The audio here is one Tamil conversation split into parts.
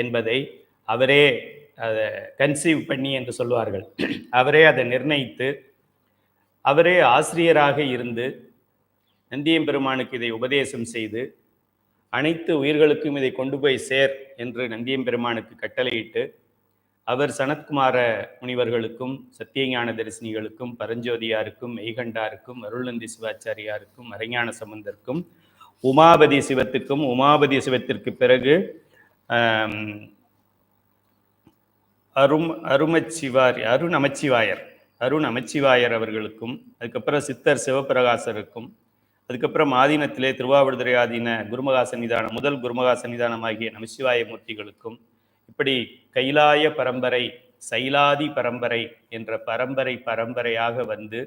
என்பதை அவரே அதை கன்சீவ் பண்ணி என்று சொல்வார்கள். அவரே அதை நிர்ணயித்து அவரே ஆசிரியராக இருந்து நந்தியம்பெருமானுக்கு இதை உபதேசம் செய்து அனைத்து உயிர்களுக்கும் இதை கொண்டு போய் சேர் என்று நந்தியம்பெருமானுக்கு கட்டளையிட்டு அவர் சனத்குமார முனிவர்களுக்கும் சத்தியஞான தரிசனிகளுக்கும் பரஞ்சோதியாருக்கும் மெய்கண்டாருக்கும் அருள்நந்தி சிவாச்சாரியாருக்கும் மறைஞான சம்பந்தருக்கும் உமாபதி சிவத்துக்கும் உமாபதி சிவத்திற்கு பிறகு அருண் நமச்சிவாயர் அவர்களுக்கும், அதுக்கப்புறம் சித்தர் சிவபிரகாசருக்கும், அதுக்கப்புறம் ஆதீனத்திலே திருவாவடுதுறை ஆதீன குருமகா சன்னிதானம் முதல் குருமகா சன்னிதானமாகிய நமசிவாய மூர்த்திகளுக்கும், இப்படி கைலாய பரம்பரை சைலாதி பரம்பரை என்ற பரம்பரையாக வந்து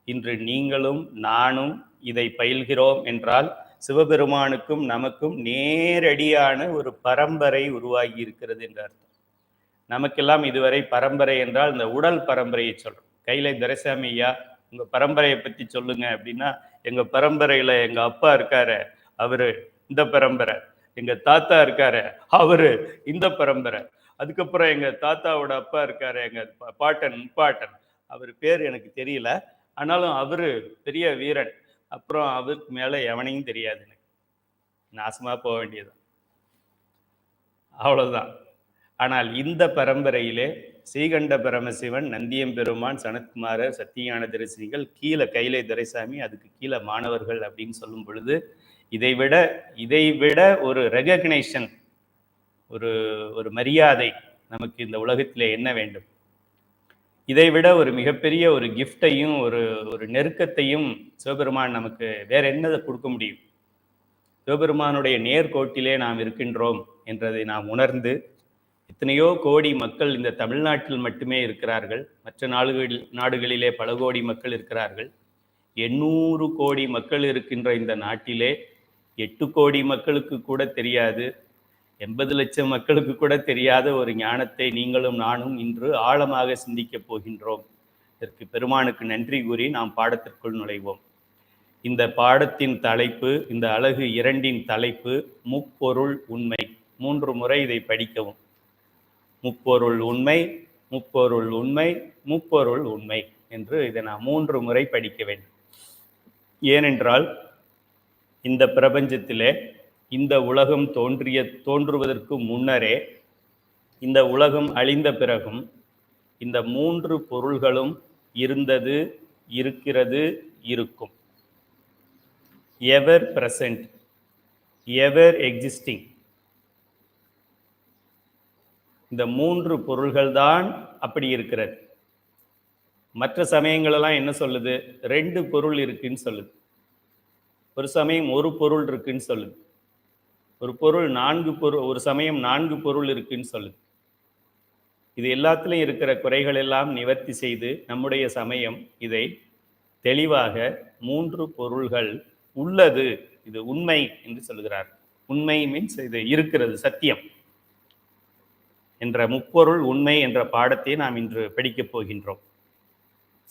இன்று நீங்களும் நானும் இதை பயில்கிறோம் என்றால் சிவபெருமானுக்கும் நமக்கும் நேரடியான ஒரு பரம்பரை உருவாகி இருக்கிறது என்ற அர்த்தம். நமக்கெல்லாம் இதுவரை பரம்பரை என்றால் இந்த உடல் பரம்பரையை சொல்றோம். கைலை துரைசாமி ஐயா உங்க பரம்பரையை பத்தி சொல்லுங்க அப்படின்னா, எங்க பரம்பரையில எங்க அப்பா இருக்காரு அவரு இந்த பரம்பரை, எங்க தாத்தா இருக்காரு அவரு இந்த பரம்பரை, அதுக்கப்புறம் எங்க தாத்தாவோட அப்பா இருக்காரு எங்க பாட்டன் முப்பாட்டன், அவர் பேர் எனக்கு தெரியல, ஆனாலும் அவரு பெரிய வீரன், அப்புறம் அவருக்கு மேல எவனையும் தெரியாது, எனக்கு நாசமா போக வேண்டியது அவ்வளவுதான். ஆனால் இந்த பரம்பரையிலே ஸ்ரீகண்ட பரமசிவன், நந்தியம்பெருமான், சனத்குமாரர், சத்தியஞான தரிசனிகள், கீழே கைலை துரைசாமி, அதுக்கு கீழே மாணவர்கள் அப்படின்னு சொல்லும் பொழுது இதைவிட ஒரு ரெகக்னேஷன், ஒரு மரியாதை நமக்கு இந்த உலகத்திலே என்ன வேண்டும்? இதைவிட ஒரு மிகப்பெரிய ஒரு கிஃப்டையும் ஒரு நெருக்கத்தையும் சிவபெருமான் நமக்கு வேற என்னதை கொடுக்க முடியும்? சிவபெருமானுடைய நேர்கோட்டிலே நாம் இருக்கின்றோம் என்றதை நாம் உணர்ந்து, எத்தனையோ கோடி மக்கள் இந்த தமிழ்நாட்டில் மட்டுமே இருக்கிறார்கள், மற்ற நாடுகளிலே பல கோடி மக்கள் இருக்கிறார்கள். 800 கோடி மக்கள் இருக்கின்ற இந்த நாட்டிலே 8 கோடி மக்களுக்கு கூட தெரியாது, 80 லட்சம் மக்களுக்கு கூட தெரியாத ஒரு ஞானத்தை நீங்களும் நானும் இன்று ஆழமாக சிந்திக்கப் போகின்றோம். இதற்கு பெருமானுக்கு நன்றி கூறி நாம் பாடத்திற்குள் நுழைவோம். இந்த பாடத்தின் தலைப்பு, இந்த அலகு 2 தலைப்பு முப்பொருள் உண்மை. 3 முறை இதை படிக்கவும். முப்பொருள் உண்மை, முப்பொருள் உண்மை, முப்பொருள் உண்மை என்று இதை நான் 3 முறை படிக்க வேண்டும். ஏனென்றால் இந்த பிரபஞ்சத்திலே இந்த உலகம் தோன்றுவதற்கு முன்னரே, இந்த உலகம் அழிந்த பிறகும் இந்த 3 பொருள்களும் இருந்தது, இருக்கிறது, இருக்கும். எவர் பிரசன்ட், எவர் எக்ஸிஸ்டிங். இந்த 3 பொருள்கள் தான் அப்படி இருக்கிறது. மற்ற சமயங்களெல்லாம் என்ன சொல்லுது? 2 பொருள் இருக்குன்னு சொல்லுது. ஒரு சமயம் 1 பொருள் இருக்குன்னு சொல்லுது. ஒரு சமயம் 4 பொருள் இருக்குன்னு சொல்லுது. இது எல்லாத்துலேயும் இருக்கிற குறைகள் எல்லாம் நிவர்த்தி செய்து நம்முடைய சமயம் இதை தெளிவாக 3 பொருள்கள் உள்ளது, இது உண்மை என்று சொல்கிறார். உண்மை மீன்ஸ் இது இருக்கிறது, சத்தியம் என்ற முப்பொருள் உண்மை என்ற பாடத்தை நாம் இன்று படிக்கப் போகின்றோம்.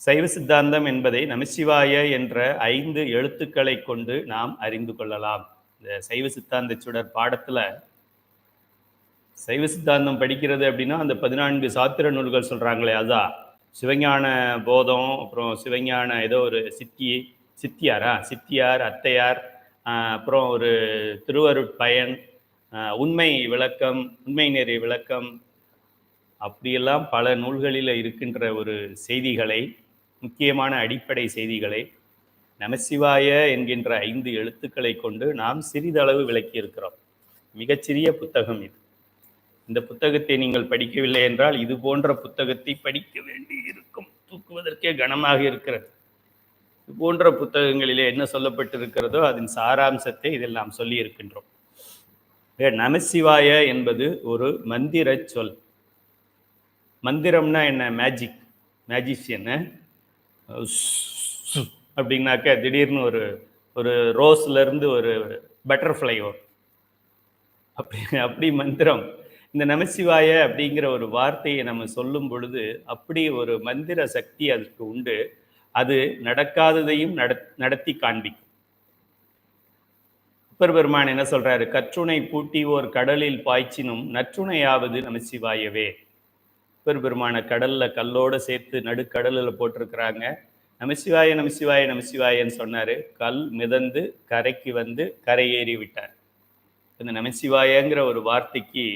சைவ சித்தாந்தம் என்பதை நமசிவாய என்ற 5 எழுத்துக்களை கொண்டு நாம் அறிந்து கொள்ளலாம். இந்த சைவ சித்தாந்த சுடர் பாடத்துல சைவ சித்தாந்தம் படிக்கிறது அப்படின்னா அந்த 14 சாத்திர நூல்கள் சொல்றாங்களே, அதான் சிவஞான போதம், அப்புறம் சிவஞான ஏதோ ஒரு சித்தியார், அத்தையார், அப்புறம் ஒரு திருவருட்பயன், உண்மை விளக்கம், உண்மை நெறி விளக்கம், அப்படியெல்லாம் பல நூல்களில் இருக்கின்ற ஒரு செய்திகளை, முக்கியமான அடிப்படை செய்திகளை நமசிவாய என்கின்ற 5 எழுத்துக்களை கொண்டு நாம் சிறிதளவு விளக்கி இருக்கிறோம். மிகச்சிறிய புத்தகம் இது. இந்த புத்தகத்தை நீங்கள் படிக்கவில்லை என்றால் இது போன்ற புத்தகத்தை படிக்க வேண்டி இருக்கும். தூக்குவதற்கே கனமாக இருக்கிறது. இது போன்ற புத்தகங்களிலே என்ன சொல்லப்பட்டிருக்கிறதோ அதன் சாராம்சத்தை இதில் நாம் சொல்லி இருக்கின்றோம். நமசிவாய என்பது ஒரு மந்திர சொல். மந்திரம்னா என்ன? மேஜிஷியன் அப்படின்னாக்க திடீர்னு ஒரு ரோஸ்ல இருந்து ஒரு பட்டர்ஃப்ளை வரும், அப்படி மந்திரம். இந்த நமசிவாய அப்படிங்கிற ஒரு வார்த்தையை நம்ம சொல்லும் பொழுது அப்படி ஒரு மந்திர சக்தி அதுக்கு உண்டு. அது நடக்காததையும் நடத்தி காண்பிக்கும். பெருமான் என்ன சொல்றாரு? கற்றுணை பூட்டி ஓர் கடலில் பாய்ச்சினும் நற்றுணையாவது நமசிவாயவே. பெருமான கடல்ல கல்லோட சேர்த்து நடுக்கடலில் போட்டிருக்கிறாங்க. நமசிவாய நமசிவாய நமசிவாயன்னு சொன்னாரு. கல் மிதந்து கரைக்கு வந்து கரையேறி விட்டார். இந்த நமசிவாயங்கிற ஒரு வார்த்தைக்கு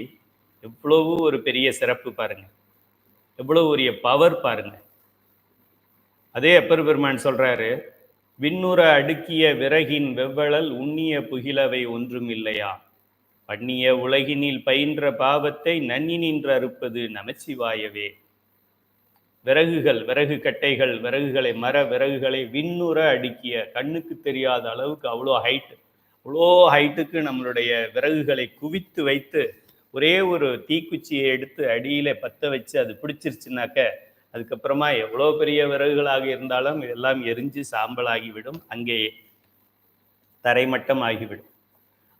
எவ்வளவு ஒரு பெரிய சிறப்பு பாருங்க, எவ்வளவு ஒரு பவர் பாருங்க. அதே அப்பர் பெருமான் சொல்றாரு, விண்ணுற அடுக்கிய விறகின் வெவ்வளல் உண்ணிய புகிலவை ஒன்றும் இல்லையா, பண்ணிய உலகினில் பயின்ற பாவத்தை நன்னி நின்று அறுப்பது நமச்சிவாயவே. விறகுகள், விறகு கட்டைகள், விறகுகளை, மர விறகுகளை விண்ணுற அடுக்கிய, கண்ணுக்கு தெரியாத அளவுக்கு அவ்வளோ ஹைட்டுக்கு நம்மளுடைய விறகுகளை குவித்து வைத்து ஒரே ஒரு தீக்குச்சியை எடுத்து அடியில பற்ற வச்சு அது பிடிச்சிருச்சுனாக்க அதுக்கப்புறமா எவ்வளோ பெரிய விறகுகளாக இருந்தாலும் இதெல்லாம் எரிஞ்சு சாம்பலாகிவிடும், அங்கே தரைமட்டம் ஆகிவிடும்.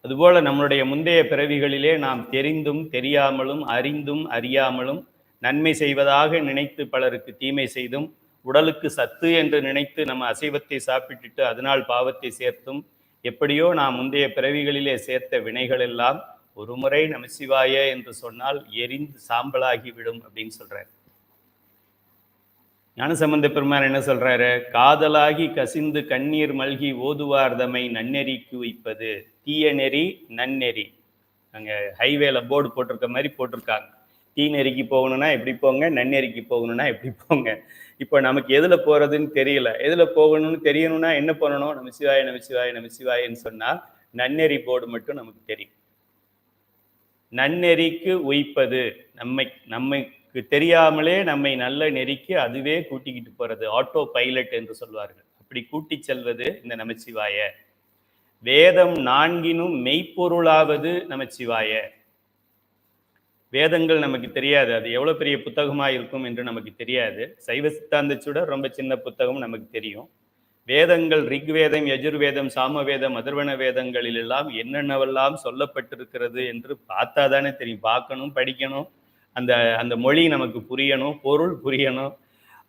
அதுபோல நம்மளுடைய முந்தைய பிறவிகளிலே நாம் தெரிந்தும் தெரியாமலும் அறிந்தும் அறியாமலும் நன்மை செய்வதாக நினைத்து பலருக்கு தீமை செய்தும், உடலுக்கு சத்து என்று நினைத்து நம்ம அசைவத்தை சாப்பிட்டுட்டு அதனால் பாவத்தை சேர்த்தும், எப்படியோ நாம் முந்தைய பிறவிகளிலே சேர்த்த வினைகள் எல்லாம் ஒரு முறை நமசிவாய என்று சொன்னால் எரிந்து சாம்பலாகிவிடும் அப்படின்னு சொல்றாரு. ஞானசம்பந்த பெருமான் என்ன சொல்றாரு? காதலாகி கசிந்து கண்ணீர் மல்கி ஓதுவார்தமை நன்னெறிக்கு வைப்பது. தீய நெறி நன்னெறி, அங்கே ஹைவேல போர்டு போட்டிருக்க மாதிரி போட்டிருக்காங்க. தீ நெறிக்கு போகணும்னா எப்படி போங்க, நன்னெறிக்கு போகணும்னா எப்படி போங்க. இப்போ நமக்கு எதுல போறதுன்னு தெரியல, எதுல போகணும்னு தெரியணும்னா என்ன பண்ணணும்? நமசிவாய நமசிவாய நமசிவாயன்னு சொன்னா நன்னெறி போர்டு மட்டும் நமக்கு தெரியும். நன்னெறிக்கு உய்ப்பது, நமக்கு தெரியாமலே நம்மை நல்ல நெறிக்கு அதுவே கூட்டிக்கிட்டு போறது, ஆட்டோ பைலட் என்று சொல்வார்கள். அப்படி கூட்டி செல்வது இந்த நமச்சிவாய. வேதம் நான்கினும் மெய்ப்பொருளாவது நமச்சிவாய. வேதங்கள் நமக்கு தெரியாது, அது எவ்வளவு பெரிய புத்தகமாக இருக்கும் என்று நமக்கு தெரியாது. சைவ சித்தாந்த சுடர் ரொம்ப சின்ன புத்தகம் நமக்கு தெரியும். வேதங்கள் ரிக்வேதம், யஜுர்வேதம், சாமவேதம், அதர்வண வேதங்களில் எல்லாம் என்னென்னவெல்லாம் சொல்லப்பட்டிருக்கிறது என்று பார்த்தா தானே தெரியும். பார்க்கணும், படிக்கணும், அந்த அந்த மொழி நமக்கு புரியணும், பொருள் புரியணும்.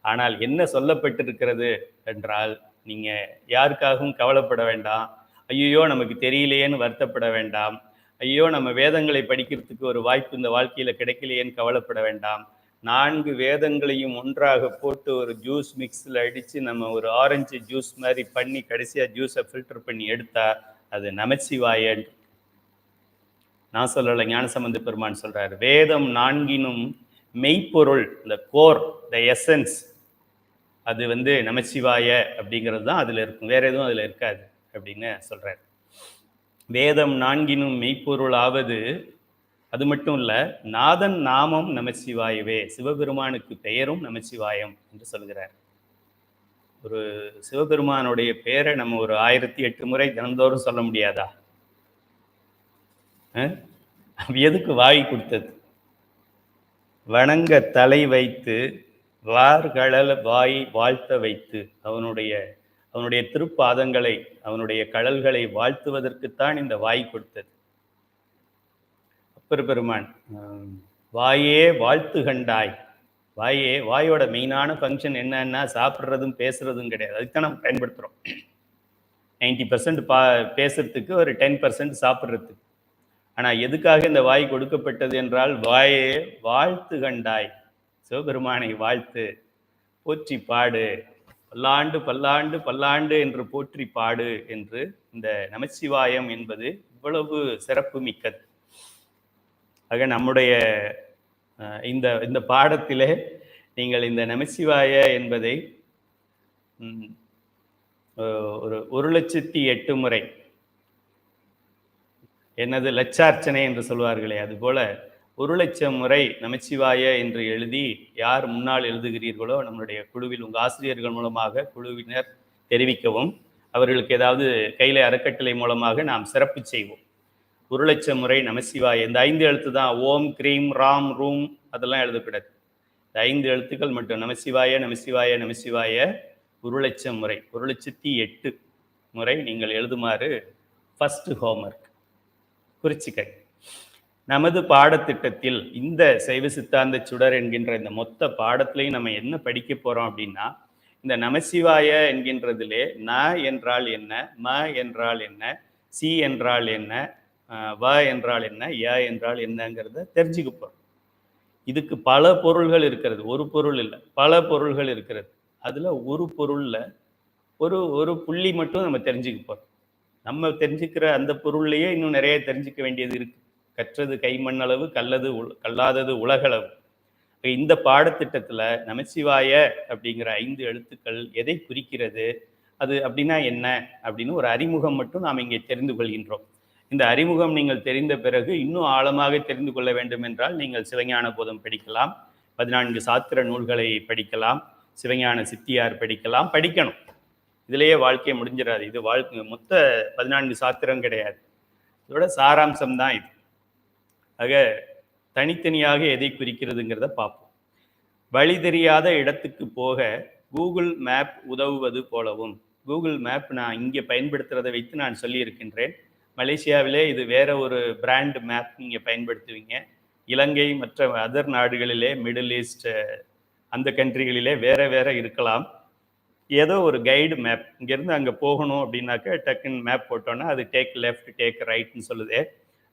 ஆனால் என்ன சொல்லப்பட்டிருக்கிறது என்றால், நீங்க யாருக்காகவும் கவலைப்பட வேண்டாம். ஐயோ நமக்கு தெரியலையேன்னு வருத்தப்பட வேண்டாம். ஐயோ நம்ம வேதங்களை படிக்கிறதுக்கு ஒரு வாய்ப்பு இந்த வாழ்க்கையில கிடைக்கலையேன்னு கவலைப்பட வேண்டாம். 4 வேதங்களையும் ஒன்றாக போட்டு ஒரு ஜூஸ் மிக்ஸில் அடித்து நம்ம ஒரு ஆரஞ்சு ஜூஸ் மாதிரி பண்ணி கடைசியாக ஜூஸை ஃபில்டர் பண்ணி எடுத்தா அது நமச்சிவாயன். நான் சொல்லலை, ஞானசம்பந்த பெருமான் சொல்றாரு. வேதம் நான்கினும் மெய்ப்பொருள், இந்த கோர், த எசன்ஸ், அது வந்து நமச்சிவாய அப்படிங்கிறது தான் அதில் இருக்கும், வேற எதுவும் அதில் இருக்காது அப்படின்னு சொல்றாரு. வேதம் நான்கினும் மெய்ப்பொருள் ஆவது அது மட்டும் இல்ல, நாதன் நாமம் நமச்சிவாயவே, சிவபெருமானுக்கு பெயரும் நமச்சிவாயம் என்று சொல்கிறார். ஒரு சிவபெருமானுடைய பெயரை நம்ம ஒரு 1008 முறை தினந்தோறும் சொல்ல முடியாதா? எதுக்கு வாய் கொடுத்தது? வணங்க தலை வைத்து வார்கழல வாய் வாழ்த்த வைத்து, அவனுடைய திருப்பாதங்களை, அவனுடைய கடல்களை வாழ்த்துவதற்குத்தான் இந்த வாய் கொடுத்தது. பெருமான் வாயே வாழ்த்து கண்டாய். வாயோட மெயினான ஃபங்க்ஷன் என்னன்னா சாப்பிட்றதும் பேசுறதும் கிடையாது, அதுக்கு நம்ம பயன்படுத்துகிறோம். 90% பேசுறதுக்கு, ஒரு 10% சாப்பிட்றதுக்கு. ஆனால் எதுக்காக இந்த வாய் கொடுக்கப்பட்டது என்றால், வாயே வாழ்த்து கண்டாய், சிவபெருமானை வாழ்த்து, போற்றி பாடு, பல்லாண்டு பல்லாண்டு பல்லாண்டு என்று போற்றி பாடு என்று இந்த நமச்சிவாயம் என்பது இவ்வளவு சிறப்பு மிக்கது. ஆக நம்முடைய இந்த பாடத்திலே நீங்கள் இந்த நமசிவாய என்பதை 1,08 முறை, என்னது லட்சார்ச்சனை என்று சொல்வார்களே, அதுபோல 1,00,000 முறை நமச்சிவாய என்று எழுதி யார் முன்னால் எழுதுகிறீர்களோ நம்மளுடைய குழுவில், உங்கள் ஆசிரியர்கள் மூலமாக குழுவினர் தெரிவிக்கவும், அவர்களுக்கு ஏதாவது கையில அறக்கட்டளை மூலமாக நாம் சிறப்பு செய்வோம். 1,00,000 முறை நமசிவாய. இந்த 5 எழுத்து தான், ஓம் கிரீம் ராம் ரூம் அதெல்லாம் எழுதக்கூடாது. இந்த 5 எழுத்துக்கள் மட்டும், நமசிவாய நமசிவாய நமசிவாய 1,00,000 முறை, 1,08 முறை நீங்கள் எழுதுமாறு ஃபர்ஸ்ட் ஹோம்ஒர்க் குறிச்சிக்க. நமது பாடத்திட்டத்தில் இந்த சைவ சித்தாந்த சுடர் என்கின்ற இந்த மொத்த பாடத்திலையும் நம்ம என்ன படிக்க போறோம் அப்படின்னா, இந்த நமசிவாய என்கின்றதிலே ந என்றால் என்ன, ம என்றால் என்ன, சி என்றால் என்ன, வ என்றால் என்ன, ய என்றால் என்னங்கிறத தெரிஞ்சுக்க போகிறோம். இதுக்கு பல பொருள்கள் இருக்கிறது, ஒரு பொருள் இல்லை, பல பொருள்கள் இருக்கிறது. அதில் ஒரு பொருளில் ஒரு ஒரு புள்ளி மட்டும் நம்ம தெரிஞ்சுக்க போகிறோம். நம்ம தெரிஞ்சுக்கிற அந்த பொருள்லேயே இன்னும் நிறைய தெரிஞ்சுக்க வேண்டியது இருக்கு. கற்றது கைமண்ணளவு, கல்லாதது உலகளவு. இந்த பாடத்திட்டத்தில் நமச்சிவாய அப்படிங்கிற 5 எழுத்துக்கள் எதை குறிக்கிறது, அது அப்படின்னா என்ன அப்படின்னு ஒரு அறிமுகம் மட்டும் நாம் இங்கே தெரிந்து கொள்கின்றோம். இந்த அறிமுகம் நீங்கள் தெரிந்த பிறகு இன்னும் ஆழமாக தெரிந்து கொள்ள வேண்டும் என்றால் நீங்கள் சிவஞான போதம் படிக்கலாம், 14 சாத்திர நூல்களை படிக்கலாம், சிவஞான சித்தியார் படிக்கலாம், படிக்கணும். இதிலேயே வாழ்க்கையை முடிஞ்சிடாது. இது வாழ்க்கை மொத்த 14 சாத்திரம் கிடையாது, இதோட சாராம்சம் தான் இது. ஆக தனித்தனியாக எதை குறிக்கிறதுங்கிறத பார்ப்போம். வழி தெரியாத இடத்துக்கு போக கூகுள் மேப் உதவுவது போலவும். கூகுள் மேப் நான் இங்கே பயன்படுத்துறதை வைத்து நான் சொல்லியிருக்கின்றேன். மலேசியாவிலே இது வேற ஒரு பிராண்ட் மேப் நீங்கள் பயன்படுத்துவீங்க. இலங்கை மற்ற அதர் நாடுகளிலே, மிடில் ஈஸ்ட் அந்த கண்ட்ரிகளிலே வேற வேற இருக்கலாம். ஏதோ ஒரு கைடு மேப், இங்கேருந்து அங்கே போகணும் அப்படின்னாக்க டக்குன்னு மேப் போட்டோன்னா அது டேக் லெஃப்ட், டேக் ரைட்னு சொல்லுது.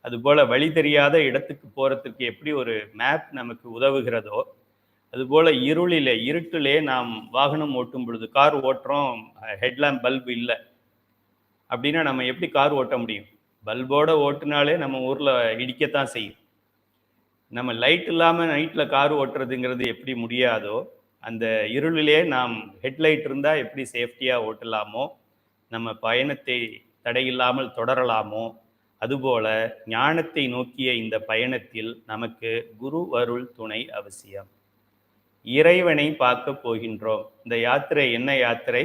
அதுபோல் வழி தெரியாத இடத்துக்கு போகிறதுக்கு எப்படி ஒரு மேப் நமக்கு உதவுகிறதோ, அதுபோல் இருட்டிலே நாம் வாகனம் ஓட்டும் பொழுது, கார் ஓட்டுறோம், ஹெட்லாம்ப் பல்பு இல்லை அப்படின்னா நம்ம எப்படி கார் ஓட்ட முடியும்? பல்போடு ஓட்டுனாலே நம்ம ஊரில் இடிக்கத்தான் செய்யும். நம்ம லைட் இல்லாமல் நைட்டில் கார் ஓட்டுறதுங்கிறது எப்படி முடியாதோ, அந்த இருளிலே நாம் ஹெட்லைட் இருந்தால் எப்படி சேஃப்டியாக ஓட்டலாமோ, நம்ம பயணத்தை தடையில்லாமல் தொடரலாமோ, அதுபோல ஞானத்தை நோக்கிய இந்த பயணத்தில் நமக்கு குரு அருள் துணை அவசியம். இறைவனை பார்க்க போகின்றோம். இந்த யாத்திரை என்ன யாத்திரை?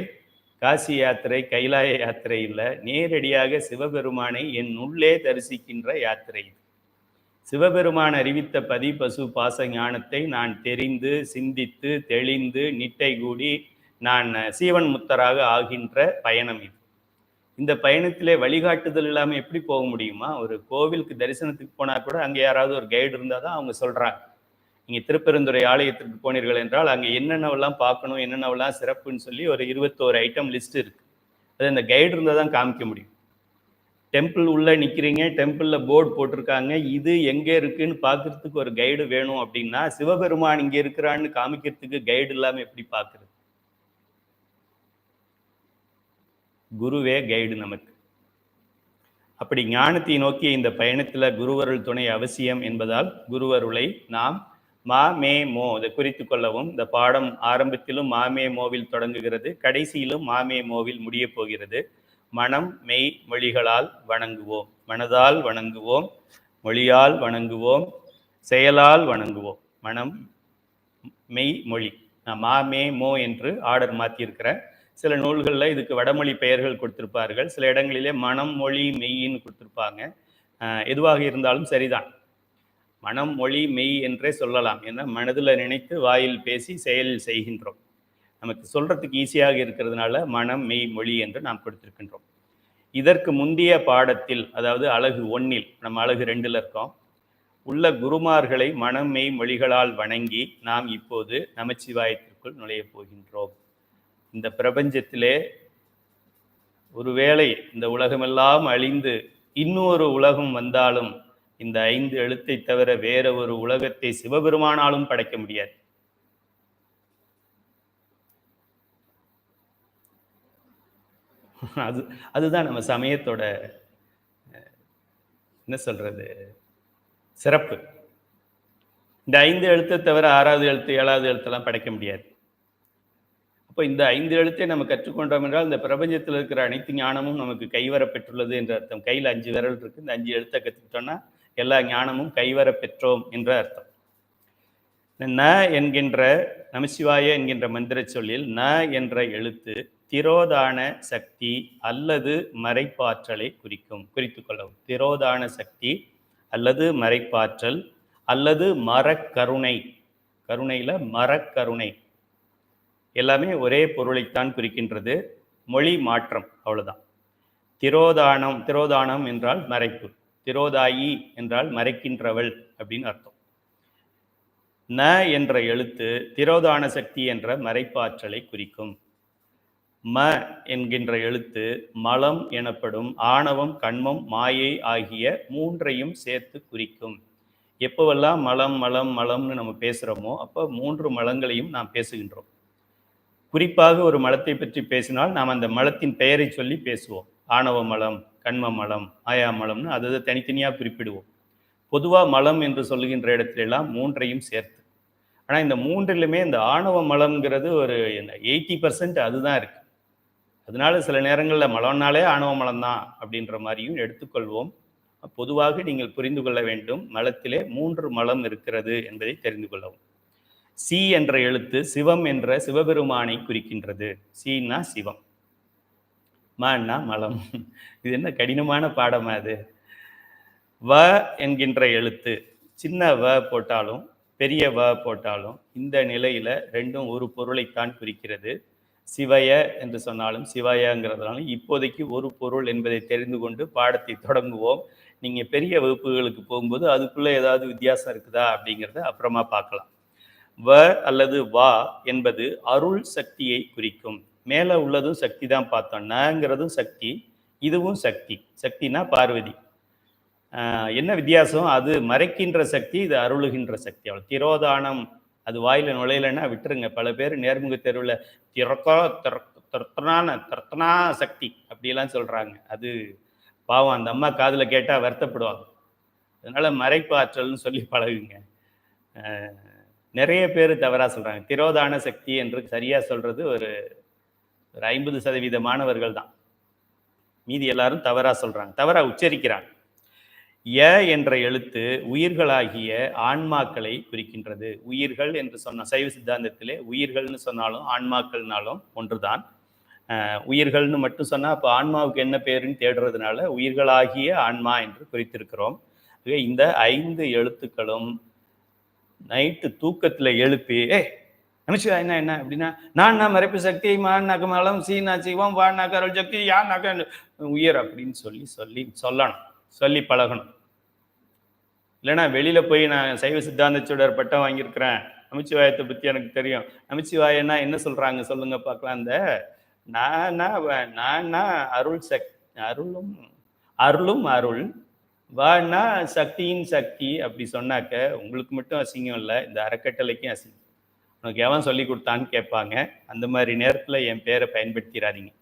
காசி யாத்திரை, கைலாய யாத்திரை இல்லை, நேரடியாக சிவபெருமானை என் உள்ளே தரிசிக்கின்ற யாத்திரை. சிவபெருமான் அறிவித்த பதி பசு பாச ஞானத்தை நான் தெரிந்து, சிந்தித்து, தெளிந்து, நிட்டை கூடி நான் சீவன் முத்தராக ஆகின்ற பயணம் இது. இந்த பயணத்திலே வழிகாட்டுதல் இல்லாமல் எப்படி போக முடியுமா? ஒரு கோவிலுக்கு தரிசனத்துக்கு போனால் கூட அங்கே யாராவது ஒரு கைடு இருந்தால் தான் அவங்க சொல்கிறாங்க. நீங்கள் திருப்பெருந்துறை ஆலயத்திற்கு போனீர்கள் என்றால் அங்கே என்னென்னவெல்லாம் பார்க்கணும், என்னென்னவெல்லாம் சிறப்புன்னு சொல்லி ஒரு 21 ஐட்டம் லிஸ்ட் இருக்குது. அது அந்த கைடு இருந்தால் தான் காமிக்க முடியும். டெம்பிள் உள்ளே நிற்கிறீங்க, டெம்பிளில் போர்டு போட்டிருக்காங்க, இது எங்கே இருக்குன்னு பார்க்குறதுக்கு ஒரு கைடு வேணும் அப்படின்னா சிவபெருமான் இங்கே இருக்கிறான்னு காமிக்கிறதுக்கு கைடு இல்லாமல் எப்படி பார்க்குறது? குருவே கைடு நமக்கு. அப்படி ஞானத்தை நோக்கிய இந்த பயணத்தில் குருவருள் துணை அவசியம் என்பதால் குருவருளை நாம் மா மே மோ அதை குறித்து கொள்ளவும். இந்த பாடம் ஆரம்பத்திலும் மாமே மோவில் தொடங்குகிறது, கடைசியிலும் மாமே மோவில் முடிய போகிறது. மனம் மெய் மொழிகளால் வணங்குவோம். மனதால் வணங்குவோம், மொழியால் வணங்குவோம், செயலால் வணங்குவோம். மனம் மெய் மொழி. நான் மா மே மோ என்று ஆர்டர் மாற்றியிருக்கிறேன். சில நூல்களில் இதுக்கு வடமொழி பெயர்கள் கொடுத்திருப்பார்கள், சில இடங்களிலே மனம் மொழி மெய்ன்னு கொடுத்துருப்பாங்க. எதுவாக இருந்தாலும் சரிதான், மனம் மொழி மெய் என்றே சொல்லலாம். ஏன்னா மனதில் நினைத்து வாயில் பேசி செயலில் செய்கின்றோம். நமக்கு சொல்றதுக்கு ஈஸியாக இருக்கிறதுனால மனம் மெய் மொழி என்று நாம் கொடுத்திருக்கின்றோம். இதற்கு முந்தைய பாடத்தில், அதாவது அலகு 1ல், நம்ம அலகு 2ல் இருக்கோம், உள்ள குருமார்களை மனம் மெய் மொழிகளால் வணங்கி நாம் இப்போது நமச்சிவாயத்திற்குள் நுழைய போகின்றோம். இந்த பிரபஞ்சத்திலே ஒருவேளை இந்த உலகமெல்லாம் அழிந்து இன்னொரு உலகம் வந்தாலும் இந்த 5 எழுத்தை தவிர வேற ஒரு உலகத்தை சிவபெருமானாலும் படைக்க முடியாது. அதுதான் நம்ம சமயத்தோட என்ன சொல்றது சிறப்பு. இந்த 5 எழுத்தை தவிர 6வது எழுத்து 7வது எழுத்தெல்லாம் படைக்க முடியாது. அப்போ இந்த 5 எழுத்தை நம்ம கற்றுக்கொண்டோம் என்றால் இந்த பிரபஞ்சத்தில் இருக்கிற அனைத்து ஞானமும் நமக்கு கைவர பெற்றுள்ளது என்ற அர்த்தம். கையில் 5 விரல் இருக்கு, இந்த 5 எழுத்தை கற்றுக்கிட்டோம்னா எல்லா ஞானமும் கைவர பெற்றோம் என்ற அர்த்தம். ந என்கின்ற நமசிவாய என்கின்ற மந்திர சொல்லில் ந என்ற எழுத்து திரோதான சக்தி அல்லது மறைப்பாற்றலை குறித்து கொள்ளவும். திரோதான சக்தி அல்லது மறைப்பாற்றல் அல்லது மரக்கருணை. கருணையில் மரக்கருணை எல்லாமே ஒரே பொருளைத்தான் குறிக்கின்றது, மொழி மாற்றம் அவ்வளவுதான். திரோதானம் என்றால் மறைப்பு, திரோதாயி என்றால் மறைக்கின்றவள் அப்படின்னு அர்த்தம். ந என்ற எழுத்து திரோதான சக்தி என்ற மறைப்பாற்றலை குறிக்கும். ம என்கின்ற எழுத்து மலம் எனப்படும் ஆணவம், கண்மம், மாயை ஆகிய மூன்றையும் சேர்த்து குறிக்கும். எப்போவெல்லாம் மலம் மலம் மலம்னு நம்ம பேசுகிறோமோ அப்போ மூன்று மலங்களையும் நாம் பேசுகின்றோம். குறிப்பாக ஒரு மலத்தை பற்றி பேசினால் நாம் அந்த மலத்தின் பெயரை சொல்லி பேசுவோம். ஆணவ மலம், கண்ம மலம், மாயா மலம்னு அது தனித்தனியாக குறிப்பிடுவோம். பொதுவாக மலம் என்று சொல்லுகின்ற இடத்திலெல்லாம் மூன்றையும் சேர்த்து. ஆனால் இந்த மூன்றிலுமே இந்த ஆணவ மலம்ங்கிறது ஒரு 80% அதுதான் இருக்கு. அதனால சில நேரங்களில் மலம்னாலே ஆணவ மலம் தான் அப்படின்ற மாதிரியும் எடுத்துக்கொள்வோம். பொதுவாக நீங்கள் புரிந்து கொள்ள வேண்டும், மலத்திலே 3 மலம் இருக்கிறது என்பதை தெரிந்து கொள்ளவும். சி என்ற எழுத்து சிவம் என்ற சிவபெருமானை குறிக்கின்றது. சீனா சிவம், மன்னா மலம். இது என்ன கடினமான பாடமா அது? வ என்கின்ற எழுத்து சின்ன வ போட்டாலும் பெரிய வ போட்டாலும் இந்த நிலையில ரெண்டும் ஒரு பொருளைத்தான் குறிக்கிறது. சிவய என்று சொன்னாலும் சிவயங்கிறதுனாலும் இப்போதைக்கு ஒரு பொருள் என்பதை தெரிந்து கொண்டு பாடத்தை தொடங்குவோம். நீங்கள் பெரிய வகுப்புகளுக்கு போகும்போது அதுக்குள்ளே ஏதாவது வித்தியாசம் இருக்குதா அப்படிங்கிறத அப்புறமா பார்க்கலாம். வ அல்லது வா என்பது அருள் சக்தியை குறிக்கும். மேலே உள்ளதும் சக்தி தான் பார்த்தோம். நங்கிறதும் சக்தி, இதுவும் சக்தி. சக்தினா பார்வதி. என்ன வித்தியாசம்? அது மறைக்கின்ற சக்தி, இது அருளுகின்ற சக்தி. அவள் திரோதானம் அது வாயில நுழையலைன்னா விட்டுருங்க. பல பேர் நேர்முக தேர்வில் திறத்தனா சக்தி அப்படியெல்லாம் சொல்கிறாங்க. அது பாவம், அந்த அம்மா காதில் கேட்டால் வருத்தப்படுவாங்க. அதனால மறைப்பு ஆற்றல்னு சொல்லி பழகுங்க. நிறைய பேர் தவறாக சொல்கிறாங்க. திரோதான சக்தி என்று சரியாக சொல்கிறது ஒரு 50% மாணவர்கள் தான். மீதி எல்லாரும் தவறாக சொல்கிறாங்க, தவறாக உச்சரிக்கிறாங்க. ய என்ற எழுத்து உயிர்களாகிய ஆன்மாக்களை குறிக்கின்றது. உயிர்கள் என்று சொன்ன சைவ சித்தாந்தத்திலே உயிர்கள்னு சொன்னாலும் ஆன்மாக்கள்னாலும் ஒன்றுதான். உயிர்கள்னு மட்டும் சொன்னால் அப்போ ஆன்மாவுக்கு என்ன பேருன்னு தேடுறதுனால உயிர்களாகிய ஆன்மா என்று குறித்திருக்கிறோம். இந்த 5 எழுத்துக்களும் நைட்டு தூக்கத்தில் எழுப்பி நிமிஷம் என்ன என்ன அப்படின்னா நான் மறைப்பு சக்தி, மானாக்க மலம், சீனா சிவம், வானாக்க அருள் சக்தி, யானாக்க உயிர் அப்படின்னு சொல்லணும், சொல்லி பழகணும். இல்லைன்னா வெளியில் போய் நான் சைவ சித்தாந்தச்சோடர் பட்டம் வாங்கியிருக்கிறேன், நமச்சிவாயத்தை பற்றி எனக்கு தெரியும், நமச்சிவாயன்னா என்ன சொல்கிறாங்க சொல்லுங்க பார்க்கலாம். இந்த நானா அருள் சக்தி, அருளும் அருள், வானா சக்தியின் சக்தி அப்படி சொன்னாக்க உங்களுக்கு மட்டும் அசிங்கம் இல்லை, இந்த அறக்கட்டளைக்கும் அசிங்கம். உனக்கு எவன் சொல்லி கொடுத்தான்னு கேட்பாங்க. அந்த மாதிரி நேரத்தில் என் பேரை பயன்படுத்திடாதீங்க.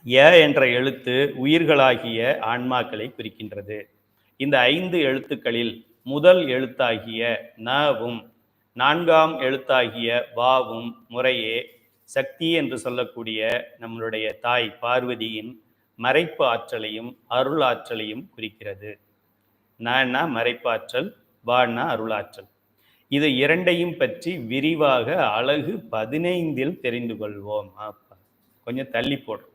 ய என்ற எழுத்து உயிர்களாகிய ஆன்மாக்களை குறிக்கின்றது. இந்த 5 எழுத்துக்களில் முதல் எழுத்தாகிய நவும் 4ஆம் எழுத்தாகிய வாவும் முறையே சக்தி என்று சொல்லக்கூடிய நம்மளுடைய தாய் பார்வதியின் மறைப்பு ஆற்றலையும் அருள் ஆற்றலையும் குறிக்கிறது. நன்னா மறைப்பாற்றல், வான்னா அருளாற்றல். இது இரண்டையும் பற்றி விரிவாக அழகு 15 தெரிந்து கொள்வோம். கொஞ்சம் தள்ளி போடுறோம்.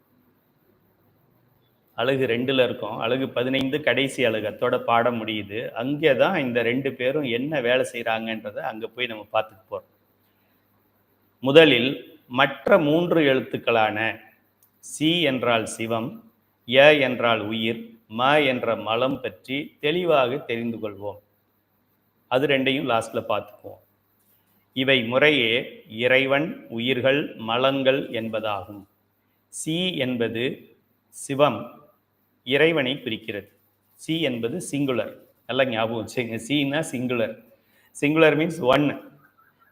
அழகு 2ல் இருக்கும், அழகு 15 கடைசி அழகு, அதோட பாடம் முடியுது. அங்கே தான் இந்த 2 பேரும் என்ன வேலை செய்கிறாங்கன்றதை அங்கே போய் நம்ம பார்த்துட்டு போகிறோம். முதலில் மற்ற 3 எழுத்துக்களான சி என்றால் சிவம், ய என்றால் உயிர், ம என்ற மலம் பற்றி தெளிவாக தெரிந்து கொள்வோம். அது 2ஐயும் லாஸ்ட்ல பார்த்துக்குவோம். இவை முறையே இறைவன், உயிர்கள், மலங்கள் என்பதாகும். சி என்பது சிவம், இறைவனை குறிக்கிறது. சி என்பது சிங்குலர், நல்லா ஞாபகம் வச்சுங்க. சின்னா சிங்குலர், சிங்குலர் மீன்ஸ் ஒன்.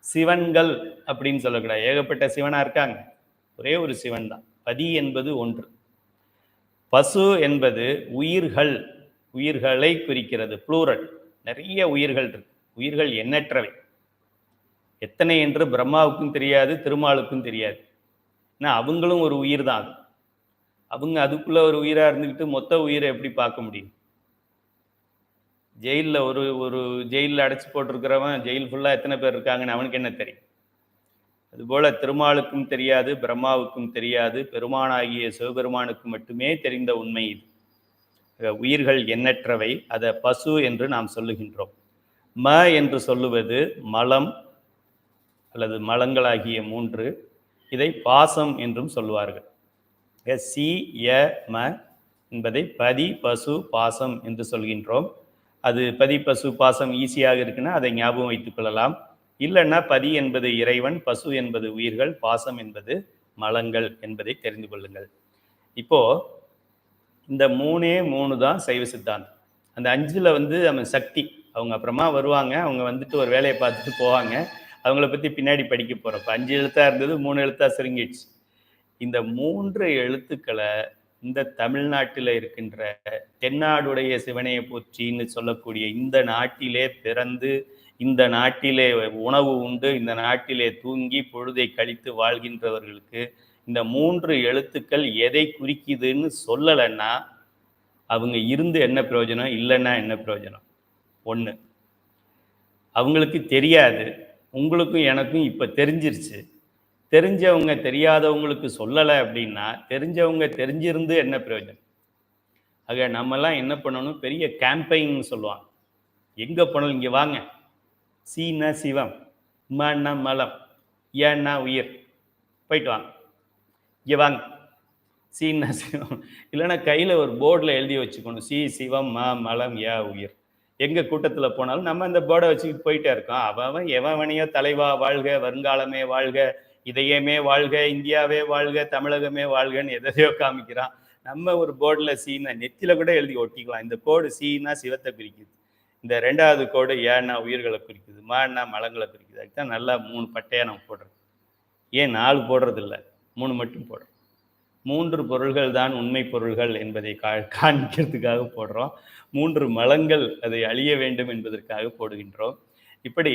சிவன்கள் அப்படின்னு சொல்லக்கூடாது, ஏகப்பட்ட சிவனா இருக்காங்க, ஒரே ஒரு சிவன் தான். பதி என்பது ஒன்று. பசு என்பது உயிர்கள், உயிர்களை குறிக்கிறது, ப்ளூரல். நிறைய உயிர்கள் இருக்கு, உயிர்கள் எண்ணற்றவை. எத்தனை என்று பிரம்மாவுக்கும் தெரியாது, திருமாலுக்கும் தெரியாது. ஏன்னா அவங்களும் ஒரு உயிர் தான். அவங்க அதுக்குள்ள ஒரு உயிரா இருந்துக்கிட்டு மொத்த உயிரை எப்படி பார்க்க முடியும்? ஜெயிலில் ஒரு ஜெயிலில் அடைச்சி போட்டிருக்கிறவன் ஜெயில் ஃபுல்லாக எத்தனை பேர் இருக்காங்கன்னு அவனுக்கு என்ன தெரியும்? அதுபோல திருமாலுக்கும் தெரியாது, பிரம்மாவுக்கும் தெரியாது, பெருமானாகிய சிவபெருமானுக்கு மட்டுமே தெரிந்த உண்மை இது. உயிர்கள் எண்ணற்றவை, அதை பசு என்று நாம் சொல்லுகின்றோம். ம என்று சொல்லுவது மலம் அல்லது மலங்களாகிய 3. இதை பாசம் என்றும் சொல்வார்கள். சி ய ம என்பதை பதி பசு பாசம் என்று சொல்கின்றோம். அது பதி பசு பாசம் ஈஸியாக இருக்குன்னா அதை ஞாபகம் வைத்துக் கொள்ளலாம். இல்லைன்னா பதி என்பது இறைவன், பசு என்பது உயிர்கள், பாசம் என்பது மலங்கள் என்பதை தெரிந்து கொள்ளுங்கள். இப்போ இந்த 3 தான் சைவ சித்தாந்தம். அந்த 5ல் நம்ம சக்தி. அவங்க அப்புறமா வருவாங்க. அவங்க வந்துட்டு ஒரு வேலையை பார்த்துட்டு போவாங்க. அவங்கள பத்தி பின்னாடி படிக்க போறோம். இப்போ 5 எழுத்தா இருந்தது 3 எழுத்தா சுருங்கிடுச்சு. இந்த 3 எழுத்துக்களை இந்த தமிழ்நாட்டில் இருக்கின்ற தென்னாடுடைய சிவனையை போற்றின்னு சொல்லக்கூடிய இந்த நாட்டிலே பிறந்து, இந்த நாட்டிலே உணவு உண்டு, இந்த நாட்டிலே தூங்கி பொழுதை கழித்து வாழ்கின்றவர்களுக்கு இந்த 3 எழுத்துக்கள் எதை குறிக்குதுன்னு சொல்லலைன்னா அவங்க இருந்து என்ன பிரயோஜனம், இல்லைன்னா என்ன பிரயோஜனம்? 1, அவங்களுக்கு தெரியாது. உங்களுக்கும் எனக்கும் இப்போ தெரிஞ்சிருச்சு. தெரிஞ்சவங்க தெரியாதவங்களுக்கு சொல்லலை அப்படின்னா தெரிஞ்சவங்க தெரிஞ்சிருந்து என்ன பிரயோஜனம்? ஆக நம்மெல்லாம் என்ன பண்ணணும், பெரிய கேம்பெயின் சொல்லுவாங்க. எங்கே போனாலும் இங்கே வாங்க, சீனா சிவம், மன்னா மலம், ஏன்னா உயிர், போயிட்டு வாங்க, இங்கே வாங்க, சீனா சிவம். இல்லைன்னா கையில் ஒரு போர்டில் எழுதி வச்சுக்கணும், சி சிவம் மா மலம் யா உயிர். எங்கே கூட்டத்தில் போனாலும் நம்ம அந்த போர்டை வச்சுக்கிட்டு போயிட்டே இருக்கோம். அவன் எவனையோ தலைவா வாழ்க, வருங்காலமே வாழ்க, இதயமே வாழ்க, இந்தியாவே வாழ்க, தமிழகமே வாழ்கன்னு எதையோ காமிக்கிறான். நம்ம ஒரு போர்டில் சீனா நெத்தியில் கூட எழுதி ஒட்டிக்கலாம். இந்த கோடு சீனா சிவத்தை குறிக்குது, இந்த 2வது கோடு ஏன்னா உயிர்களை குறிக்குது, மான்னா மலங்களை குறிக்குது. அதுதான் நல்லா 3 பட்டையாக நம்ம போடுறோம். ஏன் 4 போடுறது இல்லை, 3 மட்டும் போடுறோம். 3 பொருள்கள் தான் உண்மை பொருள்கள் என்பதை காண்பிக்கிறதுக்காக போடுறோம். 3 மலங்கள் அதை அழிய வேண்டும் என்பதற்காக போடுகின்றோம். இப்படி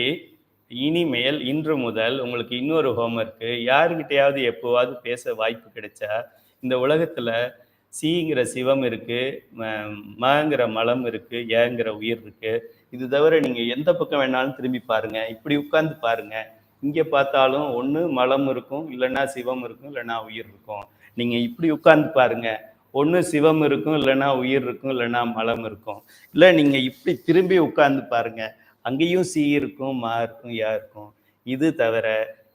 இனிமேல் இன்று முதல் உங்களுக்கு இன்னொரு ஹோம்ஒர்க்கு, யாருக்கிட்டையாவது எப்போவாவது பேச வாய்ப்பு கிடைச்சா, இந்த உலகத்தில் சீங்கிற சிவம் இருக்குது, மங்கிற மலம் இருக்குது, ஏங்கிற உயிர் இருக்குது. இது தவிர நீங்கள் எந்த பக்கம் வேணாலும் திரும்பி பாருங்கள், இப்படி உட்கார்ந்து பாருங்கள். இங்கே பார்த்தாலும் ஒன்று மலம் இருக்கும், இல்லைன்னா சிவம் இருக்கும், இல்லைன்னா உயிர் இருக்கும். நீங்கள் இப்படி உட்கார்ந்து பாருங்கள், ஒன்று சிவம் இருக்கும், இல்லைன்னா உயிர் இருக்கும், இல்லைன்னா மலம் இருக்கும். இல்லை நீங்கள் இப்படி திரும்பி உட்கார்ந்து பாருங்கள், அங்கேயும் சி இருக்கும், மா இருக்கும், யா இருக்கும். இது தவிர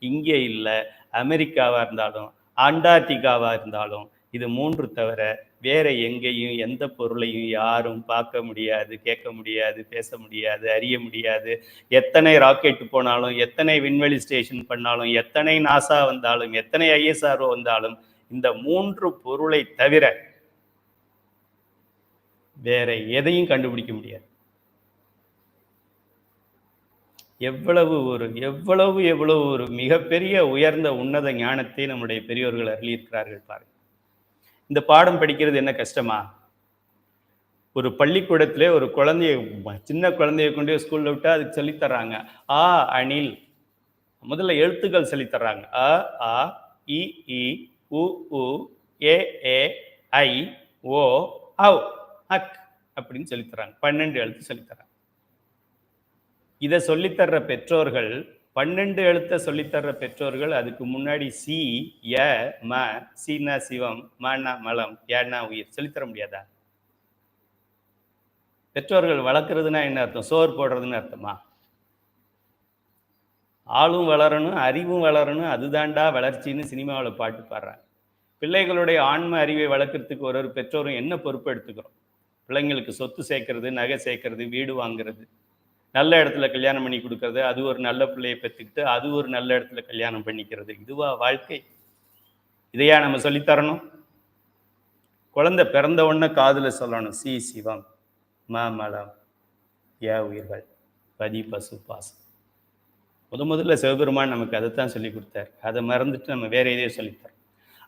இங்கே இல்லை, அமெரிக்காவாக இருந்தாலும் அண்டார்டிகாவாக இருந்தாலும் இது 3 தவிர வேற எங்கேயும் எந்த பொருளையும் யாரும் பார்க்க முடியாது, கேட்க முடியாது, பேச முடியாது, அறிய முடியாது. எத்தனை ராக்கெட் போனாலும், எத்தனை விண்வெளி ஸ்டேஷன் பண்ணாலும், எத்தனை நாசா வந்தாலும், எத்தனை ISRO வந்தாலும் இந்த 3 பொருளை தவிர வேற எதையும் கண்டுபிடிக்க முடியாது. எவ்வளவு ஒரு மிகப்பெரிய உயர்ந்த உன்னத ஞானத்தை நம்முடைய பெரியோர்கள் அருளியிருக்கிறார்கள் பாருங்க. இந்த பாடம் படிக்கிறது என்ன கஷ்டமா? ஒரு பள்ளிக்கூடத்திலே ஒரு குழந்தைய, சின்ன குழந்தைய கொண்டு ஸ்கூல்ல விட்டா அதுக்கு சொல்லித்தர்றாங்க ஆ அணில். முதல்ல எழுத்துக்கள் சொல்லித்தர்றாங்க. அ ஆ இ ஈ உ உ ஏ ஏ ஐ ஓ ஔ அக் அப்படின்னு சொல்லித்தர்றாங்க. 12 எழுத்து சொல்லித்தர்றாங்க. இதை சொல்லித்தர்ற பெற்றோர்கள், 12 எழுத்தை சொல்லித்தர்ற பெற்றோர்கள் அதுக்கு முன்னாடி சி ய ம, சீனா சிவம், மானா மலம், ஏன்னா உயிர் சொல்லித்தர முடியாதா? பெற்றோர்கள் வளர்க்குறதுனா என்ன அர்த்தம்? சோறு போடுறதுன்னு அர்த்தமா? ஆளும் வளரணும், அறிவும் வளரணும், அதுதான்டா வளர்ச்சின்னு சினிமாவில் பாட்டு பாடுறாங்க. பிள்ளைகளுடைய ஆன்ம அறிவை வளர்க்கறதுக்கு ஒரு பெற்றோரும் என்ன பொறுப்பு எடுத்துக்கிறோம்? பிள்ளைங்களுக்கு சொத்து சேர்க்கறது, நகை சேர்க்கறது, வீடு வாங்குறது, நல்ல இடத்துல கல்யாணம் பண்ணி கொடுக்கறது, அது ஒரு நல்ல பிள்ளையை பெற்றுக்கிட்டு அது ஒரு நல்ல இடத்துல கல்யாணம் பண்ணிக்கிறது, இதுவா வாழ்க்கை? இதையா நம்ம சொல்லித்தரணும்? குழந்தை பிறந்த உடனே காதுல சொல்லணும் சி சிவம், ம மலம், ஏ உயிர்கள், பதி பசு பாசம். முதல்ல சிவபெருமான் நமக்கு அதைத்தான் சொல்லி கொடுத்தார். அதை மறந்துட்டு நம்ம வேற எதையும் சொல்லித்தரோம்.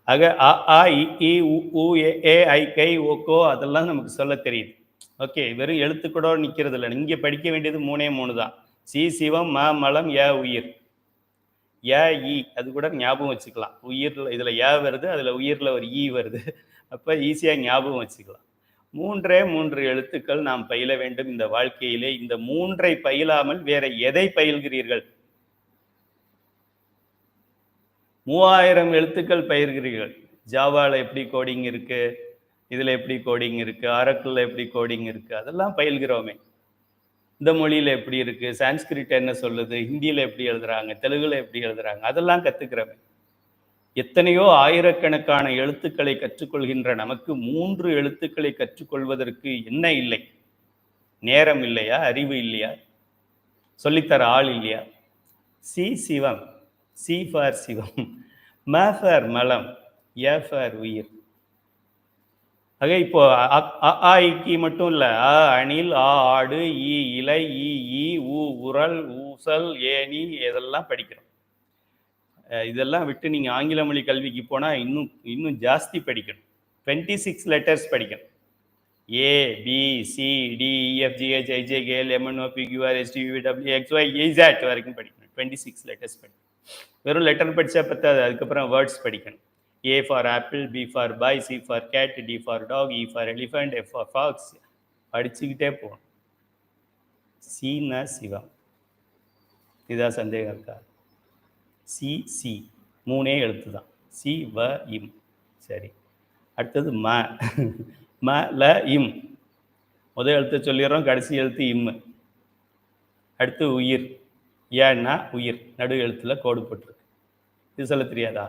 ஆக அ ஆ இ ஈ உ ஊ ஏ ஐ கை ஓக்கோ அதெல்லாம் நமக்கு சொல்ல தெரியுது. ஓகே, வெறும் எழுத்து கூட நிற்கிறது இல்லை. இங்கே படிக்க வேண்டியது 3 தான். சி சிவம், ம மலம், ஏ உயிர். ஏ ஈ அது கூட ஞாபகம் வச்சுக்கலாம். உயிரில் இதில் ஏ வருது, அதில் உயிரில் ஒரு ஈ வருது. அப்போ ஈஸியாக ஞாபகம் வச்சுக்கலாம். 3 எழுத்துக்கள் நாம் பயில வேண்டும் இந்த வாழ்க்கையிலே. இந்த 3ஐ பயிலாமல் வேற எதை பயில்கிறீர்கள்? 3000 எழுத்துக்கள் பயிர்கிறீர்கள். ஜாவால எப்படி கோடிங் இருக்கு, இதில் எப்படி கோடிங் இருக்கு, ஆரக்கிளில் எப்படி கோடிங் இருக்கு, அதெல்லாம் பயில்கிறோமே. இந்த மொழியில் எப்படி இருக்கு, சான்ஸ்கிரிட் என்ன சொல்லுது, ஹிந்தியில் எப்படி எழுதுறாங்க, தெலுங்குல எப்படி எழுதுறாங்க, அதெல்லாம் கற்றுக்கிறோமே. எத்தனையோ ஆயிரக்கணக்கான எழுத்துக்களை கற்றுக்கொள்கின்ற நமக்கு 3 எழுத்துக்களை கற்றுக்கொள்வதற்கு என்ன இல்லை? நேரம் இல்லையா? அறிவு இல்லையா? சொல்லித்தர ஆள் இல்லையா? சி சிவம், சி ஃபார் சிவம், ம ஃபார் மலம், ய ஃபார் உயிர். ஆக இப்போ இக்கு மட்டும் இல்ல, அணில், ஆடு, இலை, ஈ உரல், ஊசல், ஏணி இதெல்லாம் படிக்கிறோம். இதெல்லாம் விட்டு நீங்க ஆங்கில மொழி கல்விக்கு போனா இன்னும் இன்னும் ஜாஸ்தி படிக்கணும். 26 லெட்டர்ஸ் படிக்கணும். A, B, C, D, F, G, H, I, J, K, L, M, N, O, P, Q, R, S, T, V, W, X, Y, Z வரைக்கும் படிக்கணும். 26 லெட்டர்ஸ் படிக்கணும். வெறும் லெட்டர் படிச்சா பத்தாது, அதுக்கப்புறம் வேர்ட்ஸ் படிக்கணும். A for apple, B for boy, C for cat, D for dog, E for elephant, F for fox. படிச்சுக்கிட்டே போகணும். சீனா சிவம். இதான் சந்தேகம் இருக்கா? சி சி மூணே எழுத்து தான். சி வ இம். சரி, அடுத்தது ம ம ல இம். முதல் எழுத்து சொல்லிடுறோம், கடைசி எழுத்து இம். அடுத்து உயிர். ஏன்னா உயிர் நடு எழுத்துல கோடு போட்டிருக்கு. இது சொல்ல தெரியாதா?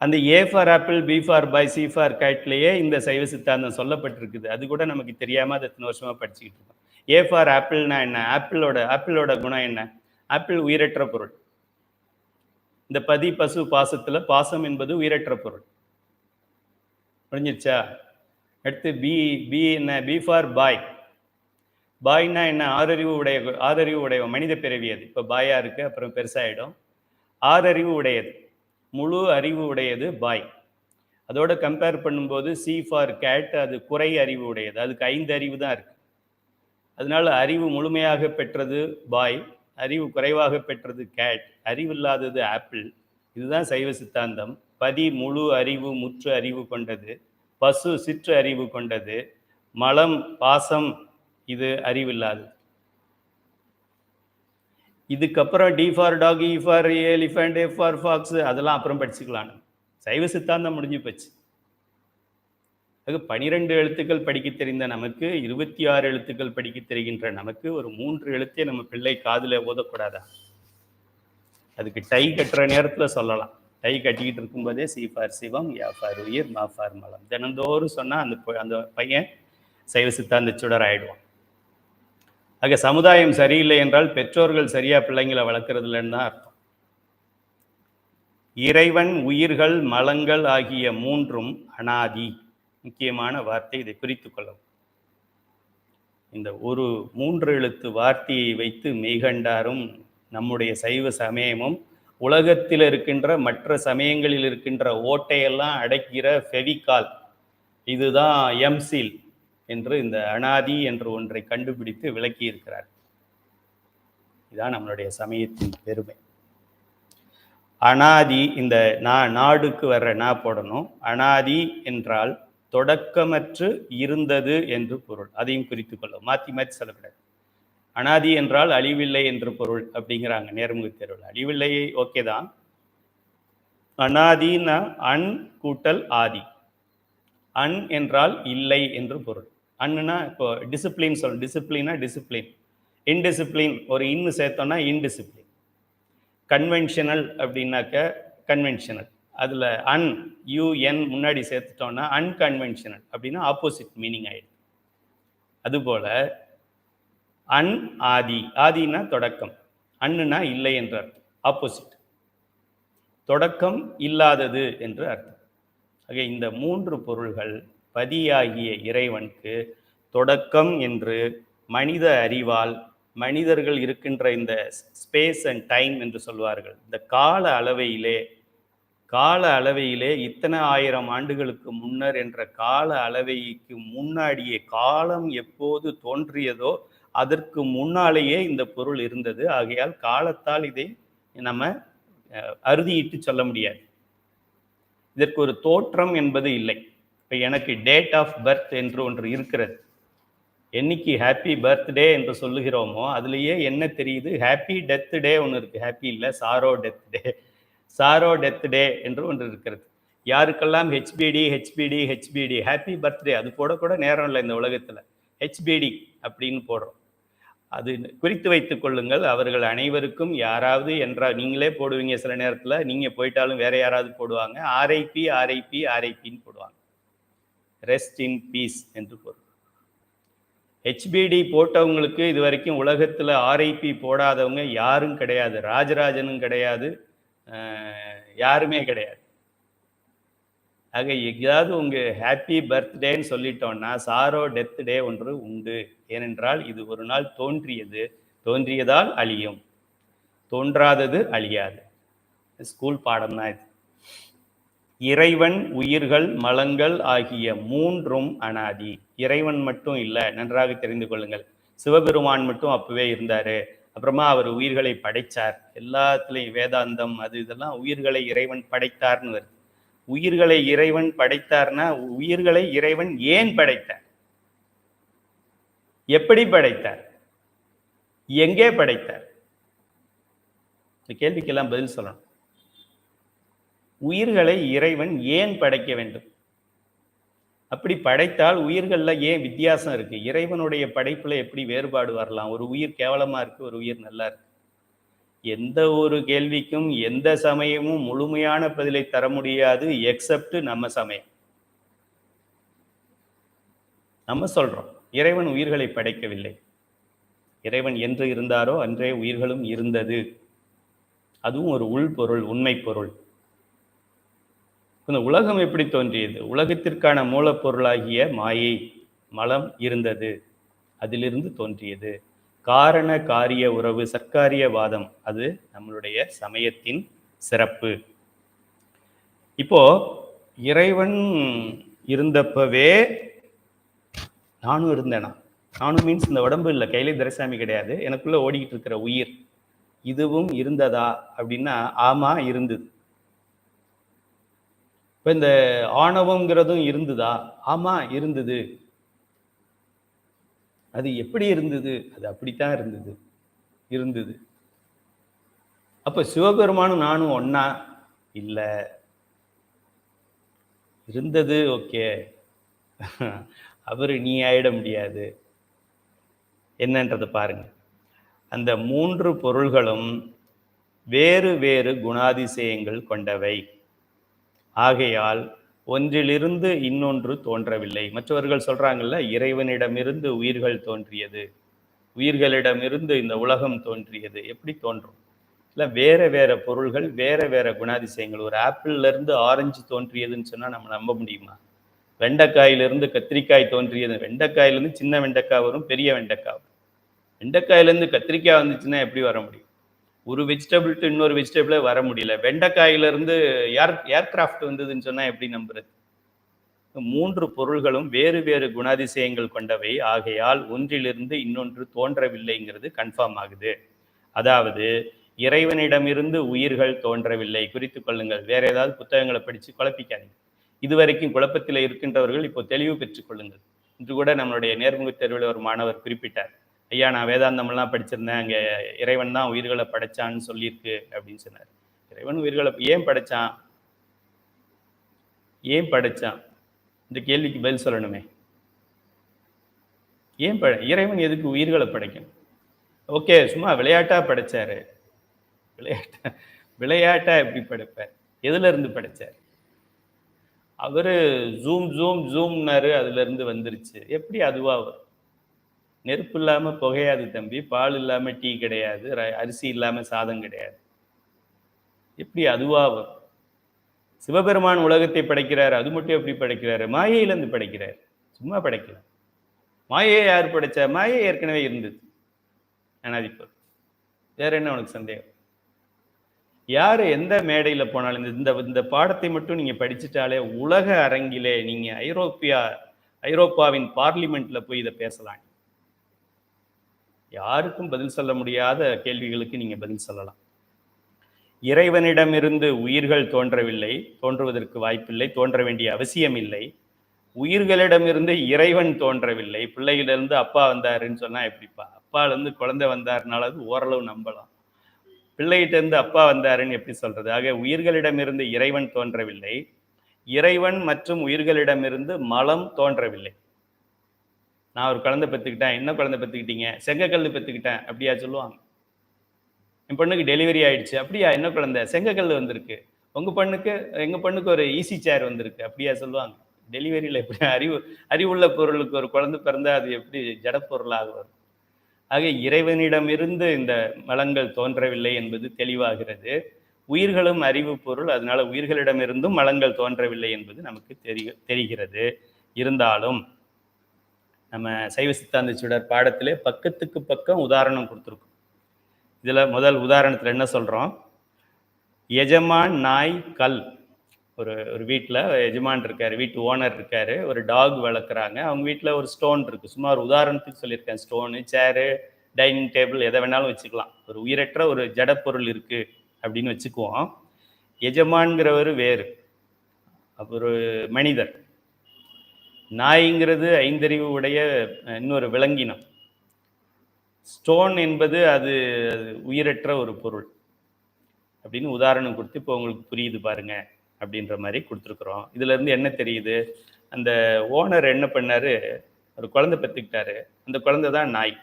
அந்த A for apple, B for boy, C for கேட்லேயே இந்த சைவ சித்தாந்தம் சொல்லப்பட்டிருக்குது. அது கூட நமக்கு தெரியாம அதை எத்தனை வருஷமா படிச்சுக்கிட்டு இருக்கோம். ஏ ஃபார் ஆப்பிள்னா என்ன? ஆப்பிளோட குணம் என்ன? ஆப்பிள் உயிரற்ற பொருள். இந்த பதி பசு பாசத்துல பாசம் என்பது உயிரற்ற பொருள். புரிஞ்சிருச்சா? அடுத்து பி என்ன? பி ஃபார் பாய். பாய்னா என்ன? ஆறறிவு உடைய மனித பிறவி. அது இப்போ பாயா இருக்கு, அப்புறம் பெருசாயிடும். ஆறறிவு உடையது, முழு அறிவு உடையது பாய். அதோட கம்பேர் பண்ணும்போது சி ஃபார் கேட், அது குறை அறிவு உடையது. அதுக்கு 5 அறிவு தான் இருக்கு. அதனால அறிவு முழுமையாக பெற்றது பாய், அறிவு குறைவாக பெற்றது கேட், அறிவில்லாதது ஆப்பிள். இதுதான் சைவ சித்தாந்தம். பதி முழு அறிவு முற்று அறிவு கொண்டது, பசு சிற்று அறிவு கொண்டது, மலம் பாசம் இது அறிவில்லாதது. இதுக்கப்புறம் D for dog, E for elephant, F for fox அதெல்லாம் அப்புறம் படிச்சுக்கலாம். சைவ சித்தாந்தம் முடிஞ்சு போச்சு. அது 12 எழுத்துக்கள் படிக்க தெரிந்த நமக்கு, 26 எழுத்துக்கள் படிக்க தெரிகின்ற நமக்கு ஒரு 3 எழுத்தே நம்ம பிள்ளை காதுல ஓதக்கூடாதா? அதுக்கு டை கட்டுற நேரத்தில் சொல்லலாம். டை கட்டிக்கிட்டு இருக்கும்போதே சி ஃபார் சிவம், யா ஃபார் உயிர், மா ஃபார் மலம் தினந்தோறும் சொன்னால் அந்த பையன் சைவ சித்தாந்த சுடர் ஆயிடுவான். ஆக சமுதாயம் சரியில்லை என்றால் பெற்றோர்கள் சரியா பிள்ளைங்களை வளர்க்கறது இல்லைன்னு தான் அர்த்தம். இறைவன், உயிர்கள், மலங்கள் ஆகிய மூன்றும் அனாதி. முக்கியமான வார்த்தை, இதை குறித்து கொள்ளும். இந்த ஒரு 3 எழுத்து வார்த்தையை வைத்து மெய்கண்டாரும் நம்முடைய சைவ சமயமும் உலகத்தில் இருக்கின்ற மற்ற சமயங்களில் இருக்கின்ற ஓட்டையெல்லாம் அடைக்கிற ஃபெவிகால், இதுதான் எம்சில் என்று இந்த அனாதி என்று ஒன்றை கண்டுபிடித்து விளக்கி இருக்கிறார். இதுதான் நம்மளுடைய சமயத்தின் பெருமை. அனாதி, இந்த நாடுக்கு வர்ற நா போடணும். அனாதி என்றால் தொடக்கமற்று இருந்தது என்று பொருள். அதையும் குறித்து கொள்ளும். மாற்றி மாற்றி சொல்லக்கூடாது. அனாதி என்றால் அழிவில்லை என்று பொருள் அப்படிங்கிறாங்க நேர்முக தேர்வில். அழிவில்லை ஓகே தான். அனாதினா அன் கூட்டல் ஆதி. அன் என்றால் இல்லை என்று பொருள். அன்னுனா இப்போ டிசிப்ளின் சொல்லணும். டிசிப்ளினா டிசிப்ளின். இன்டிசிப்ளின் ஒரு இன்னு சேர்த்தோம்னா இன்டிசிப்ளின். கன்வென்ஷனல் அப்படின்னாக்க கன்வென்ஷனல். அதில் யூஎன் முன்னாடி சேர்த்துட்டோம்னா அன்கன்வென்ஷனல் அப்படின்னா ஆப்போசிட் மீனிங் ஆயிடுது. அதுபோல் ஆதி, ஆதினா தொடக்கம், அன்னுனா இல்லை என்று அர்த்தம், ஆப்போசிட். தொடக்கம் இல்லாதது என்று அர்த்தம். ஆக இந்த 3 பொருள்கள் பதியாகிய இறைவனுக்கு தொடக்கம் என்று மனித அறிவால், மனிதர்கள் இருக்கின்ற இந்த ஸ்பேஸ் அண்ட் டைம் என்று சொல்வார்கள், இந்த கால அளவையிலே இத்தனை 1000 ஆண்டுகளுக்கு முன்னர் என்ற கால அளவைக்கு முன்னாடியே, காலம் எப்போது தோன்றியதோ அதற்கு முன்னாலேயே இந்த பொருள் இருந்தது. ஆகையால் காலத்தால் இதை நம்ம அறுதியிட்டு சொல்ல முடியாது. இதற்கு ஒரு தோற்றம் என்பது இல்லை. இப்போ எனக்கு டேட் ஆஃப் பர்த் என்று ஒன்று இருக்கிறது. என்னைக்கு ஹாப்பி பர்த்டே என்று சொல்லுகிறோமோ அதுலேயே என்ன தெரியுது? ஹாப்பி டெத் டே ஒன்று இருக்குது. ஹாப்பி இல்லை, சாரோ டெத் டே. சாரோ டெத் டே என்று ஒன்று இருக்கிறது. யாருக்கெல்லாம் ஹெச்பிடி ஹாப்பி பர்த்டே அது போடக்கூட நேரம் இல்லை இந்த உலகத்தில். ஹெச்பிடி அப்படின்னு போடுறோம். அது குறித்து வைத்துக் கொள்ளுங்கள். அவர்கள் அனைவருக்கும் யாராவது என்றால் நீங்களே போடுவீங்க, சில நேரத்தில் நீங்கள் போயிட்டாலும் வேற யாராவது போடுவாங்க. ஆர்ஐபின்னு போடுவாங்க. ரெஸ்ட் இன் பீஸ் என்று பொருள். ஹெச்பிடி போட்டவங்களுக்கு இது வரைக்கும் உலகத்தில் ஆர்ஐபி போடாதவங்க யாரும் கிடையாது. ராஜராஜனும் கிடையாது, யாருமே கிடையாது. ஆக எங்கேயாவது உங்க ஹாப்பி பர்த்டேன்னு சொல்லிட்டோம்னா சாரோ டெத் டே ஒன்று உண்டு. ஏனென்றால் இது ஒரு நாள் தோன்றியது, தோன்றியதால் அழியும், தோன்றாதது அழியாது. ஸ்கூல் பாடம் தான் இது. இறைவன், உயிர்கள், மலங்கள் ஆகிய மூன்றும் அனாதி. இறைவன் மட்டும் இல்லை, நன்றாக தெரிந்து கொள்ளுங்கள். சிவபெருமான் மட்டும் அப்பவே இருந்தாரு, அப்புறமா அவர் உயிர்களை படைச்சார். எல்லாத்துலேயும் வேதாந்தம் அது இதெல்லாம் உயிர்களை இறைவன் படைத்தார்னு வருது. உயிர்களை இறைவன் படைத்தார்னா உயிர்களை இறைவன் ஏன் படைத்தார், எப்படி படைத்தார், எங்கே படைத்தார்? இந்த கேள்விக்கெல்லாம் பதில் சொல்லணும். உயிர்களை இறைவன் ஏன் படைக்க வேண்டும்? அப்படி படைத்தால் உயிர்கள்ல ஏன் வித்தியாசம் இருக்கு? இறைவனுடைய படைப்புல எப்படி வேறுபாடு வரலாம்? ஒரு உயிர் கேவலமா இருக்கு, ஒரு உயிர் நல்லா இருக்கு. எந்த ஒரு கேள்விக்கும் எந்த சமயமும் முழுமையான பதிலை தர முடியாது, எக்ஸப்ட் நம்ம சமயம். நம்ம சொல்றோம் இறைவன் உயிர்களை படைக்கவில்லை. இறைவன் என்று இருந்தாரோ அன்றே உயிர்களும் இருந்தது. அதுவும் ஒரு உள்பொருள், உண்மை பொருள். இந்த உலகம் எப்படி தோன்றியது? உலகத்திற்கான மூலப்பொருளாகிய மாயை, மலம் இருந்தது, அதிலிருந்து தோன்றியது. காரண காரிய உறவு, சர்க்காரியவாதம், அது நம்மளுடைய சமயத்தின் சிறப்பு. இப்போ இறைவன் இருந்தப்பவே நானும் இருந்தேனா? நானும் மீன்ஸ் இந்த உடம்பு இல்லை, கையிலே துரைசாமி கிடையாது, எனக்குள்ள ஓடிக்கிட்டு இருக்கிற உயிர், இதுவும் இருந்ததா அப்படின்னா ஆமா இருந்தது. இப்போ இந்த ஆணவங்கிறதும் இருந்ததா? ஆமா இருந்தது. அது எப்படி இருந்தது? அது அப்படித்தான் இருந்தது. அப்ப சிவபெருமானும் நானும் ஒன்னா? இல்ல. இருந்தது, ஓகே. அவரு நீ ஆயிட முடியாது. என்னன்றதை பாருங்க. அந்த மூன்று பொருள்களும் வேறு வேறு குணாதிசயங்கள் கொண்டவை. ஆகையால் ஒன்றிலிருந்து இன்னொன்று தோன்றவில்லை. மற்றவர்கள் சொல்றாங்கல்ல, இறைவனிடமிருந்து உயிர்கள் தோன்றியது, உயிர்களிடமிருந்து இந்த உலகம் தோன்றியது. எப்படி தோன்றும்? இல்லை, வேற வேற பொருள்கள், வேற வேற குணாதிசயங்கள். ஒரு ஆப்பிள்ல இருந்து ஆரஞ்சு தோன்றியதுன்னு சொன்னா நம்ம நம்ப முடியுமா? வெண்டைக்காயிலிருந்து கத்திரிக்காய் தோன்றியது. வெண்டைக்காயிலிருந்து சின்ன வெண்டைக்காய் வரும், பெரிய வெண்டைக்காய் வரும். வெண்டைக்காயிலிருந்து கத்திரிக்காய் வந்துச்சுன்னா எப்படி வர முடியும்? ஒரு வெஜிடபிள் டு இன்னொரு வெஜிடபிளே வர முடியல. வெண்டைக்காயிலிருந்து ஏர்கிராஃப்ட் வந்ததுன்னு சொன்னா எப்படி நம்புறது? மூன்று பொருள்களும் வேறு வேறு குணாதிசயங்கள் கொண்டவை. ஆகையால் ஒன்றிலிருந்து இன்னொன்று தோன்றவில்லைங்கிறது கன்ஃபார்ம் ஆகுது. அதாவது இறைவனிடமிருந்து உயிர்கள் தோன்றவில்லை. குறித்து கொள்ளுங்கள். வேற ஏதாவது புத்தகங்களை படித்து குழப்பிக்காதீங்க. இதுவரைக்கும் குழப்பத்தில் இருக்கின்றவர்கள் இப்போ தெளிவு பெற்றுக் கொள்ளுங்கள். இன்று கூட நம்மளுடைய நேர்முக தேர்வில் ஒரு மாணவர் குறிப்பிட்டார், ஐயா நான் வேதாந்தமெல்லாம் படிச்சிருந்தேன், அங்கே இறைவன் தான் உயிர்களை படைச்சான்னு சொல்லியிருக்கு அப்படின்னு சொன்னார். இறைவன் உயிர்களை ஏன் படைச்சான்? இந்த கேள்விக்கு பதில் சொல்லணுமே. ஏன் இறைவன் எதுக்கு உயிர்களை படைக்கும்? ஓகே, சும்மா விளையாட்டா படைச்சாரு. விளையாட்டா எப்படி படைப்பார்? எதுல இருந்து படைச்சார்? அவரு ஜூம்னாரு, அதுல இருந்து வந்துருச்சு. எப்படி அதுவா வரும்? நெருப்பு இல்லாம புகையாது தம்பி, பால் இல்லாம டீ கிடையாது, அரிசி இல்லாம சாதம் கிடையாது. எப்படி அதுவா வரும்? சிவபெருமான் உலகத்தை படைக்கிறார், அது மட்டும் எப்படி படைக்கிறாரு? மாயையிலிருந்து படைக்கிறார், சும்மா படைக்கல. மாயையை யார் படைச்சா? மாயை ஏற்கனவே இருந்தது, அனாதிப்பொருள். வேற என்ன உனக்கு சந்தேகம்? யாரு எந்த மேடையில போனாலும் இந்த பாடத்தை மட்டும் நீங்க படிச்சுட்டாலே உலக அரங்கிலே நீங்க ஐரோப்பாவின் பார்லிமெண்ட்ல போய் இதை பேசலாம். யாருக்கும் பதில் சொல்ல முடியாத கேள்விகளுக்கு நீங்க பதில் சொல்லலாம். இறைவனிடமிருந்து உயிர்கள் தோன்றவில்லை, தோன்றுவதற்கு வாய்ப்பில்லை, தோன்ற வேண்டிய அவசியம் இல்லை. உயிர்களிடமிருந்து இறைவன் தோன்றவில்லை. பிள்ளைகளிலிருந்து அப்பா வந்தாருன்னு சொன்னா எப்படிப்பா? அப்பால இருந்து குழந்தை வந்தாருனால அது ஓரளவு நம்பலாம். பிள்ளைகிட்ட இருந்து அப்பா வந்தாருன்னு எப்படி சொல்றது? ஆக உயிர்களிடமிருந்து இறைவன் தோன்றவில்லை, இறைவன் மற்றும் உயிர்களிடமிருந்து மலம் தோன்றவில்லை. நான் ஒரு குழந்தை பெற்றுக்கிட்டேன். என்ன குழந்தை பெற்றுக்கிட்டீங்க? செங்கக்கல் பெற்றுக்கிட்டேன் அப்படியா சொல்லுவாங்க? என் பொண்ணுக்கு டெலிவரி ஆயிடுச்சு. அப்படியா? என்ன குழந்தை? செங்கக்கல் வந்திருக்கு. உங்க பொண்ணுக்கு? எங்க பொண்ணுக்கு ஒரு ஈஸி சேர் வந்திருக்கு அப்படியா சொல்லுவாங்க? டெலிவரியில் எப்படி அறிவுள்ள பொருளுக்கு ஒரு குழந்தை பிறந்தா அது எப்படி ஜடப்பொருளாக வரும்? ஆக இறைவனிடமிருந்து இந்த மலங்கள் தோன்றவில்லை என்பது தெளிவாகிறது. உயிர்களும் அறிவு பொருள், அதனால உயிர்களிடமிருந்தும் மலங்கள் தோன்றவில்லை என்பது நமக்கு தெரிகிறது. இருந்தாலும் நம்ம சைவ சித்தாந்த சுடர் பாடத்திலே பக்கத்துக்கு பக்கம் உதாரணம் கொடுத்துருக்கோம். இதுல முதல் உதாரணத்துல என்ன சொல்றோம்? எஜமான் நாய் கல். ஒரு ஒரு வீட்டில் எஜமான் இருக்காரு, வீட்டு ஓனர் இருக்காரு, ஒரு டாக் வளர்க்குறாங்க. அவங்க வீட்டில் ஒரு ஸ்டோன் இருக்குது. சும்மா ஒரு உதாரணத்துக்கு சொல்லியிருக்கேன். ஸ்டோனு, சேரு, டைனிங் டேபிள் எதை வேணாலும் வச்சுக்கலாம். ஒரு உயிரற்ற ஒரு ஜடப்பொருள் இருக்குது அப்படின்னு வச்சுக்குவோம். எஜமான்கிறவர் வேறு, ஒரு மனிதர். நாய்ங்கிறது ஐந்தறிவு உடைய இன்னொரு விலங்கினம். ஸ்டோன் என்பது அது உயிரற்ற ஒரு பொருள் அப்படின்னு உதாரணம் கொடுத்து இப்போ உங்களுக்கு புரியுது பாருங்க அப்படின்ற மாதிரி கொடுத்துருக்குறோம். இதுலேருந்து என்ன தெரியுது? அந்த ஓனர் என்ன பண்ணார், ஒரு குழந்தை பெற்றுக்கிட்டாரு. அந்த குழந்தை தான் நாய்.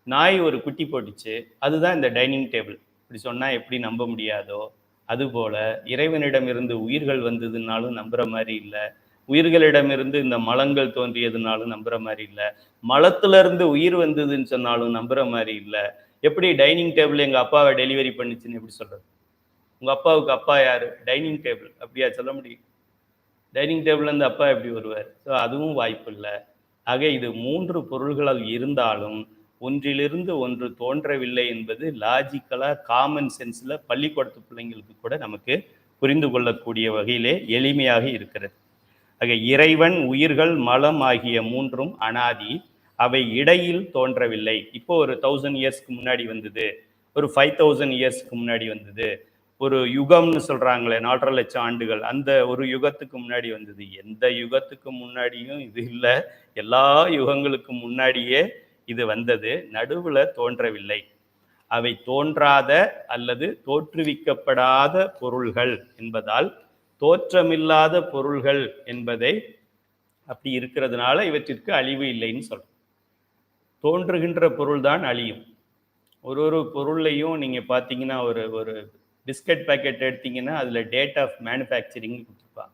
நாய் ஒரு குட்டி போட்டுச்சு, அதுதான் இந்த டைனிங் டேபிள். இப்படி சொன்னால் எப்படி நம்ப முடியாதோ அதுபோல் இறைவனிடமிருந்து உயிர்கள் வந்ததுனாலும் நம்புகிற மாதிரி இல்லை, உயிர்களிடமிருந்து இந்த மலங்கள் தோன்றியதுனாலும் நம்புகிற மாதிரி இல்லை, மலத்திலிருந்து உயிர் வந்ததுன்னு சொன்னாலும் நம்புகிற மாதிரி இல்லை. எப்படி டைனிங் டேபிள் எங்கள் அப்பாவை டெலிவரி பண்ணிச்சுன்னு எப்படி சொல்கிறது? உங்கள் அப்பாவுக்கு அப்பா யார்? Dining table. அப்படியா சொல்ல முடியும்? டைனிங் டேபிள்லேருந்து அப்பா எப்படி வருவார்? ஸோ அதுவும் வாய்ப்பு இல்லை. ஆக இது 3 பொருள்களால் இருந்தாலும் ஒன்றிலிருந்து ஒன்று தோன்றவில்லை என்பது லாஜிக்கலாக காமன் சென்ஸில் பள்ளிக்கூடத்து பிள்ளைங்களுக்கு கூட நமக்கு புரிந்து கொள்ளக்கூடிய வகையிலே எளிமையாக இருக்கிறது. ஆக இறைவன், உயிர்கள், மலம் ஆகிய 3ம் அனாதி. அவை இடையில் தோன்றவில்லை. இப்போ ஒரு 1000 இயர்ஸ்க்கு முன்னாடி வந்தது, ஒரு 5000 இயர்ஸ்க்கு முன்னாடி வந்தது, ஒரு யுகம்னு சொல்றாங்களே 4.5 லட்சம் ஆண்டுகள், அந்த ஒரு யுகத்துக்கு முன்னாடி வந்தது. எந்த யுகத்துக்கு முன்னாடியும் இது இல்லை, எல்லா யுகங்களுக்கு முன்னாடியே இது வந்தது. நடுவுல தோன்றவில்லை. அவை தோன்றாத அல்லது தோற்றுவிக்கப்படாத பொருள்கள் என்பதால் தோற்றமில்லாத பொருள்கள் என்பதை அப்படி இருக்கிறதுனால இவற்றிற்கு அழிவு இல்லைன்னு சொல்றோம். தோன்றுகின்ற பொருள் தான் அழியும். ஒரு பொருளையும் நீங்க பார்த்தீங்கன்னா, ஒரு பிஸ்கட் பேக்கெட் எடுத்தீங்கன்னா அதில் டேட் ஆஃப் மேனுஃபேக்சரிங் கொடுத்துருப்பாங்க,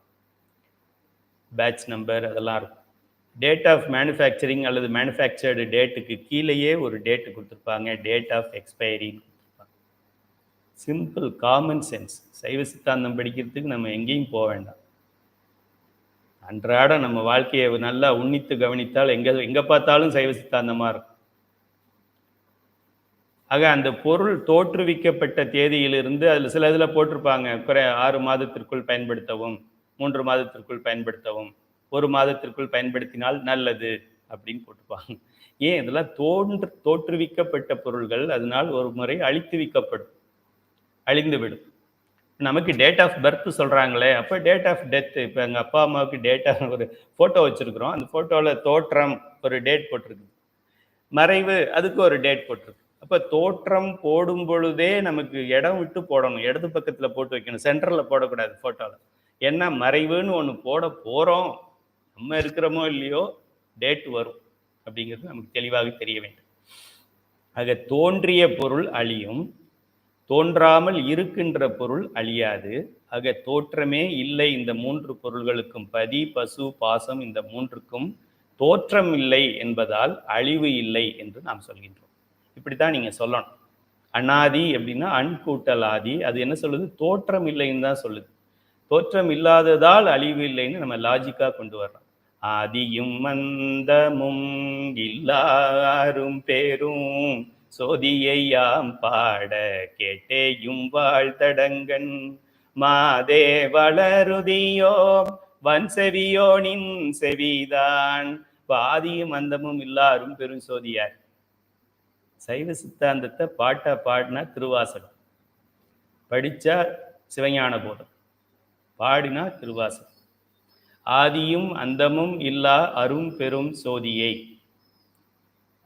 பேட்ச் நம்பர் அதெல்லாம் இருக்கும். டேட் ஆஃப் மேனுஃபேக்சரிங் அல்லது மேனுஃபேக்சர்டு டேட்டுக்கு கீழேயே ஒரு டேட்டு கொடுத்துருப்பாங்க, டேட் ஆஃப் எக்ஸ்பைரின்னு கொடுத்துருப்பாங்க. Simple common sense. சைவ சித்தாந்தம் படிக்கிறதுக்கு நம்ம எங்கேயும் போக வேண்டாம். அன்றாட நம்ம வாழ்க்கையை நல்லா உன்னித்து கவனித்தால் எங்கே பார்த்தாலும் சைவ சித்தாந்தமாக இருக்கும். ஆக அந்த பொருள் தோற்றுவிக்கப்பட்ட தேதியிலிருந்து அதில் சில இதில் போட்டிருப்பாங்க, 6 மாதத்திற்குள் பயன்படுத்தவும், 3 மாதத்திற்குள் பயன்படுத்தவும், 1 மாதத்திற்குள் பயன்படுத்தினால் நல்லது அப்படின்னு போட்டிருப்பாங்க. ஏன்? இதெல்லாம் தோற்றுவிக்கப்பட்ட பொருள்கள், அதனால் ஒரு முறை அழிந்துவிடும். நமக்கு டேட் ஆஃப் பர்த் சொல்கிறாங்களே, அப்போ டேட் ஆஃப் டெத்து. இப்போ எங்கள் அப்பா அம்மாவுக்கு ஒரு ஃபோட்டோ வச்சுருக்குறோம், அந்த ஃபோட்டோவில் தோற்றம் ஒரு டேட் போட்டிருக்கு, மறைவு அதுக்கு ஒரு டேட் போட்டிருக்கு. அப்போ தோற்றம் போடும் பொழுதே நமக்கு இடம் விட்டு போடணும், இடது பக்கத்தில் போட்டு வைக்கணும், சென்டரில் போடக்கூடாது ஃபோட்டோவில். ஏன்னா மறைவுன்னு ஒன்று போட போகிறோம், நம்ம இருக்கிறோமோ இல்லையோ டேட் வரும் அப்படிங்கிறது நமக்கு தெளிவாக தெரிய வேண்டும். ஆக தோன்றிய பொருள் அழியும், தோன்றாமல் இருக்கின்ற பொருள் அழியாது. ஆக தோற்றமே இல்லை இந்த 3 பொருள்களுக்கும். பதி, பசு, பாசம் இந்த 3க்கும் தோற்றம் இல்லை என்பதால் அழிவு இல்லை என்று நாம் சொல்கின்றோம். இப்படித்தான் நீங்க சொல்லணும். அனாதி அப்படின்னா அன்கூட்டல் ஆதி. அது என்ன சொல்லுது? தோற்றம் இல்லைன்னு தான் சொல்லுது. தோற்றம் இல்லாததால் அழிவு இல்லைன்னு நம்ம லாஜிக்கா கொண்டு வர்றோம். ஆதியும் மந்தமும் இல்லாரும் பேரும் சோதியையாம் பாட கேட்டேயும் வாழ்த்தடங்கன் மாதே வளருதியோ வன்செவியோனின் செவிதான். ஆதியும் அந்தமும் இல்லாரும் பெரும் சோதியார். சைவ சித்தாந்தத்தை பாட்டா பாடினா திருவாசகம், படித்தா சிவஞான போதம், பாடினா திருவாசகம். ஆதியும் அந்தமும் இல்லா அரும் பெரும் சோதியை.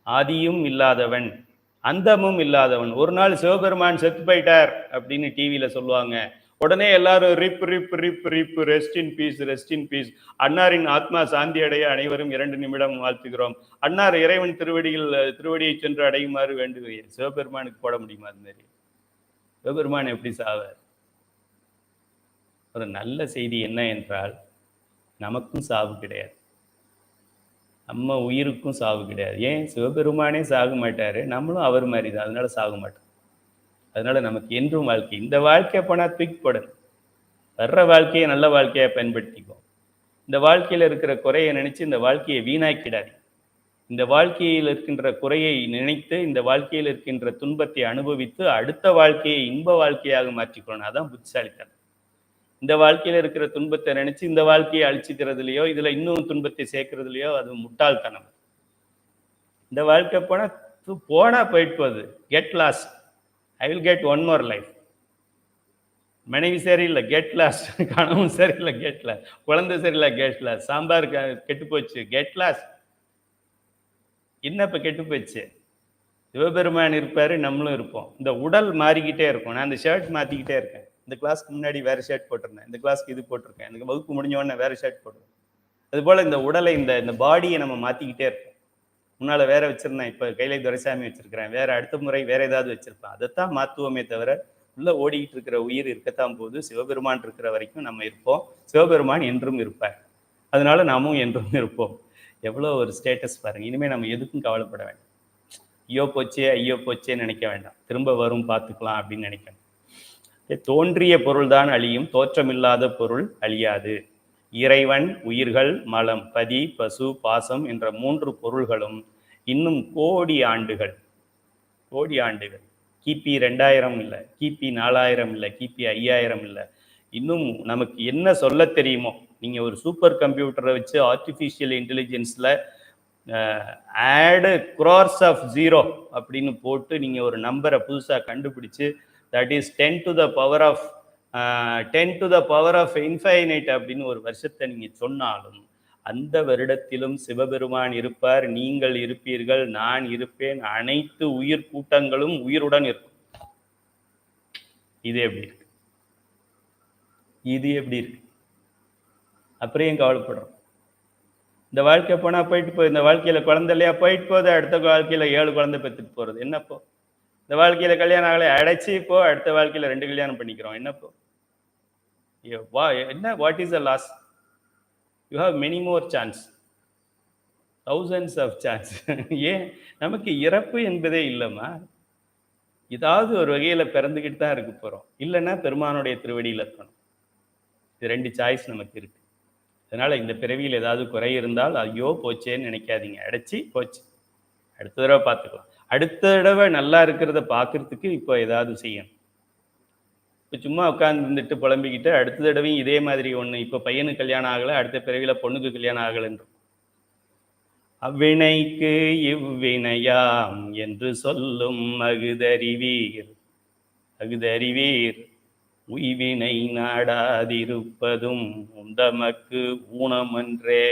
ஆதியும் இல்லாதவன், அந்தமும் இல்லாதவன். ஒரு நாள் சிவபெருமான் செத்து போயிட்டார் அப்படின்னு டிவியில் சொல்லுவாங்க, உடனே எல்லாரும் RIP RIP RIP RIP rest in peace, rest in peace. அன்னாரின் ஆத்மா சாந்தி அடைய அனைவரும் 2 நிமிடம் வாழ்த்துகிறோம். அன்னார் இறைவன் திருவடியை சென்று அடையுமாறு வேண்டுகிறேன். சிவபெருமானுக்கு போட முடியுமா அது மாதிரி? சிவபெருமான் எப்படி சாவார்? ஒரு நல்ல செய்தி என்ன என்றால், நமக்கும் சாவு கிடையாது, நம்ம உயிருக்கும் சாவு கிடையாது. ஏன்? சிவபெருமானே சாக மாட்டாரு, நம்மளும் அவர் மாதிரி தான், அதனால சாக மாட்டோம். அதனால நமக்கு என்றும் வாழ்க்கை, இந்த வாழ்க்கை போனால் தூக்கி போடுங்க, வர்ற வாழ்க்கையை நல்ல வாழ்க்கையை பயன்படுத்திக்கும். இந்த வாழ்க்கையில் இருக்கிற குறையை நினைச்சு இந்த வாழ்க்கையை வீணாக்கிடாது. இந்த வாழ்க்கையில் இருக்கின்ற குறையை நினைத்து இந்த வாழ்க்கையில் இருக்கின்ற துன்பத்தை அனுபவித்து அடுத்த வாழ்க்கையை இன்ப வாழ்க்கையாக மாற்றிக்கொள்ளணும். அதான் புத்திசாலித்தனம். இந்த வாழ்க்கையில் இருக்கிற துன்பத்தை நினைச்சு இந்த வாழ்க்கையை அழிச்சிக்கிறதுலையோ இதுல இன்னும் துன்பத்தை சேர்க்கறதுலையோ அது முட்டாள்தனம். இந்த வாழ்க்கை போனா போயிட்டு போகுது. Get lost, I will get one more life. மனைவி சரியில்லை, கெட் லாஸ்ட். கணவன் சரியில்லை, கெட் லாஸ்ட். குழந்தை சரியில்லை, கெட் லாஸ்ட். சாம்பார் கெட்டு போச்சு, கெட் லாஸ்ட். என்ன இப்ப கெட்டு போச்சு? சிவபெருமான் இருப்பாரு, நம்மளும் இருப்போம். இந்த உடல் மாறிக்கிட்டே இருக்கும். நான் இந்த ஷர்ட் மாத்திக்கிட்டே இருக்கேன். இந்த கிளாஸ்க்கு முன்னாடி வேற ஷர்ட் போட்டிருந்தேன், இந்த கிளாஸ்க்கு இது போட்டிருக்கேன், எனக்கு வகுப்பு முடிஞ்ச உடனே வேற ஷர்ட் போட்டிருக்கேன். அது போல இந்த உடலை இந்த பாடியை நம்ம மாத்திக்கிட்டே இருக்கோம். முன்னால வேற வச்சிருந்தேன், இப்ப கைலை துரைசாமி வச்சிருக்கிறேன், வேற அடுத்த முறை வேற ஏதாவது வச்சிருப்பேன். அதைத்தான் மாத்துவோமே தவிர உள்ள ஓடிக்கிட்டு இருக்கிற உயிர் இருக்கத்தான் போது. சிவபெருமான் இருக்கிற வரைக்கும் நம்ம இருப்போம், சிவபெருமான் என்றும் இருப்பார். அதனால நாமும் என்றும் இருப்போம். எவ்வளோ ஒரு ஸ்டேட்டஸ் பாருங்க. இனிமேல் நம்ம எதுக்கும் கவலைப்பட வேண்டாம். ஐயோ போச்சேன்னு நினைக்க வேண்டாம். திரும்ப வரும் பார்த்துக்கலாம் அப்படின்னு நினைக்கணும். தோன்றிய பொருள்தான் அழியும், தோற்றமில்லாத பொருள் அழியாது. இறைவன், உயிர்கள், மலம், பதி, பசு, பாசம் என்ற 3 பொருள்களும் இன்னும் கோடி ஆண்டுகள் கிபி 2000 இல்லை, கிபி 4000 இல்லை, கிபி 5000 இல்லை, இன்னும் நமக்கு என்ன சொல்ல தெரியுமோ. நீங்க ஒரு சூப்பர் கம்ப்யூட்டரை வச்சு ஆர்டிஃபிஷியல் இன்டெலிஜென்ஸ்ல ஆட் crores of 0 அப்படின்னு போட்டு நீங்க ஒரு நம்பரை புதுசா கண்டுபிடிச்சு that is 10 to the power of infinite அப்படின்னு ஒரு வருஷத்தை நீங்க சொன்னாலும் அந்த வருடத்திலும் சிவபெருமான் இருப்பார், நீங்கள் இருப்பீர்கள், நான் இருப்பேன், அனைத்து உயிர் கூட்டங்களும் உயிருடன் இருக்கும். இது எப்படி இருக்கு? அப்புறம் ஏன் கவலைப்படுறோம்? இந்த வாழ்க்கை போனா போயிட்டு போகுது. இந்த வாழ்க்கையில குழந்தை இல்லையா, போயிட்டு போகுது. அடுத்த வாழ்க்கையில 7 குழந்தை பெற்றுட்டு போறது என்னப்போ? இந்த வாழ்க்கையில கல்யாணம் ஆகலை, அடைச்சி இப்போ அடுத்த வாழ்க்கையில 2 கல்யாணம் பண்ணிக்கிறோம் என்னப்போ? என்ன, what is the loss? You have many more chance, thousands of chance. ஏன் நமக்கு இறப்பு என்பதே இல்லைம்மா. ஏதாவது ஒரு வகையில பிறந்துக்கிட்டு தான் இருக்க போறோம். இல்லைன்னா பெருமானுடைய திருவடியில் இருக்கணும். இது 2 சாய்ஸ் நமக்கு இருக்கு. அதனால இந்த பிறவியில் ஏதாவது குறை இருந்தால் ஐயோ போச்சேன்னு நினைக்காதீங்க. அடைச்சி போச்சு, அடுத்த தடவை பார்த்துக்கலாம். அடுத்த தடவை நல்லா இருக்கிறத பார்க்கறதுக்கு இப்போ ஏதாவது செய்யணும். இப்போ சும்மா உட்கார்ந்து இருந்துட்டு புலம்பிக்கிட்டு அடுத்த தடவையும் இதே மாதிரி ஒன்று, இப்போ பையனுக்கு கல்யாணம் ஆகலை, அடுத்த பிறவியில் பொண்ணுக்கு கல்யாணம் ஆகலைன்றோம். அவ்வினைக்கு இவ்வினையாம் என்று சொல்லும் அகுதறிவீர் உய்வினை நாடாதிருப்பதும் உந்தமக்கு ஊனமன்றே.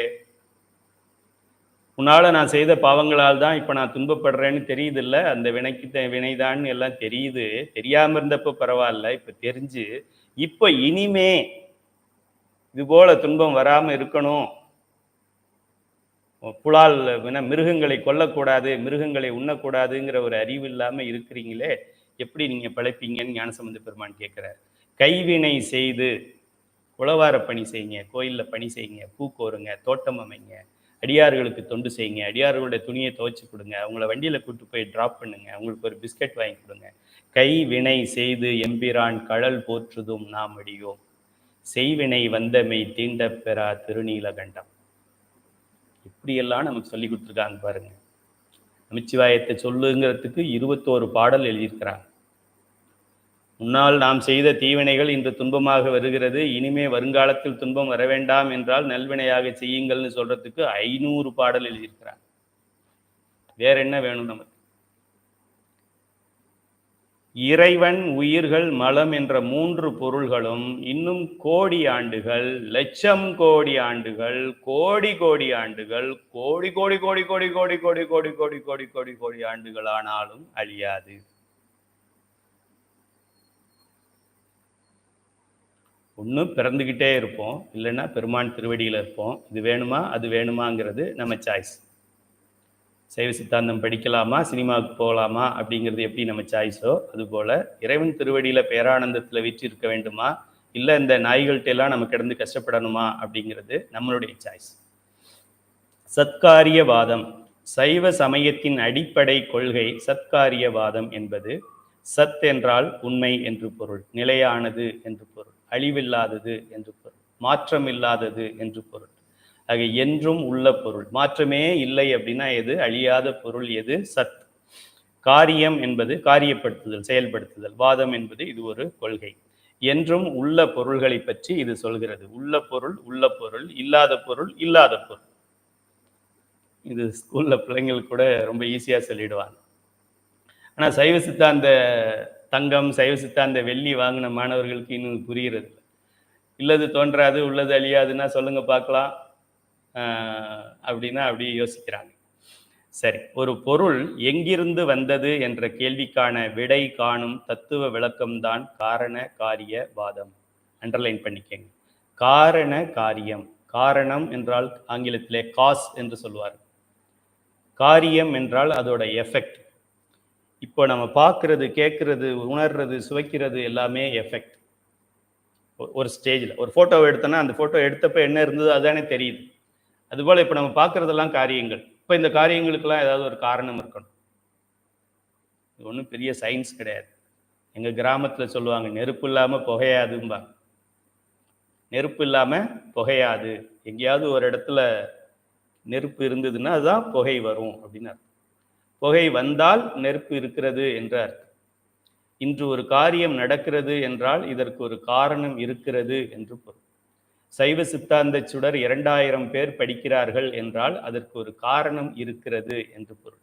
உன்னால நான் செய்த பாவங்களால் தான் இப்ப நான் துன்பப்படுறேன்னு தெரியுது இல்ல, அந்த வினைதான் எல்லாம் தெரியுது. தெரியாம இருந்தப்ப பரவாயில்ல, இப்ப தெரிஞ்சு இப்ப இனிமே இது போல துன்பம் வராம இருக்கணும், புலால் மிருகங்களை கொல்லக்கூடாது, மிருகங்களை உண்ணக்கூடாதுங்கிற ஒரு அறிவு இல்லாம இருக்கிறீங்களே, எப்படி நீங்க பிழைப்பீங்கன்னு ஞானசம்பந்த பெருமான் கேட்கிறார். கைவினை செய்து உழவார பணி செய்யுங்க, கோயிலில் பணி செய்யுங்க, பூ கோருங்க, தோட்டம் அமைங்க, அடியார்களுக்கு தொண்டு செய்யுங்க, அடியார்களுடைய துணியை துவைச்சு கொடுங்க, அவங்கள வண்டியில் கூட்டு போய் ட்ராப் பண்ணுங்க, அவங்களுக்கு ஒரு பிஸ்கட் வாங்கி கொடுங்க. கைவினை செய்து எம்பிரான் கழல் போற்றுதும் நாம் அடியோம், செய்வினை வந்தமை தீண்ட பெறா திருநீலகண்டம். இப்படியெல்லாம் நமக்கு சொல்லி கொடுத்துருக்காங்க பாருங்க. நமச்சிவாயத்தை சொல்லுங்கிறதுக்கு 21 பாடல் எழுதியிருக்கிறாங்க. முன்னால் நாம் செய்த தீவினைகள் இன்று துன்பமாக வருகிறது, இனிமே வருங்காலத்தில் துன்பம் வர வேண்டாம் என்றால் நல்வினையாக செய்யுங்கள்னு சொல்றதுக்கு 500 பாடல் எழுதியிருக்கிறாங்க. வேற என்ன வேணும் நமக்கு? இறைவன், உயிர்கள், மலம் என்ற 3 பொருள்களும் இன்னும் கோடி ஆண்டுகள், லட்சம் கோடி ஆண்டுகள், கோடி கோடி ஆண்டுகள், கோடி கோடி கோடி கோடி கோடி கோடி கோடி கோடி கோடி கோடி கோடி ஆண்டுகள் ஆனாலும் அழியாது. ஒன்று பிறந்துக்கிட்டே இருப்போம், இல்லைன்னா பெருமான் திருவடியில் இருப்போம். இது வேணுமா அது வேணுமாங்கிறது நம்ம சாய்ஸ். சைவ சித்தாந்தம் படிக்கலாமா, சினிமாவுக்கு போகலாமா அப்படிங்கிறது எப்படி நம்ம சாய்ஸோ, அதுபோல் இறைவன் திருவடியில் பேரானந்தத்தில் வீச்சு இருக்க வேண்டுமா, இல்லை இந்த நாய்கள்கிட்ட எல்லாம் நம்ம கிடந்து கஷ்டப்படணுமா அப்படிங்கிறது நம்மளுடைய சாய்ஸ். சத்காரியவாதம், சைவ சமயத்தின் அடிப்படை கொள்கை சத்காரியவாதம் என்பது சத் என்றால் உண்மை என்று பொருள், நிலையானது என்று பொருள், அழிவில்லாதது என்று பொருள், மாற்றம் இல்லாதது என்று பொருள். ஆக என்றும் உள்ள பொருள். மாற்றமே இல்லை அப்படின்னா எது? அழியாத பொருள் எது? சத். காரியம் என்பது காரியப்படுத்துதல், செயல்படுத்துதல். வாதம் என்பது இது ஒரு கொள்கை. என்றும் உள்ள பொருள்களை பற்றி இது சொல்கிறது. உள்ள பொருள் உள்ள பொருள், இல்லாத பொருள் இல்லாத பொருள். இது ஸ்கூல்ல பிள்ளைங்களுக்கு கூட ரொம்ப ஈஸியா சொல்லிடுவாங்க. ஆனா சைவ சித்தாந்த தங்கம், சைவ சித்தாந்த வெள்ளி வாங்கின மாணவர்களுக்கு இன்னும் புரிகிறது. இல்லது தோன்றாது உள்ளது அழியாதுன்னா சொல்லுங்க பார்க்கலாம் அப்படின்னா அப்படியே யோசிக்கிறாங்க. சரி, ஒரு பொருள் எங்கிருந்து வந்தது என்ற கேள்விக்கான விடை காணும் தத்துவ விளக்கம்தான் காரண காரிய வாதம். அண்டர்லைன் பண்ணிக்கங்க. காரண காரியம். காரணம் என்றால் ஆங்கிலத்திலே காஸ் என்று சொல்வார். காரியம் என்றால் அதோட எஃபெக்ட். இப்போ நம்ம பார்க்கறது, கேட்கறது, உணர்றது, சுவைக்கிறது எல்லாமே எஃபெக்ட். ஒரு ஸ்டேஜில் ஒரு ஃபோட்டோவை எடுத்தோன்னா அந்த ஃபோட்டோ எடுத்தப்ப என்ன இருந்தது அதுதானே தெரியுது. அதுபோல் இப்போ நம்ம பார்க்குறதெல்லாம் காரியங்கள். இப்போ இந்த காரியங்களுக்கெல்லாம் ஏதாவது ஒரு காரணம் இருக்கணும். இது ஒன்றும் பெரிய சயின்ஸ் கிடையாது. எங்கள் கிராமத்தில் சொல்லுவாங்க, நெருப்பு இல்லாமல் புகையாதும்பாங்க. நெருப்பு இல்லாமல் புகையாது. எங்கேயாவது ஒரு இடத்துல நெருப்பு இருந்ததுன்னா அதுதான் புகை வரும் அப்படின்னு அர்த்தம். புகை வந்தால் நெருப்பு இருக்கிறது என்று அர்த்தம். இன்று ஒரு காரியம் நடக்கிறது என்றால் இதற்கு ஒரு காரணம் இருக்கிறது என்று பொருள். சைவ சித்தாந்த சுடர் 2000 பேர் படிக்கிறார்கள் என்றால் அதற்கு ஒரு காரணம் இருக்கிறது என்று பொருள்.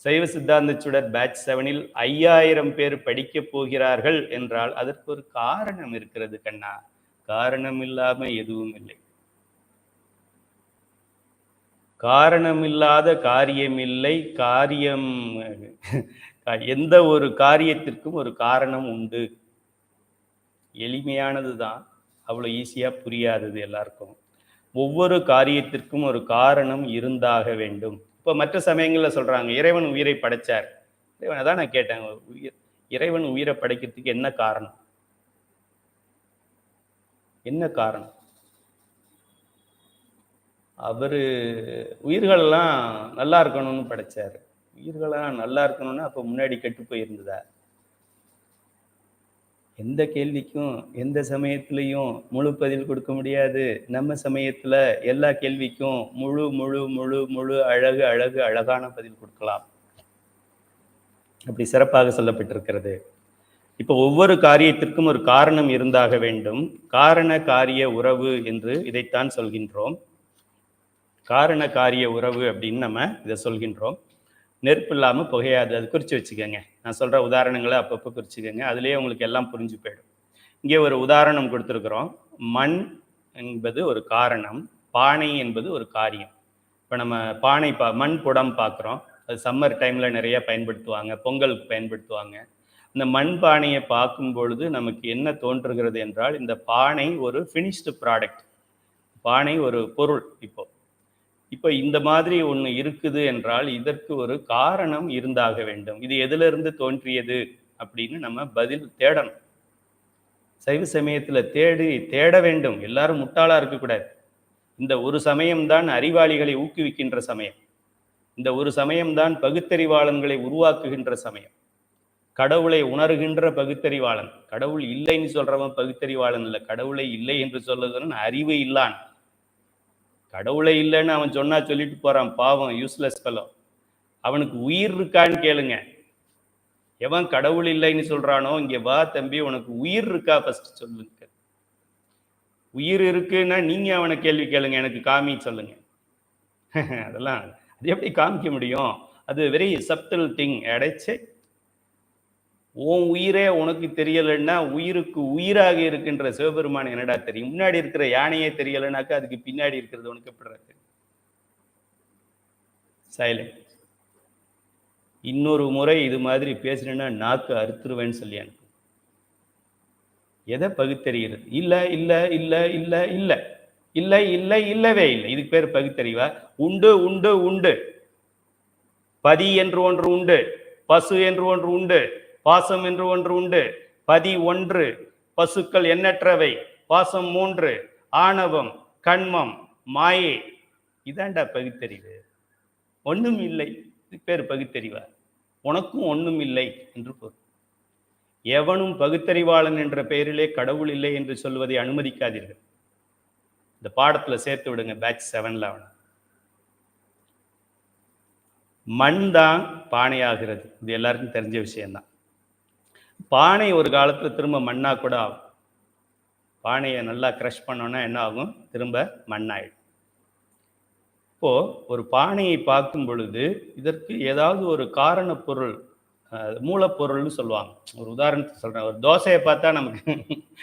சைவ சித்தாந்த சுடர் பேட்ச் 7இல் 5000 பேர் படிக்கப் போகிறார்கள் என்றால் அதற்கு ஒரு காரணம் இருக்கிறது கண்ணா. காரணம் இல்லாம எதுவும் இல்லை. காரணமில்லாத காரியமில்லை. காரியம் எந்த ஒரு காரியத்திற்கும் ஒரு காரணம் உண்டு. எளிமையானது தான், அவ்வளோ ஈஸியாக புரியாதது எல்லாருக்கும். ஒவ்வொரு காரியத்திற்கும் ஒரு காரணம் இருந்தாக வேண்டும். இப்போ மற்ற சமயங்களில் சொல்கிறாங்க இறைவன் உயிரை படைச்சார். இறைவன் அதான் நான் கேட்டேன், இறைவன் உயிரை படைக்கிறதுக்கு என்ன காரணம்? என்ன காரணம்? அவர் உயிர்கள்லாம் நல்லா இருக்கணும்னு படைச்சார். உயிர்களெல்லாம் நல்லா இருக்கணும்னா அப்போ முன்னாடி கெட்டு போயிருந்ததா? எந்த கேள்விக்கும் எந்த சமயத்திலையும் முழு பதில் கொடுக்க முடியாது. நம்ம சமயத்தில் எல்லா கேள்விக்கும் முழு முழு முழு முழு அழகு அழகு அழகான பதில் கொடுக்கலாம். அப்படி சிறப்பாக சொல்லப்பட்டிருக்கிறது. இப்போ ஒவ்வொரு காரியத்திற்கும் ஒரு காரணம் இருந்தாக வேண்டும். காரண காரிய உறவு என்று இதைத்தான் சொல்கின்றோம். காரண காரிய உறவு அப்படின்னு நம்ம இதை சொல்கின்றோம். நெருப்பு இல்லாமல் புகையாது. அது குறித்து வச்சுக்கோங்க. நான் சொல்கிற உதாரணங்களை அப்பப்போ குறிச்சிக்கோங்க. அதுலேயே உங்களுக்கு எல்லாம் புரிஞ்சு போயிடும். இங்கே ஒரு உதாரணம் கொடுத்துருக்குறோம். மண் என்பது ஒரு காரணம், பானை என்பது ஒரு காரியம். இப்போ நம்ம பானை மண் குடம் பார்க்குறோம். அது சம்மர் டைமில் நிறைய பயன்படுத்துவாங்க, பொங்கலுக்கு பயன்படுத்துவாங்க. இந்த மண் பானையை பார்க்கும் பொழுது நமக்கு என்ன தோன்றுகிறது என்றால், இந்த பானை ஒரு ஃபினிஷ்டு ப்ராடக்ட். பானை ஒரு பொருள். இப்போ இந்த மாதிரி ஒன்று இருக்குது என்றால் இதற்கு ஒரு காரணம் இருந்தாக வேண்டும். இது எதிலிருந்து தோன்றியது அப்படின்னு நம்ம பதில் தேடணும். சைவ சமயத்தில் தேட வேண்டும். எல்லாரும் முட்டாளா இருக்கக்கூடாது. இந்த ஒரு சமயம்தான் அறிவாளிகளை ஊக்குவிக்கின்ற சமயம். இந்த ஒரு சமயம்தான் பகுத்தறிவாளன்களை உருவாக்குகின்ற சமயம். கடவுளை உணர்கின்ற பகுத்தறிவாளன். கடவுள் இல்லைன்னு சொல்றவன் பகுத்தறிவாளன் இல்லை. கடவுளை இல்லை என்று சொல்லுகிறவன் அறிவு இல்லான். கடவுளை இல்லைன்னு அவன் சொன்னா சொல்லிட்டு போறான், பாவம், யூஸ்லெஸ் ஃபெலோ. அவனுக்கு உயிர் இருக்கான்னு கேளுங்க. எவன் கடவுள் இல்லைன்னு சொல்றானோ இங்கே வா தம்பி, உனக்கு உயிர் இருக்கா ஃபர்ஸ்ட் சொல்லுங்க. உயிர் இருக்குன்னா நீங்க அவனை கேள்வி கேளுங்க, எனக்கு காமி சொல்லுங்க. அதெல்லாம் அது எப்படி காமிக்க முடியும்? அது வெரி சப்டில் திங். அடைச்சு உன் உயிரே உனக்கு தெரியலைன்னா உயிருக்கு உயிராக இருக்கின்ற சிவபெருமான் என்னடா தெரியும்? முன்னாடி இருக்கிற யானையே தெரியலைனாக்கா அதுக்கு பின்னாடி இருக்கிறது உனக்கு எப்படி தெரியும்? சைலண்ட். இன்னொரு முறை இது மாதிரி பேசுறேன்னா நாக்கு அறுத்துருவேன்னு சொல்லி அனுப்பு. எதை பகுத்தறிகிறது? இல்லை இல்லை இல்லை இல்லை இல்லை இல்லை இல்லை இல்லவே இல்லை. இதுக்கு பேர் பகுத்தறிவா? உண்டு உண்டு உண்டு. பதி என்று ஒன்று உண்டு, பசு என்று ஒன்று உண்டு, பாசம் என்று ஒன்று உண்டு. பதி 1, பசுக்கள் எண்ணற்றவை, பாசம் 3, ஆணவம், கண்மம், மாயை. இதாண்டா பகுத்தறிவு. ஒன்றும் இல்லை. இது பேர் பகுத்தறிவா? உனக்கும் ஒன்றும் இல்லை என்று பொருள். எவனும் பகுத்தறிவாளன் என்ற பெயரிலே கடவுள் இல்லை என்று சொல்வதை அனுமதிக்காதீர்கள். இந்த பாடத்துல சேர்த்து விடுங்க, பேட்ச் 7ல. அவன் மண் தான் பானையாகிறது, இது எல்லாருக்கும் தெரிஞ்ச விஷயம்தான். பானை ஒரு காலத்துல திரும்ப மண்ணா கூட ஆகும். பானையை நல்லா க்ரஷ் பண்ணோன்னா என்ன ஆகும்? திரும்ப மண்ணாயிடும். இப்போ ஒரு பானையை பார்க்கும் பொழுது இதற்கு ஏதாவது ஒரு காரண பொருள், மூலப்பொருள்னு சொல்லுவாங்க. ஒரு உதாரணத்துக்கு சொல்றேன். ஒரு தோசையை பார்த்தா நமக்கு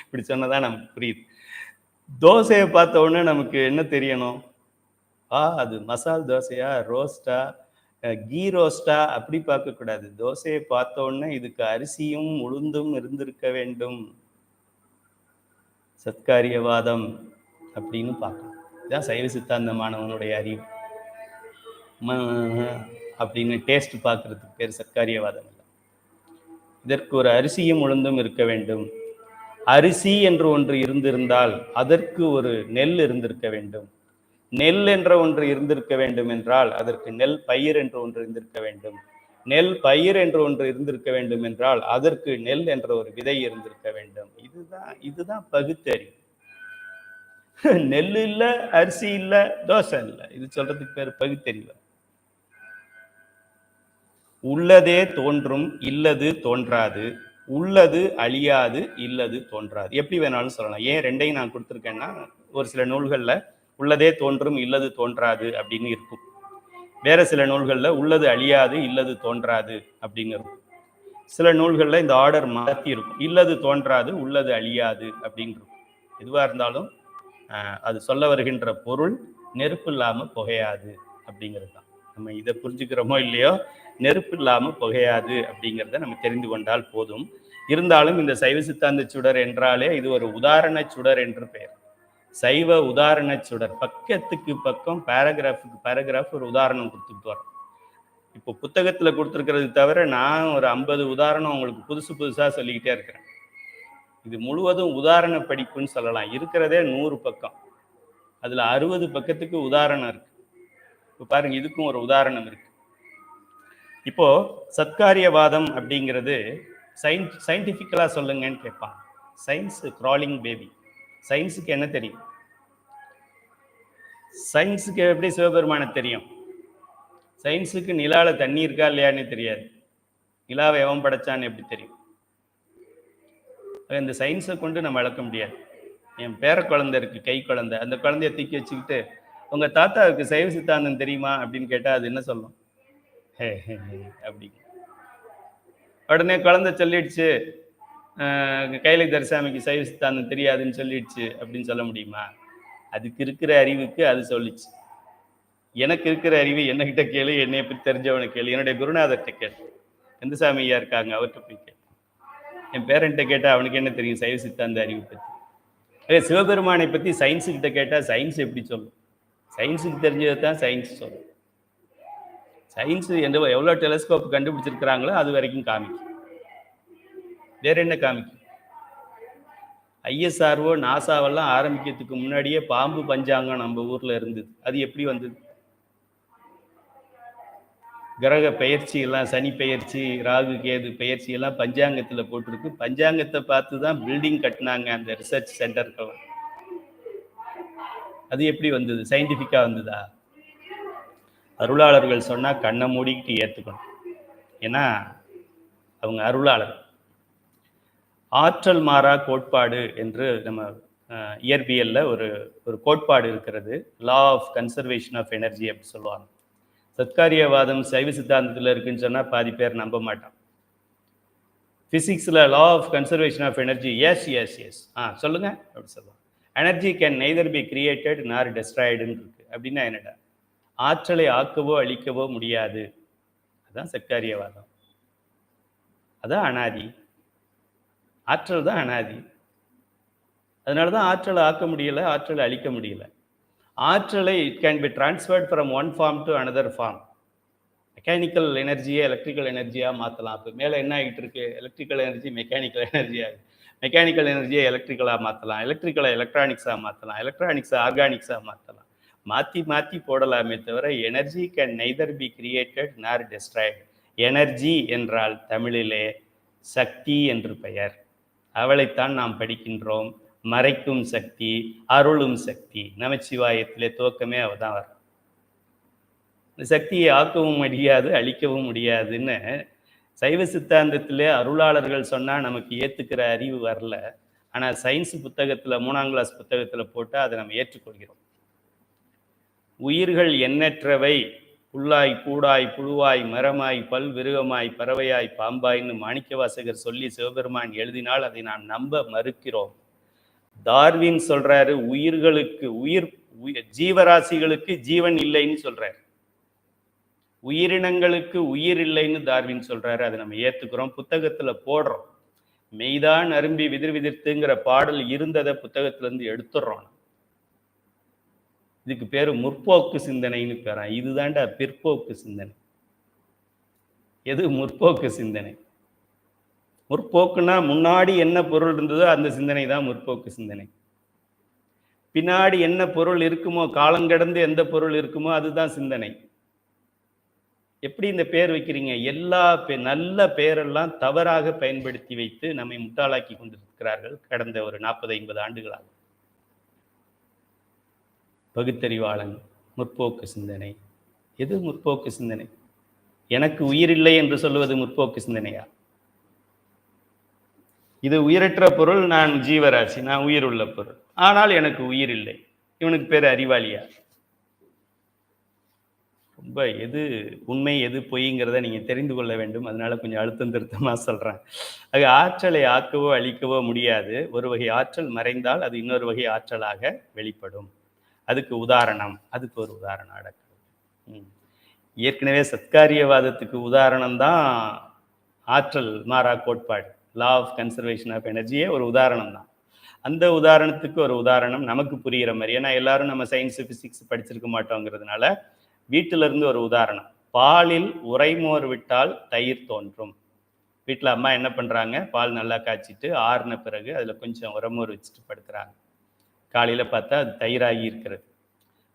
இப்படி சொன்னதான் நமக்கு புரியுது. தோசையை பார்த்த உடனே நமக்கு என்ன தெரியணும்? அது மசால் தோசையா, ரோஸ்டா, கீ ரோஸ்டா, அப்படி பார்க்கக்கூடாது. தோசையை பார்த்த உடனே இதுக்கு அரிசியும் உளுந்தும் இருந்திருக்க வேண்டும், சத்காரியவாதம் அப்படின்னு பார்க்கணும். இதுதான் சைவ சித்தாந்த மாணவனுடைய அறிவு. அப்படின்னு டேஸ்ட் பார்க்கறதுக்கு பேர் சத்காரியவாதம் இல்லை. இதற்கு ஒரு அரிசியும் உளுந்தும் இருக்க வேண்டும். அரிசி என்று ஒன்று இருந்திருந்தால் அதற்கு ஒரு நெல் இருந்திருக்க வேண்டும். நெல் என்ற ஒன்று இருந்திருக்க வேண்டும் என்றால் அதற்கு நெல் பயிர் என்று ஒன்று இருந்திருக்க வேண்டும். நெல் பயிர் என்று ஒன்று இருந்திருக்க வேண்டும் என்றால் அதற்கு நெல் என்ற ஒரு விதை இருந்திருக்க வேண்டும். இதுதான் பகுத்தறிவு. நெல் இல்ல, அரிசி இல்ல, தோசை இல்ல, இது சொல்றதுக்கு பேர் பகுத்தறிவு. உள்ளதே தோன்றும், இல்லது தோன்றாது. உள்ளது அழியாது, இல்லது தோன்றாது. எப்படி வேணாலும் சொல்லலாம். ஏன் ரெண்டையும் நான் கொடுத்துருக்கேன்னா, ஒரு சில நூல்கள்ல உள்ளதே தோன்றும், இல்லது தோன்றாது அப்படின்னு இருக்கும். வேற சில நூல்கள்ல உள்ளது அழியாது, இல்லது தோன்றாது அப்படின்னு இருக்கும். சில நூல்கள்ல இந்த ஆர்டர் மாற்றி இருக்கும். இல்லது தோன்றாது, உள்ளது அழியாது அப்படின்னு இருக்கும். எதுவா இருந்தாலும் அது சொல்ல வருகின்ற பொருள் நெருப்பு இல்லாம புகையாது அப்படிங்கிறது தான். நம்ம இதை புரிஞ்சுக்கிறோமோ இல்லையோ, நெருப்பு இல்லாம புகையாது அப்படிங்கிறத நம்ம தெரிந்து கொண்டால் போதும். இருந்தாலும் இந்த சைவ சித்தாந்த சுடர் என்றாலே இது ஒரு உதாரண சுடர் என்று பெயர். சைவ உதாரண சுடர். பக்கத்துக்கு பக்கம், பேராகிராஃபுக்கு பேராகிராஃப் ஒரு உதாரணம் கொடுத்துட்டு வரோம். இப்போ புத்தகத்துல கொடுத்துருக்கிறது தவிர நான் ஒரு 50 உதாரணம் உங்களுக்கு புதுசா சொல்லிக்கிட்டே இருக்கிறேன். இது முழுவதும் உதாரண படிப்புன்னு சொல்லலாம். இருக்கிறதே 100 பக்கம். அதுல 60 பக்கத்துக்கு உதாரணம் இருக்கு. இப்போ பாருங்க, இதுக்கும் ஒரு உதாரணம் இருக்கு. இப்போ சத்காரியவாதம் அப்படிங்கிறது சயின்டிஃபிக்கலா சொல்லுங்கன்னு கேட்பான். Science crawling baby. சயின்ஸுக்கு என்ன தெரியும்? சயின்ஸுக்கு எப்படி சிவபெருமான தெரியும்? சயின்ஸுக்கு நிலால தண்ணி இருக்கா இல்லையான்னு தெரியாது. நிலாவை எவன் படைச்சான்னு எப்படி தெரியும்? இந்த சயின்ஸை கொண்டு நம்ம வளர்க்க முடியாது. என் பேர குழந்தை இருக்கு, கை குழந்தை. அந்த குழந்தைய தூக்கி வச்சுக்கிட்டு உங்க தாத்தாவுக்கு சைவ சித்தாந்தம் தெரியுமா அப்படின்னு கேட்டா அது என்ன சொல்லும்? ஹே ஹே அப்படி. உடனே குழந்தை சொல்லிடுச்சு கைலை தரிசாமிக்கு சைவ சித்தாந்தம் தெரியாதுன்னு சொல்லிடுச்சு அப்படின்னு சொல்ல முடியுமா? அதுக்கு இருக்கிற அறிவுக்கு அது சொல்லிச்சு. எனக்கு இருக்கிற அறிவு என்னகிட்ட கேளு, என்னை பற்றி தெரிஞ்சவனை கேளு, என்னுடைய குருநாதர்கிட்ட கேளு, கந்தசாமி ஐயா இருக்காங்க, அவர்கிட்ட போய் கேளு. என் பேரண்ட்ட கேட்டா அவனுக்கு என்ன தெரியும் சைவ சித்தாந்த அறிவு பற்றி? சிவபெருமானை பற்றி சயின்ஸுக்கிட்ட கேட்டால் சயின்ஸ் எப்படி சொல்லும்? சயின்ஸுக்கு தெரிஞ்சதை தான் சயின்ஸ் சொல்லும். சயின்ஸு எவ்வளோ டெலஸ்கோப் கண்டுபிடிச்சிருக்கிறாங்களோ அது வரைக்கும் காமிக்கும். வேற என்ன காமிக்கும்? ISRO நாசாவெல்லாம் ஆரம்பிக்கிறதுக்கு முன்னாடியே பாம்பு பஞ்சாங்கம் நம்ம ஊர்ல இருந்தது. அது எப்படி வந்தது? கிரக பயிற்சி எல்லாம், சனி பயிற்சி, ராகு கேது பயிற்சி எல்லாம் பஞ்சாங்கத்துல போட்டிருக்கு. பஞ்சாங்கத்தை பார்த்து தான் பில்டிங் கட்டினாங்க அந்த ரிசர்ச் சென்டருக்கெல்லாம். அது எப்படி வந்தது? சயின்டிஃபிக்கா வந்ததா? அருளாளர்கள் சொன்னா கண்ணை மூடிக்கிட்டு ஏத்துக்கணும். ஏன்னா அவங்க அருளாளர். ஆற்றல் மாறா கோட்பாடு என்று நம்ம இயற்பியல்ல ஒரு கோட்பாடு இருக்கிறது. Law of conservation of energy அப்படி சொல்லுவாங்க. சத்காரியவாதம் சைவ சித்தாந்தத்தில் இருக்குன்னு சொன்னா பாதி பேர் நம்ப மாட்டான். பிசிக்ஸ்ல law of conservation of energy, yes yes yes சொல்லுங்க அப்படி சொல்லுவாங்க. Energy can neither be created nor டெஸ்ட்ராய்டுன்னு இருக்கு. அப்படின்னா என்னடா? ஆற்றலை ஆக்கவோ அழிக்கவோ முடியாது. அதுதான் சத்காரியவாதம். அதான் அனாதி. ஆற்றல் தான் அனாதி. அதனாலதான் ஆற்றலை ஆக்க முடியல, ஆற்றலை அழிக்க முடியல. ஆற்றலை it can be transferred from one form to another form. Mechanical எனர்ஜியை எலக்ட்ரிக்கல் எனர்ஜியா மாற்றலாம். இப்போ மேலே என்ன ஆகிட்டு இருக்கு? எலக்ட்ரிக்கல் எனர்ஜி மெக்கானிக்கல் எனர்ஜியா, மெக்கானிக்கல் எனர்ஜியை எலக்ட்ரிக்கலாக மாற்றலாம், எலக்ட்ரிக்கலை எலக்ட்ரானிக்ஸாக மாற்றலாம், எலக்ட்ரானிக்ஸை ஆர்கானிக்ஸாக மாற்றலாம். மாற்றி மாற்றி போடலாமே தவிர energy can neither be created நார் டெஸ்ட்ராய்டு. எனர்ஜி என்றால் தமிழிலே சக்தி என்று பெயர். அவளைத்தான் நாம் படிக்கின்றோம். மறைக்கும் சக்தி, அருளும் சக்தி. நமச்சிவாயத்திலே துவக்கமே அவதான் வரும். இந்த சக்தியை ஆக்கவும் முடியாது, அழிக்கவும் முடியாதுன்னு சைவ சித்தாந்தத்திலே அருளாளர்கள் சொன்னா நமக்கு ஏத்துக்கிற அறிவு வரல. ஆனா சயின்ஸ் புத்தகத்துல 3ஆம் கிளாஸ் புத்தகத்துல போட்டா அதை நம்ம ஏற்றுக்கொள்கிறோம். உயிர்கள் எண்ணற்றவை, புல்லாய் பூடாய் புழுவாய் மரமாய் பல் விருகமாய் பறவையாய் பாம்பாய்ன்னு மாணிக்கவாசகர் சொல்லி சிவபெருமான் எழுதினால் அதை நாம் நம்ப மறுக்கிறோம். டார்வின் சொல்றாரு உயிர்களுக்கு ஜீவராசிகளுக்கு ஜீவன் இல்லைன்னு சொல்றாரு. உயிரினங்களுக்கு உயிர் இல்லைன்னு டார்வின் சொல்றாரு. அதை நம்ம ஏத்துக்கிறோம், புத்தகத்துல போடுறோம். மெய்தான் அரும்பி விதிர் விதிர்த்துங்கிற பாடல் இருந்ததை புத்தகத்துல இருந்து எடுத்துடுறோம். இதுக்கு பேரு முற்போக்கு சிந்தனைன்னு பேரா. இதுதான்டா பிற்போக்கு சிந்தனை. எது முற்போக்கு சிந்தனை? முற்போக்குன்னா முன்னாடி என்ன பொருள் இருந்ததோ அந்த சிந்தனை தான் முற்போக்கு சிந்தனை. பின்னாடி என்ன பொருள் இருக்குமோ, காலங்கடந்து எந்த பொருள் இருக்குமோ அதுதான் சிந்தனை. எப்படி இந்த பேர் வைக்கிறீங்க? எல்லா நல்ல பேரெல்லாம் தவறாக பயன்படுத்தி வைத்து நம்மை முட்டாளாக்கி கொண்டிருக்கிறார்கள் கடந்த ஒரு 40-50 ஆண்டுகளாக. பகுத்தறிவாளன், முற்போக்கு சிந்தனை. எது முற்போக்கு சிந்தனை? எனக்கு உயிரில்லை என்று சொல்லுவது முற்போக்கு சிந்தனையா? இது உயிரற்ற பொருள், நான் ஜீவராசி, நான் உயிர் உள்ள பொருள், ஆனால் எனக்கு உயிர் இல்லை. இவனுக்கு பேர் அறிவாளியா? ரொம்ப எது உண்மை எது பொய்ங்கிறத நீங்க தெரிந்து கொள்ள வேண்டும். அதனால கொஞ்சம் அழுத்தம் திருத்தமா சொல்றேன். அது ஆற்றலை ஆக்கவோ அழிக்கவோ முடியாது. ஒரு வகை ஆற்றல் மறைந்தால் அது இன்னொரு வகை ஆற்றலாக வெளிப்படும். அதுக்கு உதாரணம், அதுக்கு ஒரு உதாரணம் அடக்கம். ஏற்கனவே சத்காரியவாதத்துக்கு உதாரணம் தான் ஆற்றல் மாறா கோட்பாடு, லா ஆஃப் கன்சர்வேஷன் ஆஃப் எனர்ஜியே ஒரு உதாரணம் தான். அந்த உதாரணத்துக்கு ஒரு உதாரணம் நமக்கு புரிகிற மாதிரி, ஏன்னா எல்லாரும் நம்ம சயின்ஸ் பிசிக்ஸ் படிச்சிருக்க மாட்டோங்கிறதுனால வீட்டில இருந்து ஒரு உதாரணம். பாலில் உரைமோர் விட்டால் தயிர் தோன்றும். வீட்டில் அம்மா என்ன பண்றாங்க, பால் நல்லா காய்ச்சிட்டு ஆறுன பிறகு அதுல கொஞ்சம் உரமோர் வச்சுட்டு படுக்கிறாங்க. காலையில பார்த்தா அது தயிராகி இருக்கிறது.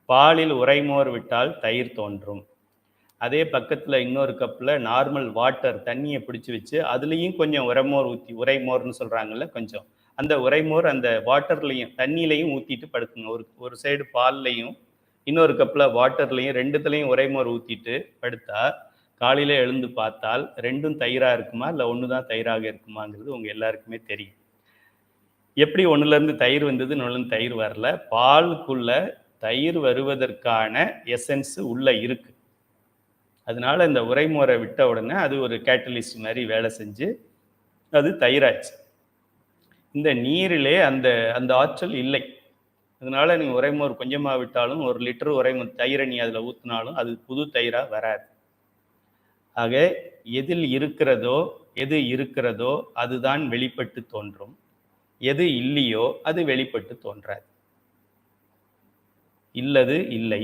பாலில் உரைமோர் விட்டால் தயிர் தோன்றும். அதே பக்கத்துல இன்னொரு கப்ல நார்மல் வாட்டர் தண்ணியை பிடிச்சி வச்சு அதுலேயும் கொஞ்சம் உரைமோர் ஊற்றி, உரைமோர்னு சொல்றாங்கல்ல, கொஞ்சம் அந்த உரைமோர் அந்த வாட்டர்லையும் தண்ணியிலையும் ஊற்றிட்டு படுக்குங்க. ஒரு சைடு பால்லையும் இன்னொரு கப்பில் வாட்டர்லையும் ரெண்டுத்துலையும் உரைமோர் ஊற்றிட்டு படுத்தா காலையில் எழுந்து பார்த்தால் ரெண்டும் தயிராக இருக்குமா இல்லை ஒன்று தான் தயிராக இருக்குமாங்கிறது உங்கள் எல்லாருக்குமே தெரியும். எப்படி ஒன்றுலேருந்து தயிர் வந்தது, ஒன்றுலேருந்து தயிர் வரல? பாலுக்குள்ள தயிர் வருவதற்கான எசன்ஸ் உள்ள இருக்கு. அதனால இந்த உரைமோரை விட்ட உடனே அது ஒரு கேட்டலிஸ்ட் மாதிரி வேலை செஞ்சு அது தயிராச்சு. இந்த நீரிலே அந்த அந்த ஆற்றல் இல்லை. அதனால நீங்கள் உரைமோர் கொஞ்சமாக விட்டாலும் 1 லிட்டர் உரைமோர் தயிரை நீ அதில் ஊற்றினாலும் அது புது தயிராக வராது. ஆக எதில் இருக்கிறதோ எது இருக்கிறதோ அதுதான் வெளிப்பட்டு தோன்றும். எது இல்லையோ அது வெளிப்பட்டு தோன்றாது. இல்லது இல்லை,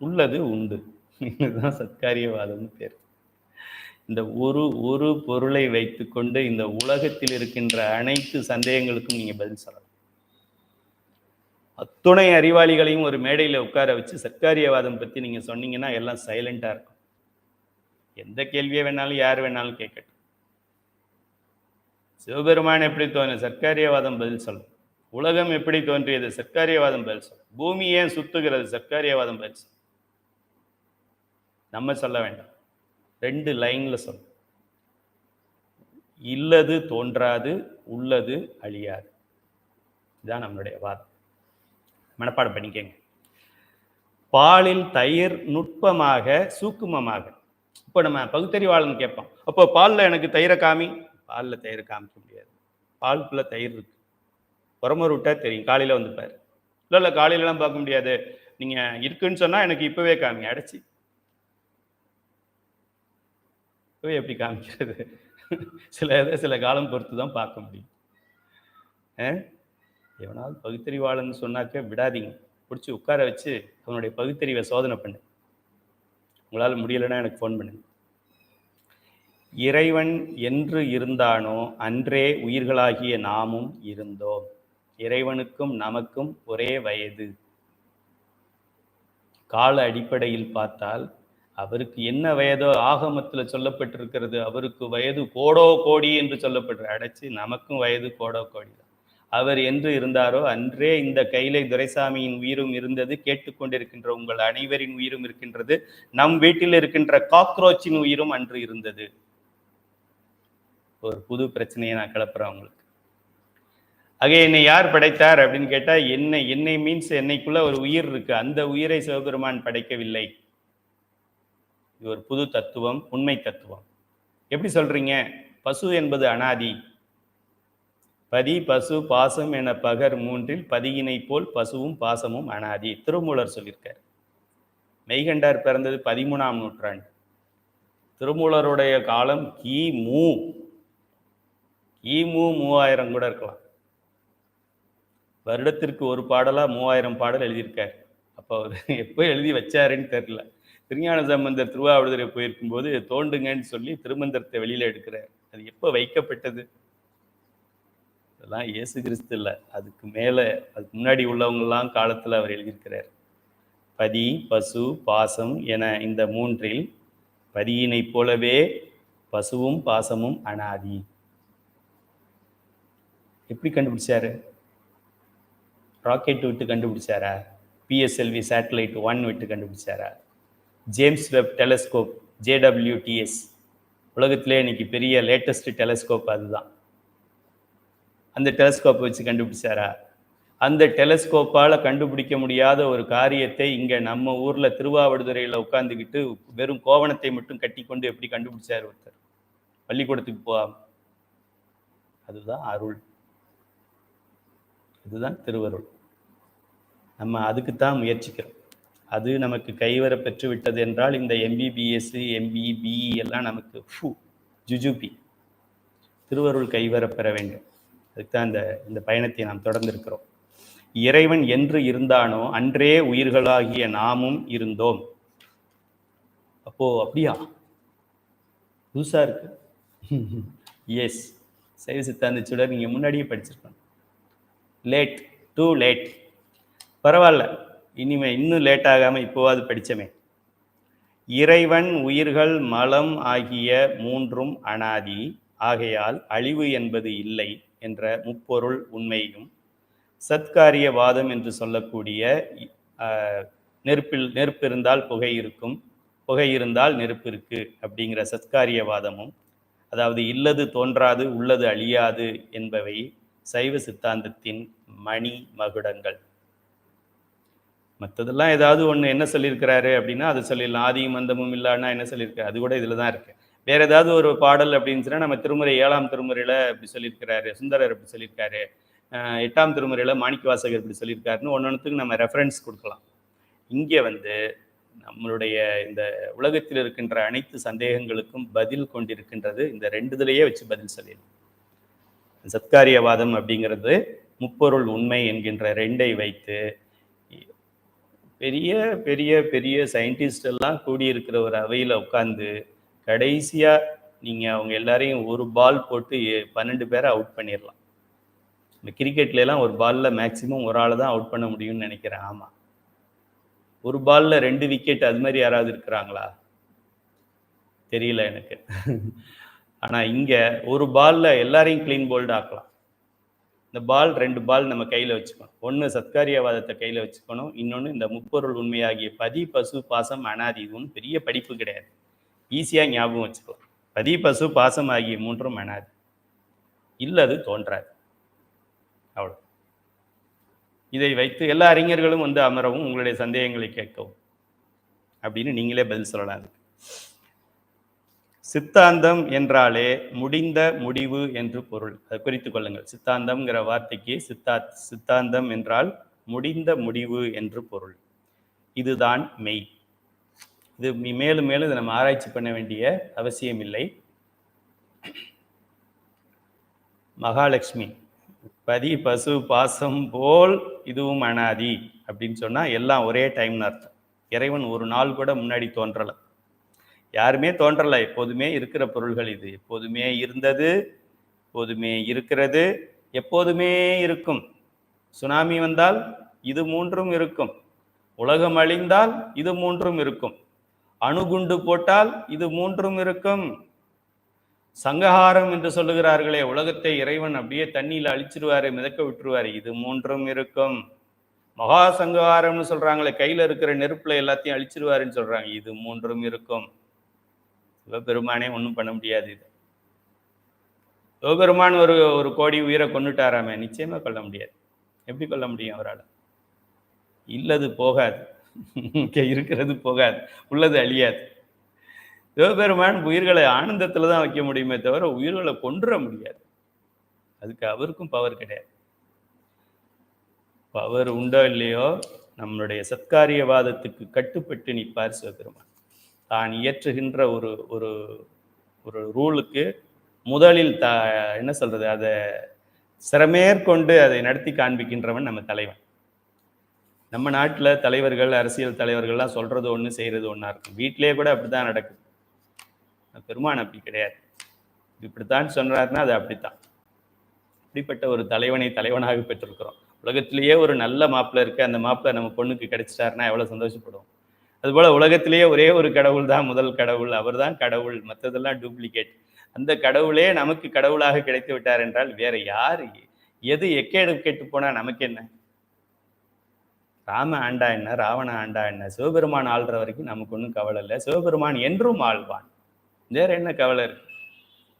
உள்ளது உண்டு. இதுதான் சத்காரியவாதம்னு பேர். இந்த ஒரு பொருளை வைத்துக்கொண்டு இந்த உலகத்தில் இருக்கின்ற அனைத்து சந்தேகங்களுக்கும் நீங்க பதில் சொல்லலாம். அத்துணை அறிவாளிகளையும் ஒரு மேடையில் உட்கார வச்சு சத்காரியவாதம் பற்றி நீங்க சொன்னீங்கன்னா எல்லாம் சைலண்டா இருக்கும். எந்த கேள்வியை வேணாலும் யார் வேணாலும் கேட்கட்டும். சிவபெருமான் எப்படி தோன்றிய, சத்காரியவாதம் பதில் சொல்லும். உலகம் எப்படி தோன்றியது, சத்காரியவாதம் பதில் சொல்லும். பூமி ஏன் சுத்துகிறது, சத்காரியவாதம் பதில் சொல்லும். நம்ம சொல்ல வேண்டாம், 2 லைன்ல சொல்லும். இல்லது தோன்றாது, உள்ளது அழியாது. இதுதான் நம்மளுடைய வாதம். மனப்பாடம் பண்ணிக்கங்க. பாலில் தயிர் நுட்பமாக சூக்குமமாக. இப்போ நம்ம பகுத்தறிவாளன் கேட்போம், அப்போ பாலில் எனக்கு தயிரை காமி. பாலில் தயிரை காமிக்க முடியாது. பாலுக்குள்ள தயிர் இருக்கு. உரமோர் விட்டா தெரியும். காலையில் வந்துப்பார். இல்லை காலையிலலாம் பார்க்க முடியாது. நீங்க இருக்குன்னு சொன்னா எனக்கு இப்பவே காமி. அடைச்சி இப்பவே எப்படி காமிக்கிறது? சில காலம் பொறுத்து தான் பார்க்க முடியும். எவனாவது பகுத்தறிவாளன்னு சொன்னாக்க விடாதீங்க, பிடிச்சி உட்கார வச்சு அவனுடைய பகுத்தறிவை சோதனை பண்ணு. உங்களால் முடியலைன்னா எனக்கு ஃபோன் பண்ணுங்க. இறைவன் என்று இருந்தானோ அன்றே உயிர்களாகிய நாமும் இருந்தோம். இறைவனுக்கும் நமக்கும் ஒரே வயது. கால அடிப்படையில் பார்த்தால் அவருக்கு என்ன வயதோ ஆகமத்தில் சொல்லப்பட்டிருக்கிறது, அவருக்கு வயது கோடோ கோடி என்று சொல்லப்பட்டு அடைச்சு நமக்கும் வயது கோடோ கோடி தான். அவர் என்று இருந்தாரோ அன்றே இந்த கைலை துரைசாமியின் உயிரும் இருந்தது, கேட்டுக்கொண்டிருக்கின்ற உங்கள் அனைவரின் உயிரும் இருக்கின்றது, நம் வீட்டில் இருக்கின்ற காக்ரோச்சின் உயிரும் அன்று இருந்தது. ஒரு புது பிரச்சனையை நான் கிளப்புறேன் உங்களுக்கு. ஆக என்னை யார் படைத்தார் அப்படின்னு கேட்டா, என்னை மீன்ஸ் என்னைக்குள்ள ஒரு உயிர் இருக்கு, அந்த உயிரை சிவபெருமான் படைக்கவில்லை. இது ஒரு புது தத்துவம், உண்மை தத்துவம். எப்படி சொல்றீங்க? பசு என்பது அனாதி. பதி பசு பாசம் என பகர் மூன்றில் பதியினை போல் பசுவும் பாசமும் அனாதி. திருமூலர் சொல்லியிருக்கார். மெய்கண்டார் பிறந்தது 13ஆம் நூற்றாண்டு. திருமூலருடைய காலம் கிமு 3000 கூட இருக்கலாம். வருடத்திற்கு ஒரு பாடலா 3000 பாடல் எழுதியிருக்காரு. அப்போ அவர் எப்போ எழுதி வச்சாருன்னு தெரியல. திருஞான சம்பந்தர் திருவாவடுதுறை போயிருக்கும் போது தோண்டுங்கன்னு சொல்லி திருமந்திரத்தை வெளியில எடுக்கிறார். அது எப்போ வைக்கப்பட்டது? அதெல்லாம் இயேசு கிறிஸ்து இல்லை, அதுக்கு மேல அதுக்கு முன்னாடி உள்ளவங்கெல்லாம் காலத்துல அவர் எழுதியிருக்கிறார். பதி பசு பாசம் என இந்த மூன்றில் பதியினை போலவே பசுவும் பாசமும் அனாதி. எப்படி கண்டுபிடிச்சாரு? ராக்கெட் விட்டு கண்டுபிடிச்சாரா? PSLV சேட்டலைட் 1 விட்டு கண்டுபிடிச்சாரா? ஜேம்ஸ் வெப் டெலஸ்கோப் JWTS உலகத்திலே இன்னைக்கு பெரிய லேட்டஸ்ட் டெலஸ்கோப் அதுதான். அந்த டெலஸ்கோப் வச்சு கண்டுபிடிச்சாரா? அந்த டெலஸ்கோப்பால் கண்டுபிடிக்க முடியாத ஒரு காரியத்தை இங்கே நம்ம ஊரில் திருவாவடுதுறையில் உட்காந்துக்கிட்டு வெறும் கோவணத்தை மட்டும் கட்டி கொண்டு எப்படி கண்டுபிடிச்சார் ஒருத்தர் பள்ளிக்கூடத்துக்கு போகாம? அதுதான் அருள், அதுதான் திருவருள். நம்ம அதுக்குத்தான் முயற்சிக்கிறோம். அது நமக்கு கைவர பெற்று விட்டது என்றால் இந்த MBBS MB BE எல்லாம் நமக்கு ஜுஜுபி. திருவருள் கைவர பெற வேண்டும். அதுக்குதான் இந்த பயணத்தை நாம் தொடர்ந்திருக்கிறோம். இறைவன் என்று இருந்தானோ அன்றே உயிர்களாகிய நாமும் இருந்தோம். அப்போ அப்படியா? புதுசா இருக்கு. எஸ், சைவ சித்தாந்த சுடர் நீங்க முன்னாடியே படிச்சிருக்கணும். Late, too late. பரவாயில்ல, இனிமே இன்னும் லேட் ஆகாம இப்போவாது படிச்சமே. இறைவன் உயிர்கள் மலம் ஆகிய மூன்றும் அனாதி, ஆகையால் அழிவு என்பது இல்லை என்ற முப்பொருள் உண்மையும், சத்காரியவாதம் என்று சொல்லக்கூடிய நெருப்பு இருந்தால் புகை இருக்கும், புகை இருந்தால் நெருப்பு இருக்கு அப்படிங்கிற சத்காரியவாதமும், அதாவது இல்லது தோன்றாது உள்ளது அழியாது என்பவை சைவ சித்தாந்தத்தின் மணி மகுடங்கள். மற்றதெல்லாம் ஏதாவது ஒன்று என்ன சொல்லியிருக்கிறாரு அப்படின்னா அது சொல்லிடலாம். ஆதியும் அந்தமும் இல்லான்னா என்ன சொல்லியிருக்காரு, அது கூட இதில் தான் இருக்கு. வேற ஏதாவது ஒரு பாடல் அப்படின்னு சொன்னா நம்ம திருமுறை 7ஆம் திருமுறையில இப்படி சொல்லியிருக்கிறாரு, சுந்தரர் இப்படி சொல்லியிருக்காரு, 8ஆம் திருமுறையில மாணிக்கவாசகர் இப்படி சொல்லியிருக்காருன்னு ஒன்னொன்னுக்கு நம்ம ரெஃபரன்ஸ் கொடுக்கலாம். இங்கே நம்மளுடைய இந்த உலகத்தில் இருக்கின்ற அனைத்து சந்தேகங்களுக்கும் பதில் கொண்டிருக்கின்றது இந்த ரெண்டுதிலேயே வச்சு பதில் சொல்லிடலாம். சத்காரியவாதம் அப்படிங்கிறது முப்பொருள் உண்மை என்கின்ற ரெண்டை வைத்து பெரிய பெரிய பெரிய சயின்டிஸ்ட் எல்லாம் கூடியிருக்கிற ஒரு அவையில் உட்காந்து கடைசியாக நீங்கள் அவங்க எல்லாரையும் ஒரு பால் போட்டு 12 பேரை அவுட் பண்ணிடலாம். இந்த கிரிக்கெட்லாம் ஒரு பாலில் மேக்சிமம் ஒரு ஆளை தான் அவுட் பண்ண முடியும்னு நினைக்கிறேன். ஆமாம், ஒரு பாலில் 2 விக்கெட் அது மாதிரி யாராவது இருக்கிறாங்களா? தெரியல எனக்கு. ஆனால் இங்கே ஒரு பாலில் எல்லாரையும் கிளீன் போல்டு ஆக்கலாம். இந்த பால் 2 பால் நம்ம கையில் வச்சுக்கணும். ஒன்று சத்காரியவாதத்தை கையில் வச்சுக்கணும், இன்னொன்று இந்த முப்பொருள் உண்மையாகிய பதி பசு பாசம் அனாதி. இது ஒன்றும் பெரிய படிப்பு கிடையாது, ஈஸியாக ஞாபகம் வச்சுக்கலாம். பதி பசு பாசம் ஆகிய மூன்றும் அனாதி, இல்லது தோன்றாது. அவ்வளோ. இதை வைத்து எல்லா அறிஞர்களும் அமரவும் உங்களுடைய சந்தேகங்களை கேட்கவும் அப்படின்னு நீங்களே பதில் சொல்லலாம். சித்தாந்தம் என்றாலே முடிந்த முடிவு என்று பொருள். அதை குறித்து கொள்ளுங்கள். சித்தாந்தம்ங்கிற வார்த்தைக்கு சித்தாந்தம் என்றால் முடிந்த முடிவு என்று பொருள். இதுதான் மெய். இது மேலும் மேலும் இதை நம்ம ஆராய்ச்சி பண்ண வேண்டிய அவசியம் இல்லை. மகாலட்சுமி பதி பசு பாசம் போல் இதுவும் அனாதி அப்படின்னு சொன்னா எல்லாம் ஒரே டைம்னு அர்த்தம். இறைவன் ஒரு நாள் கூட முன்னாடி தோன்றலை, யாருமே தோன்றலை. எப்போதுமே இருக்கிற பொருள்கள் இது. எப்போதுமே இருந்தது, எப்போதுமே இருக்கிறது, எப்போதுமே இருக்கும். சுனாமி வந்தால் இது மூன்றும் இருக்கும், உலகம் அழிந்தால் இது மூன்றும் இருக்கும். அணுகுண்டு போட்டால் இது மூன்றும் இருக்கும். சங்கஹாரம் என்று சொல்லுகிறார்களே, உலகத்தை இறைவன் அப்படியே தண்ணியில அழிச்சிருவாரு, மிதக்க விட்டுருவாரு, இது மூன்றும் இருக்கும். மகா சங்கஹாரம்னு சொல்றாங்களே, கையில இருக்கிற நெருப்புல எல்லாத்தையும் அழிச்சிருவாருன்னு சொல்றாங்க, இது மூன்றும் இருக்கும். சிவபெருமானே ஒன்றும் பண்ண முடியாது. இது சிவபெருமான் ஒரு கோடி உயிரை கொண்டுட்டாராமே, நிச்சயமா கொல்ல முடியாது. எப்படி கொல்ல முடியும் அவரால்? இல்லது போகாது, இருக்கிறது போகாது, உள்ளது அழியாது. சிவபெருமான் உயிர்களை ஆனந்தத்துல தான் வைக்க முடியுமே தவிர உயிர்களை கொன்ற முடியாது. அதுக்கு அவருக்கும் பவர் கிடையாது. பவர் உண்டோ இல்லையோ, நம்மளுடைய சத்காரியவாதத்துக்கு கட்டுப்பட்டு நிற்பார் சிவபெருமான். தான் இயற்றுகின்ற ஒரு ஒரு ஒரு ரூலுக்கு முதலில் என்ன சொல்றது, அதை சிறமேற்கொண்டு அதை நடத்தி காண்பிக்கின்றவன் நம்ம தலைவன். நம்ம நாட்டில் தலைவர்கள், அரசியல் தலைவர்கள்லாம் சொல்றது ஒன்று, செய்யறது ஒன்றா இருக்கும். வீட்டிலேயே கூட அப்படித்தான் நடக்குது. பெருமான் அப்படி கிடையாது. இப்படித்தான் சொன்னார்னா அது அப்படித்தான். இப்படிப்பட்ட ஒரு தலைவனை தலைவனாக பெற்றிருக்கிறோம். உலகத்திலேயே ஒரு நல்ல மாப்பிள்ளை இருக்கு, அந்த மாப்பிள்ளை நம்ம பொண்ணுக்கு கிடைச்சிட்டாருன்னா எவ்வளவு சந்தோஷப்படுவோம். அதுபோல உலகத்திலேயே ஒரே ஒரு கடவுள் தான் முதல் கடவுள், அவர் தான் கடவுள், மற்றதெல்லாம் டூப்ளிகேட். அந்த கடவுளே நமக்கு கடவுளாக கிடைத்து விட்டார் என்றால் வேற யாரு, எது எக்கேடு கேட்டு போனா நமக்கு என்ன? ராம ஆண்டா என்ன, ராவண ஆண்டா என்ன, சிவபெருமான் ஆள்ற வரைக்கும் நமக்கு ஒன்றும் கவலை இல்லை. சிவபெருமான் என்றும் ஆழ்வான், வேற என்ன கவலை இருக்கு?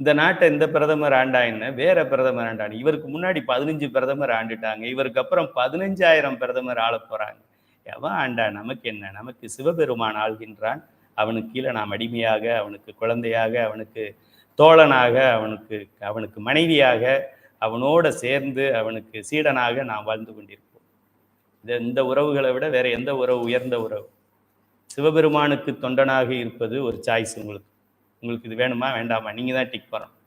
இந்த நாட்டை இந்த பிரதமர் ஆண்டா என்ன, வேற பிரதமர் ஆண்டான். இவருக்கு முன்னாடி 15 பிரதமர் ஆண்டுட்டாங்க, இவருக்கு அப்புறம் 15,000 பிரதமர் ஆள போறாங்க. எவன் ஆண்டா நமக்கு என்ன? நமக்கு சிவபெருமான் ஆள்கின்றான். அவனுக்கு கீழே நாம் அடிமையாக, அவனுக்கு குழந்தையாக, அவனுக்கு தோழனாக, அவனுக்கு மனைவியாக, அவனோட சேர்ந்து அவனுக்கு சீடனாக நாம் வாழ்ந்து கொண்டிருப்போம். இந்த உறவுகளை விட வேற எந்த உறவு உயர்ந்த உறவு? சிவபெருமானுக்கு தொண்டனாக இருப்பது ஒரு சாய்ஸ். உங்களுக்கு இது வேணுமா வேண்டாமா, நீங்க தான் டிக் பண்ணணும்.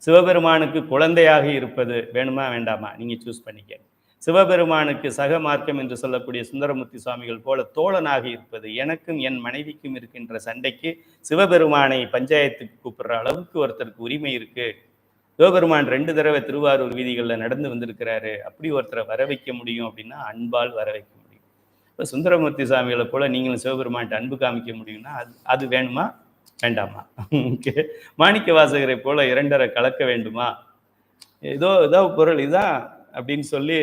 சிவபெருமானுக்கு குழந்தையாக இருப்பது வேணுமா வேண்டாமா, நீங்க சூஸ் பண்ணிக்க. சிவபெருமானுக்கு சக மார்க்கம் என்று சொல்லக்கூடிய சுந்தரமூர்த்தி சுவாமிகள் போல தோழனாக இருப்பது, எனக்கும் என் மனைவிக்கும் இருக்கின்ற சண்டைக்கு சிவபெருமானை பஞ்சாயத்துக்கு கூப்பிடுற அளவுக்கு ஒருத்தருக்கு உரிமை இருக்கு. சிவபெருமான் 2 தடவை திருவாரூர் வீதிகளில் நடந்து வந்திருக்கிறாரு. அப்படி ஒருத்தரை வர வைக்க முடியும் அப்படின்னா அன்பால் வர வைக்க முடியும். இப்போ சுந்தரமூர்த்தி சுவாமிகளை போல நீங்களும் சிவபெருமான்ட்டு அன்பு காமிக்க முடியும்னா அது வேணுமா வேண்டாமா? மாணிக்க வாசகரை போல 2.5 கலக்க வேண்டுமா? ஏதோ பொருள் இதான் அப்படின்னு சொல்லி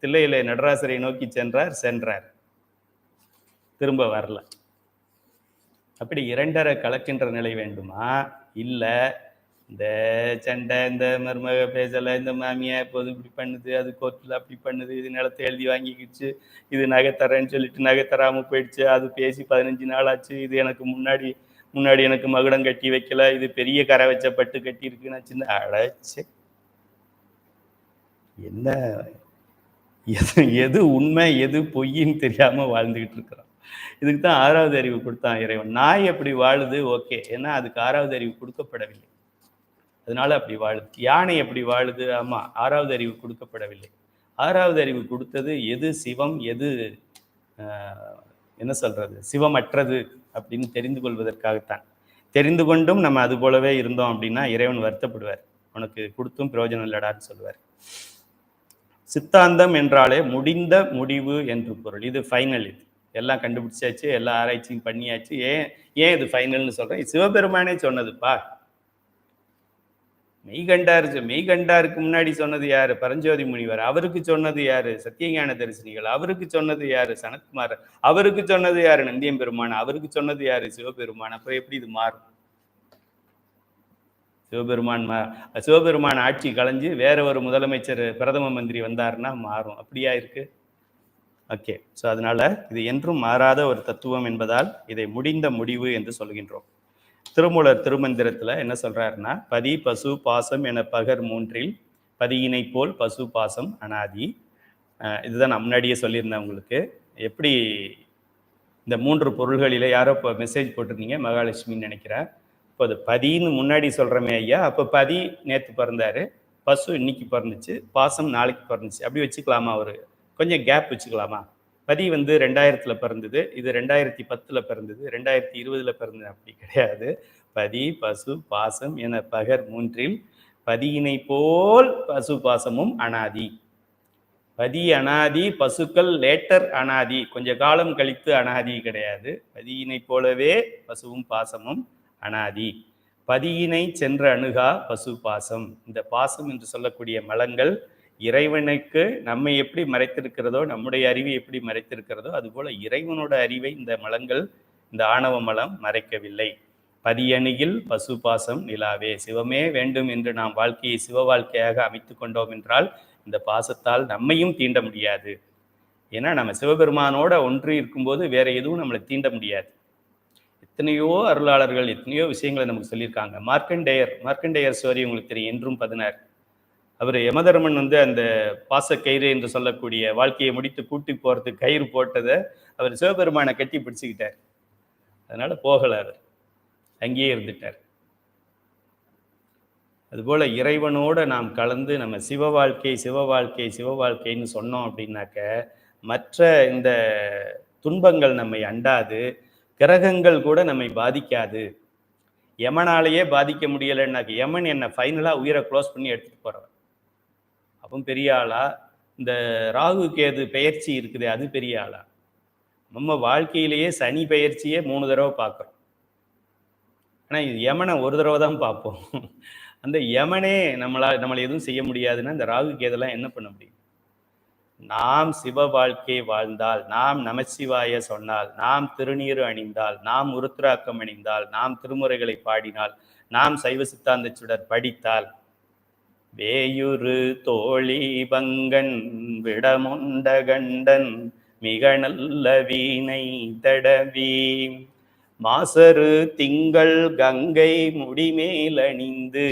தில்லையிலே நடராசரை நோக்கி சென்றார், திரும்ப வரல. அப்படி 2.5 கலக்கின்ற நிலை வேண்டுமா? இல்லை இந்த சண்டை, இந்த மருமக பேசலை, இந்த மாமியா இப்போது இப்படி பண்ணுது, அது கோர்ட்டில் அப்படி பண்ணுது, இது நிலத்தை எழுதி வாங்கிக்கிச்சு, இது நகை தரேன்னு சொல்லிட்டு நகை தராமல் போயிடுச்சு, அது பேசி 15 நாள் ஆச்சு, இது எனக்கு முன்னாடி எனக்கு மகுடம் கட்டி வைக்கல, இது பெரிய கரை வச்ச பட்டு கட்டி இருக்கு, நான் சின்ன அழைச்சு. என்ன எது உண்மை எது பொய்ன்னு தெரியாம வாழ்ந்துகிட்டு இருக்கிறோம். இதுக்கு தான் 6வது அறிவு கொடுத்தான் இறைவன். நாய் அப்படி வாழுது, ஓகே, ஏன்னா அதுக்கு 6வது அறிவு கொடுக்கப்படவில்லை, அதனால அப்படி வாழுது. யானை எப்படி வாழுது? ஆமா, 6வது அறிவு கொடுக்கப்படவில்லை. 6வது அறிவு கொடுத்தது எது சிவம், எது என்ன சொல்றது சிவமற்றது அப்படின்னு தெரிந்து கொள்வதற்காகத்தான். தெரிந்து கொண்டும் நம்ம அது போலவே இருந்தோம் அப்படின்னா இறைவன் வருத்தப்படுவார், உனக்கு கொடுத்தும் பிரயோஜனம் இல்லடான்னு சொல்லுவார். சித்தாந்தம் என்றாலே முடிந்த முடிவு என்று பொருள். இது ஃபைனல், இது எல்லாம் கண்டுபிடிச்சாச்சு, எல்லா ஆராய்ச்சியும் பண்ணியாச்சு. ஏன் இது ஃபைனல்னு சொல்றேன்? சிவபெருமானே சொன்னதுப்பா. மெய்கண்டாருக்கு முன்னாடி சொன்னது யாரு? பரஞ்சோதி முனிவர். அவருக்கு சொன்னது யாரு? சத்தியஞான தரிசனிகள். அவருக்கு சொன்னது யாரு? சனத்குமார். அவருக்கு சொன்னது யாரு? நந்தியம் பெருமான். அவருக்கு சொன்னது யாரு? சிவபெருமான். அப்புறம் எப்படி இது மாறும்? சிவபெருமான் ஆட்சி கலைஞ்சு வேற ஒரு முதலமைச்சர் பிரதம மந்திரி வந்தாருன்னா மாறும். அப்படியா இருக்கு? ஓகே. ஸோ அதனால இது என்றும் மாறாத ஒரு தத்துவம் என்பதால் இதை முடிந்த முடிவு என்று சொல்கின்றோம். திருமூலர் திருமந்திரத்துல என்ன சொல்றாருன்னா, பதி பசு பாசம் என பகர் 3இல் பதியினை போல் பசு பாசம் அனாதி. இதுதான் நான் முன்னாடியே சொல்லியிருந்தேன் உங்களுக்கு. எப்படி இந்த 3 பொருள்களில யாரோ இப்போ மெசேஜ் போட்டிருந்தீங்க, மகாலட்சுமின்னு நினைக்கிறேன். இப்போ அது பதின்னு முன்னாடி சொல்கிறோமே ஐயா, அப்போ பதி நேற்று பிறந்தாரு, பசு இன்னைக்கு பிறந்துச்சு, பாசம் நாளைக்கு பிறந்துச்சு, அப்படி வச்சுக்கலாமா? ஒரு கொஞ்சம் கேப் வச்சுக்கலாமா? பதி 2000 பிறந்தது, இது 2010 பிறந்தது, 2020 பிறந்தது. அப்படி கிடையாது. பதி பசு பாசம் என பகர் 3இல் பதியினை போல் பசு பாசமும் அனாதி. பதி அனாதி, பசுக்கள் லேட்டர் அனாதி, கொஞ்ச காலம் கழித்து அனாதி கிடையாது. பதியினை போலவே பசுவும் பாசமும் அனாதி. பதியினை சென்ற அணுகா பசு பாசம். இந்த பாசம் என்று சொல்லக்கூடிய மலங்கள் இறைவனுக்கு நம்மை எப்படி மறைத்திருக்கிறதோ, நம்முடைய அறிவை எப்படி மறைத்திருக்கிறதோ, அதுபோல இறைவனோட அறிவை இந்த மலங்கள், இந்த ஆணவ மலம் மறைக்கவில்லை. பதியணியில் பசு பாசம் நிலாவே. சிவமே வேண்டும் என்று நாம் வாழ்க்கையை சிவ வாழ்க்கையாக அமைத்து கொண்டோம் என்றால் இந்த பாசத்தால் நம்மையும் தீண்ட முடியாது. ஏன்னா நம்ம சிவபெருமானோட ஒன்று இருக்கும்போது வேற எதுவும் நம்மளை தீண்ட முடியாது. எத்தனையோ அருளாளர்கள் எத்தனையோ விஷயங்களை நமக்கு சொல்லியிருக்காங்க. மார்க்கண்டேயர் ஸ்டோரி உங்களுக்கு தெரியும், என்றும் 16. அவர் யமதர்மன் அந்த பாசக்கயிறு என்று சொல்லக்கூடிய வாழ்க்கையை முடித்து கூட்டி போறதுக்கு கயிறு போட்டதை அவர் சிவபெருமானை கட்டி பிடிச்சுக்கிட்டார். அதனால போகல, அவர் அங்கேயே இருந்துட்டார். அதுபோல இறைவனோட நாம் கலந்து நம்ம சிவ வாழ்க்கைன்னு சொன்னோம் அப்படின்னாக்க மற்ற இந்த துன்பங்கள் நம்மை அண்டாது, கிரகங்கள் கூட நம்மை பாதிக்காது. யமனாலேயே பாதிக்க முடியலைன்னாக்க யமன் என்னை ஃபைனலாக உயிரை க்ளோஸ் பண்ணி எடுத்துகிட்டு போகிறவன், அவன் பெரிய ஆளா? இந்த ராகு கேது பெயர்ச்சி இருக்குது, அது பெரிய ஆளா? நம்ம வாழ்க்கையிலேயே சனி பெயர்ச்சியே 3 தடவை பார்க்குறோம். ஆனால் இது யமனை ஒரு தடவை தான் பார்ப்போம். அந்த யமனே நம்மளை எதுவும் செய்ய முடியாதுன்னா இந்த ராகு கேதெல்லாம் என்ன பண்ண முடியும்? நாம் சிவ வாழ்க்கை வாழ்ந்தால், நாம் நமச்சிவாய சொன்னால், நாம் திருநீறு அணிந்தால், நாம் உருத்ராக்கம் அணிந்தால், நாம் திருமுறைகளை பாடினால், நாம் சைவ சித்தாந்த சுடர் படித்தால், வேயுரு தோழி பங்கன் விடமுண்ட கண்டன் மிக நல்ல வீணை தடவி மாசரு திங்கள் கங்கை முடிமேல் அணிந்து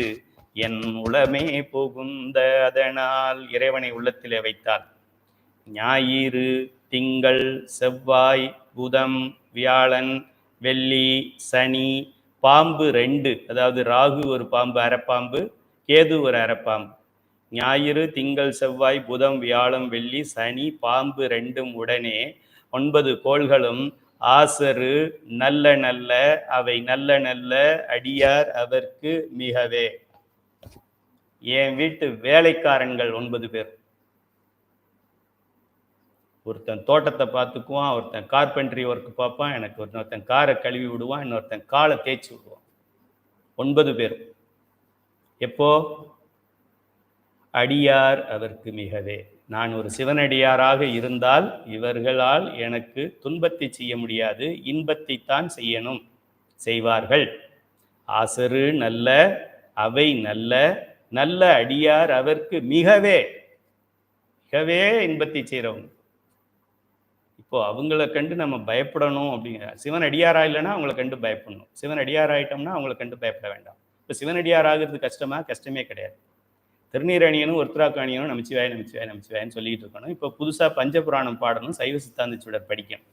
என் உளமே புகுந்த அதனால் இறைவனை உள்ளத்திலே வைத்தால் ஞாயிறு திங்கள் செவ்வாய் புதன் வியாழன் வெள்ளி சனி பாம்பு 2, அதாவது ராகு ஒரு பாம்பு அரைப்பாம்பு, கேது ஒரு அரைப்பாம்பு. ஞாயிறு திங்கள் செவ்வாய் புதன் வியாழம் வெள்ளி சனி பாம்பு 2 உடனே 9 கோள்களும் ஆசரு நல்ல நல்ல அவை நல்ல நல்ல அடியார் அவர்க்கு மிகவே. என் வீட்டு வேலைக்காரன்கள் 9 பேர். ஒருத்தன் தோட்டத்தை பார்த்துக்குவான், ஒருத்தன் கார்பென்ட்ரி ஒர்க் பார்ப்பான், எனக்கு ஒருத்தன் காரை கழுவி விடுவான், இன்னொருத்தன் காலை தேய்ச்சி விடுவான். 9 பேர். எப்போ? அடியார் அவர்க்கு மிகவே. நான் ஒரு சிவனடியாராக இருந்தால் இவர்களால் எனக்கு துன்பத்தை செய்ய முடியாது, இன்பத்தை தான் செய்யணும், செய்வார்கள். ஆசரு நல்ல அவை நல்ல நல்ல அடியார் அவர்க்கு மிகவே, மிகவே இன்பத்தை செய்கிறவங்க. இப்போ அவங்கள கண்டு நம்ம பயப்படணும் அப்படிங்கிற, சிவன் அடியாரா இல்லைன்னா அவங்கள கண்டு பயப்படணும், சிவன் அடியாராயிட்டோம்னா அவங்கள கண்டு பயப்பட வேண்டாம். இப்போ சிவன் அடியாராகிறது கஷ்டமா? கஷ்டமே கிடையாது. திருநீரணியனும் உருத்ராக்காணியனும் நமச்சிவாயன்னு சொல்லிட்டு இருக்கணும். இப்போ புதுசாக பஞ்சபுராணம் பாடணும், சைவ சித்தாந்த சுடர் படிக்கணும்.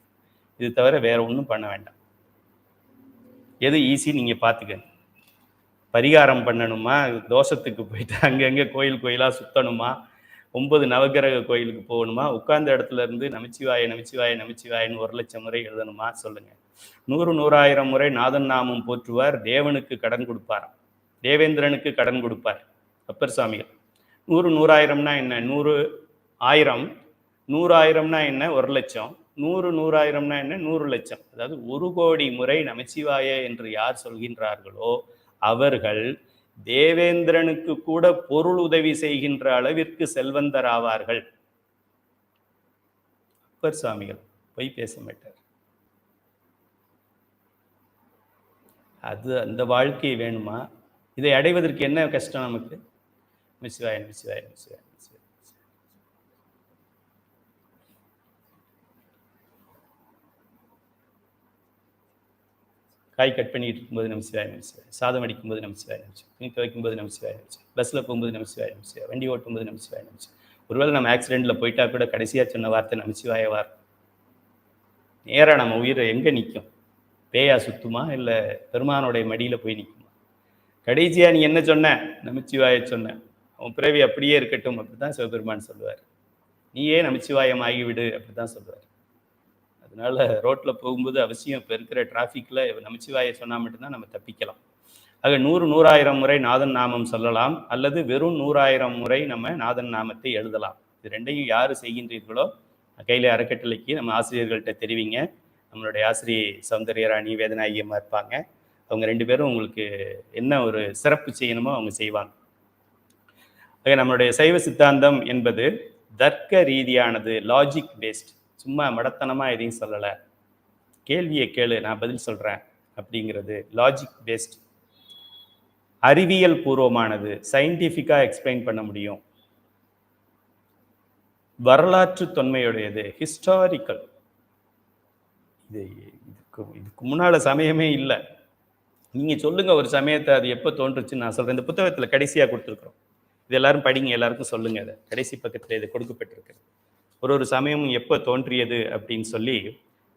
இது தவிர வேற ஒன்றும் பண்ண வேண்டாம். எது ஈஸி நீங்கள் பார்த்துக்கணும். பரிகாரம் பண்ணணுமா, தோஷத்துக்கு போயிட்டு அங்கங்கே கோயிலாக சுற்றணுமா, 9 நவகிரக கோயிலுக்கு போகணுமா, உட்கார்ந்த இடத்துல இருந்து நமச்சிவாயன்னு 1,00,000 முறை எழுதணுமா? சொல்லுங்கள். 100,000 முறை நாதன் நாமம் போற்றுவார், தேவனுக்கு கடன் கொடுப்பார், தேவேந்திரனுக்கு கடன் கொடுப்பார் அப்பர் சுவாமிகள். 100,000னா என்ன? 100,000. 100,000னா என்ன? 1,00,000. 100,000னா என்ன? 100,00,000. அதாவது 1,00,00,000 முறை நமச்சிவாய என்று யார் சொல்கின்றார்களோ அவர்கள் தேவேந்திரனுக்கு கூட பொருள் உதவி செய்கின்ற அளவிற்கு செல்வந்தர் ஆவார்கள். அப்பர் சுவாமிகள் போய் பேச மாட்டார். அது அந்த வாழ்க்கை வேணுமா? இதை அடைவதற்கு என்ன கஷ்டம் நமக்கு? நமச்சிவாய. காய் கட் பண்ணிட்டு இருக்கும்போது நமச்சிவாய, சாதம் அடிக்கும்போது நமச்சிவாய, துணி துவைக்கும்போது நமச்சிவாய, பஸ்ஸில் போகும்போது நமச்சிவாய, வண்டி ஓட்டும்போது நமச்சிவாய. ஒருவேளை நம்ம ஆக்சிடெண்ட்டில் போயிட்டா கூட கடைசியாக சொன்ன வார்த்தை நமச்சிவாய வார்த்தை. நேராக நம்ம உயிரை எங்கே நிற்கும்? பேயா சுத்துமா இல்லை பெருமானுடைய மடியில் போய் நிற்குமா? கடைசியா நீ என்ன சொன்ன? நமச்சிவாய சொன்ன. உன் பிறவி அப்படியே இருக்கட்டும் அப்படிதான் சிவபெருமான் சொல்லுவார். நீயே நமச்சிவாயம் ஆகிவிடு அப்படிதான் சொல்லுவார். அதனால ரோட்டில் போகும்போது அவசியம் இப்போ இருக்கிற டிராஃபிக்கில் நமச்சிவாய சொன்னால் மட்டும்தான் நம்ம தப்பிக்கலாம். ஆக 100,000 முறை நாதன் நாமம் சொல்லலாம், அல்லது வெறும் 100,000 முறை நம்ம நாதன் நாமத்தை எழுதலாம். இது ரெண்டையும் யார் செய்கின்றீர்களோ கையில் அறக்கட்டளைக்கு நம்ம ஆசிரியர்கள்ட்ட தெரிவிங்க. நம்மளுடைய ஆசிரியை சௌந்தர்யராணி வேதநாயகியமாக இருப்பாங்க. அவங்க 2 பேரும் உங்களுக்கு என்ன ஒரு சிறப்பு செய்யணுமோ அவங்க செய்வாங்க. நம்மளுடைய சைவ சித்தாந்தம் என்பது தர்க்க ரீதியானது, லாஜிக் பேஸ்ட். சும்மா மடத்தனமாக எதையும் சொல்லலை, கேள்வியை கேளு நான் பதில் சொல்கிறேன் அப்படிங்கிறது லாஜிக் பேஸ்ட். அறிவியல் பூர்வமானது, சயின்டிஃபிக்காக எக்ஸ்பிளைன் பண்ண முடியும். வரலாற்று தொன்மையுடையது, ஹிஸ்டாரிக்கல். இதுக்கு முன்னால சமயமே இல்லை. நீங்கள் சொல்லுங்கள் ஒரு சமயத்தை, அது எப்போ தோன்றுச்சுன்னு நான் சொல்கிறேன். இந்த புத்தகத்தில் கடைசியாக கொடுத்துருக்குறோம், இது எல்லாரும் படிங்க, எல்லாருக்கும் சொல்லுங்கள். அதை கடைசி பக்கத்தில் இது கொடுக்கப்பட்டிருக்கு. ஒரு சமயமும் எப்போ தோன்றியது அப்படின்னு சொல்லி.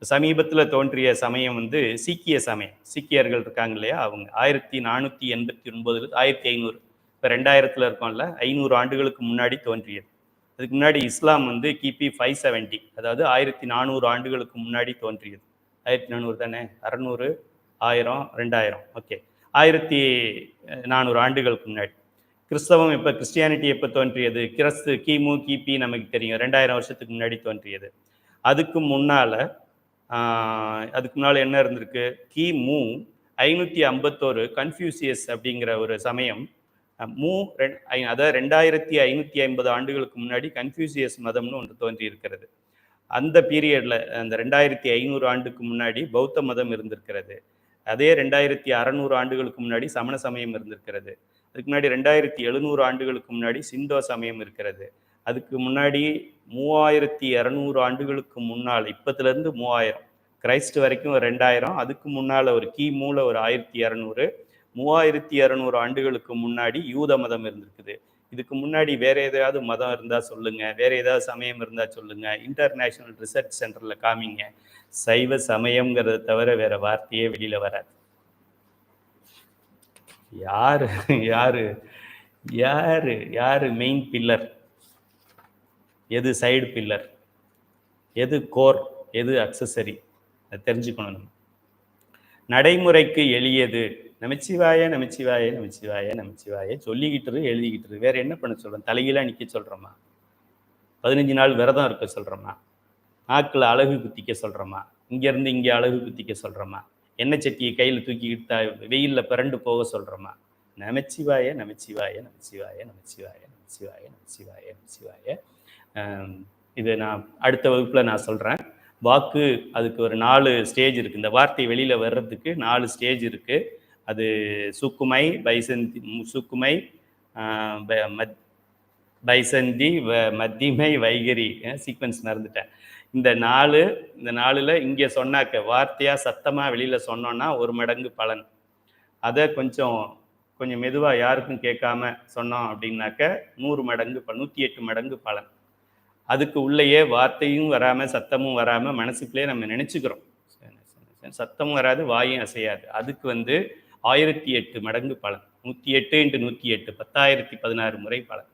சமீபத்தில் தோன்றிய சமயம் வந்து சீக்கிய சமயம். சீக்கியர்கள் இருக்காங்க இல்லையா, அவங்க 1489 1500, இப்போ 2000 இருக்கோம்ல, 500 ஆண்டுகளுக்கு முன்னாடி தோன்றியது. அதுக்கு முன்னாடி இஸ்லாம் வந்து கிபி 570, அதாவது 1400 ஆண்டுகளுக்கு முன்னாடி தோன்றியது. 1400 தானே, 600, 1000, 2000, ஓகே, 1400 ஆண்டுகளுக்கு முன்னாடி. கிறிஸ்தவம் எப்போ, கிறிஸ்டியானிட்டி எப்போ தோன்றியது? கிமு கிபி நமக்கு தெரியும், 2000 வருஷத்துக்கு முன்னாடி தோன்றியது. அதுக்கு முன்னால் என்ன இருந்திருக்கு? கிமு 551 கன்ஃபியூசியஸ் அப்படிங்கிற ஒரு சமயம், அதாவது 2550 ஆண்டுகளுக்கு முன்னாடி கன்ஃபியூசியஸ் மதம்னு ஒன்று தோன்றி இருக்கிறது. அந்த பீரியடில், அந்த 2500 ஆண்டுக்கு முன்னாடி பௌத்த மதம் இருந்திருக்கிறது. அதே 2600 ஆண்டுகளுக்கு முன்னாடி சமண சமயம் இருந்திருக்கிறது. அதுக்கு முன்னாடி 2700 ஆண்டுகளுக்கு முன்னாடி சிந்தோ சமயம் இருக்கிறது. அதுக்கு முன்னாடி 3200 ஆண்டுகளுக்கு முன்னால், இப்பத்துலேருந்து 3000, கிரைஸ்ட் வரைக்கும் ஒரு 2000, அதுக்கு முன்னால் ஒரு கிமுல ஒரு 1200, 3200 ஆண்டுகளுக்கு முன்னாடி யூத மதம் இருந்திருக்குது. இதுக்கு முன்னாடி வேற ஏதாவது மதம் இருந்தால் சொல்லுங்க, வேற ஏதாவது சமயம் இருந்தால் சொல்லுங்க, இன்டர்நேஷனல் ரிசர்ச் சென்டரில் காமிங்க. சைவ சமயம்ங்கிறத தவிர வேற வார்த்தையே வெளியில வராது. யாரு யாரு யாரு யாரு மெயின் பில்லர், எது சைடு பில்லர், எது கோர், எது அக்சசரி, அதை தெரிஞ்சுக்கணும். நடைமுறைக்கு எளியது நமச்சிவாய நமச்சிவாய நமச்சிவாய நமச்சிவாய சொல்லிக்கிட்டு எழுதிக்கிட்டு வேற என்ன பண்ண சொல்றோம்? தலைகீழாக நிற்க சொல்கிறோமா? 15 நாள் விரதம் இருக்க சொல்கிறோமா? நாக்கில் அழகு குத்திக்க சொல்கிறோமா? இங்கேருந்து இங்கே அழகு குத்திக்க சொல்கிறோமா? எண்ணெய் சட்டியை கையில் தூக்கிக்கிட்டு வெயிலில் பிறண்டு போக சொல்கிறோமா? நமச்சிவாய நமச்சிவாய நமச்சிவாய நமச்சிவாய நமச்சிவாய நமச்சிவாய நமச்சிவாய. இது நான் அடுத்த வகுப்பில் நான் சொல்கிறேன். வாக்கு, அதுக்கு ஒரு 4 ஸ்டேஜ் இருக்குது. இந்த வார்த்தை வெளியில் வர்றதுக்கு 4 ஸ்டேஜ் இருக்குது. அது சுக்குமை, பைசந்தி, சுக்குமை, பைசந்தி, மத்திமை, வைகரி. சீக்வன்ஸ் மறந்துட்டேன். இந்த 4ல் இங்கே சொன்னாக்க வார்த்தையாக சத்தமாக வெளியில் சொன்னோன்னா 1 மடங்கு பலன். அதை கொஞ்சம் மெதுவாக யாருக்கும் கேட்காம சொன்னோம் அப்படின்னாக்க 100 மடங்கு, 108 மடங்கு பலன். அதுக்கு உள்ளேயே வார்த்தையும் வராமல் சத்தமும் வராமல் மனசுக்குள்ளே நம்ம நினச்சிக்கிறோம். சத்தமும் வராது, வாயும் அசையாது. அதுக்கு 1008 மடங்கு பலன். 108 × 108 10,016 முறை பலன்.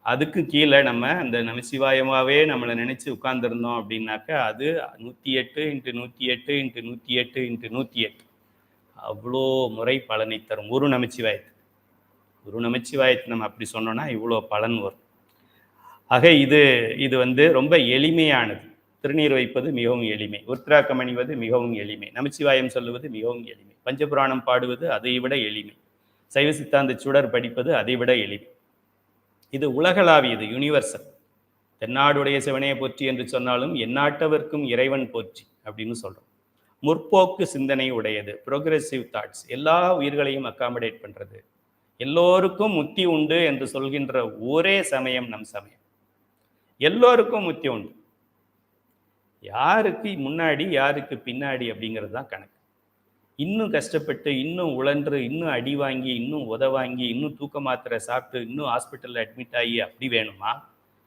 அதுக்கு கீழே நம்ம அந்த நமசிவாயமாகவே நம்மளை நினச்சி உட்கார்ந்துருந்தோம் அப்படின்னாக்க அது 108 × 108 × 108 × 108 அவ்வளோ முறை பலனை தரும். ஒரு நமச்சிவாயத்தை நம்ம அப்படி சொன்னோன்னா இவ்வளோ பலன் வரும். ஆக இது ரொம்ப எளிமையானது. திருநீர் வைப்பது மிகவும் எளிமை, உருத்திராக்கம் அணிவது மிகவும் எளிமை, நமச்சிவாயம் சொல்லுவது மிகவும் எளிமை, பஞ்சபுராணம் பாடுவது அதை விட எளிமை, சைவ சித்தாந்த சுடர் படிப்பது அதை விட எளிமை. இது உலகளாவியது, யூனிவர்சல். தென்னாடுடைய சிவனையை போற்றி என்று சொன்னாலும் எந்நாட்டவர்க்கும் இறைவன் போற்றி அப்படின்னு சொல்கிறோம். முற்போக்கு சிந்தனை உடையது, ப்ரோக்ரெசிவ் தாட்ஸ், எல்லா உயிர்களையும் அக்காமடேட் பண்ணுறது, எல்லோருக்கும் முத்தி உண்டு என்று சொல்கின்ற ஒரே சமயம் நம் சமயம். எல்லோருக்கும் முத்தி உண்டு. யாருக்கு முன்னாடி யாருக்கு பின்னாடி அப்படிங்கிறது தான் கணக்கு. இன்னும் கஷ்டப்பட்டு, இன்னும் உழன்று, இன்னும் அடி வாங்கி, இன்னும் வாங்கி, இன்னும் தூக்க மாத்திரை சாப்பிட்டு, இன்னும் ஹாஸ்பிட்டலில் அட்மிட் ஆகி அப்படி வேணுமா?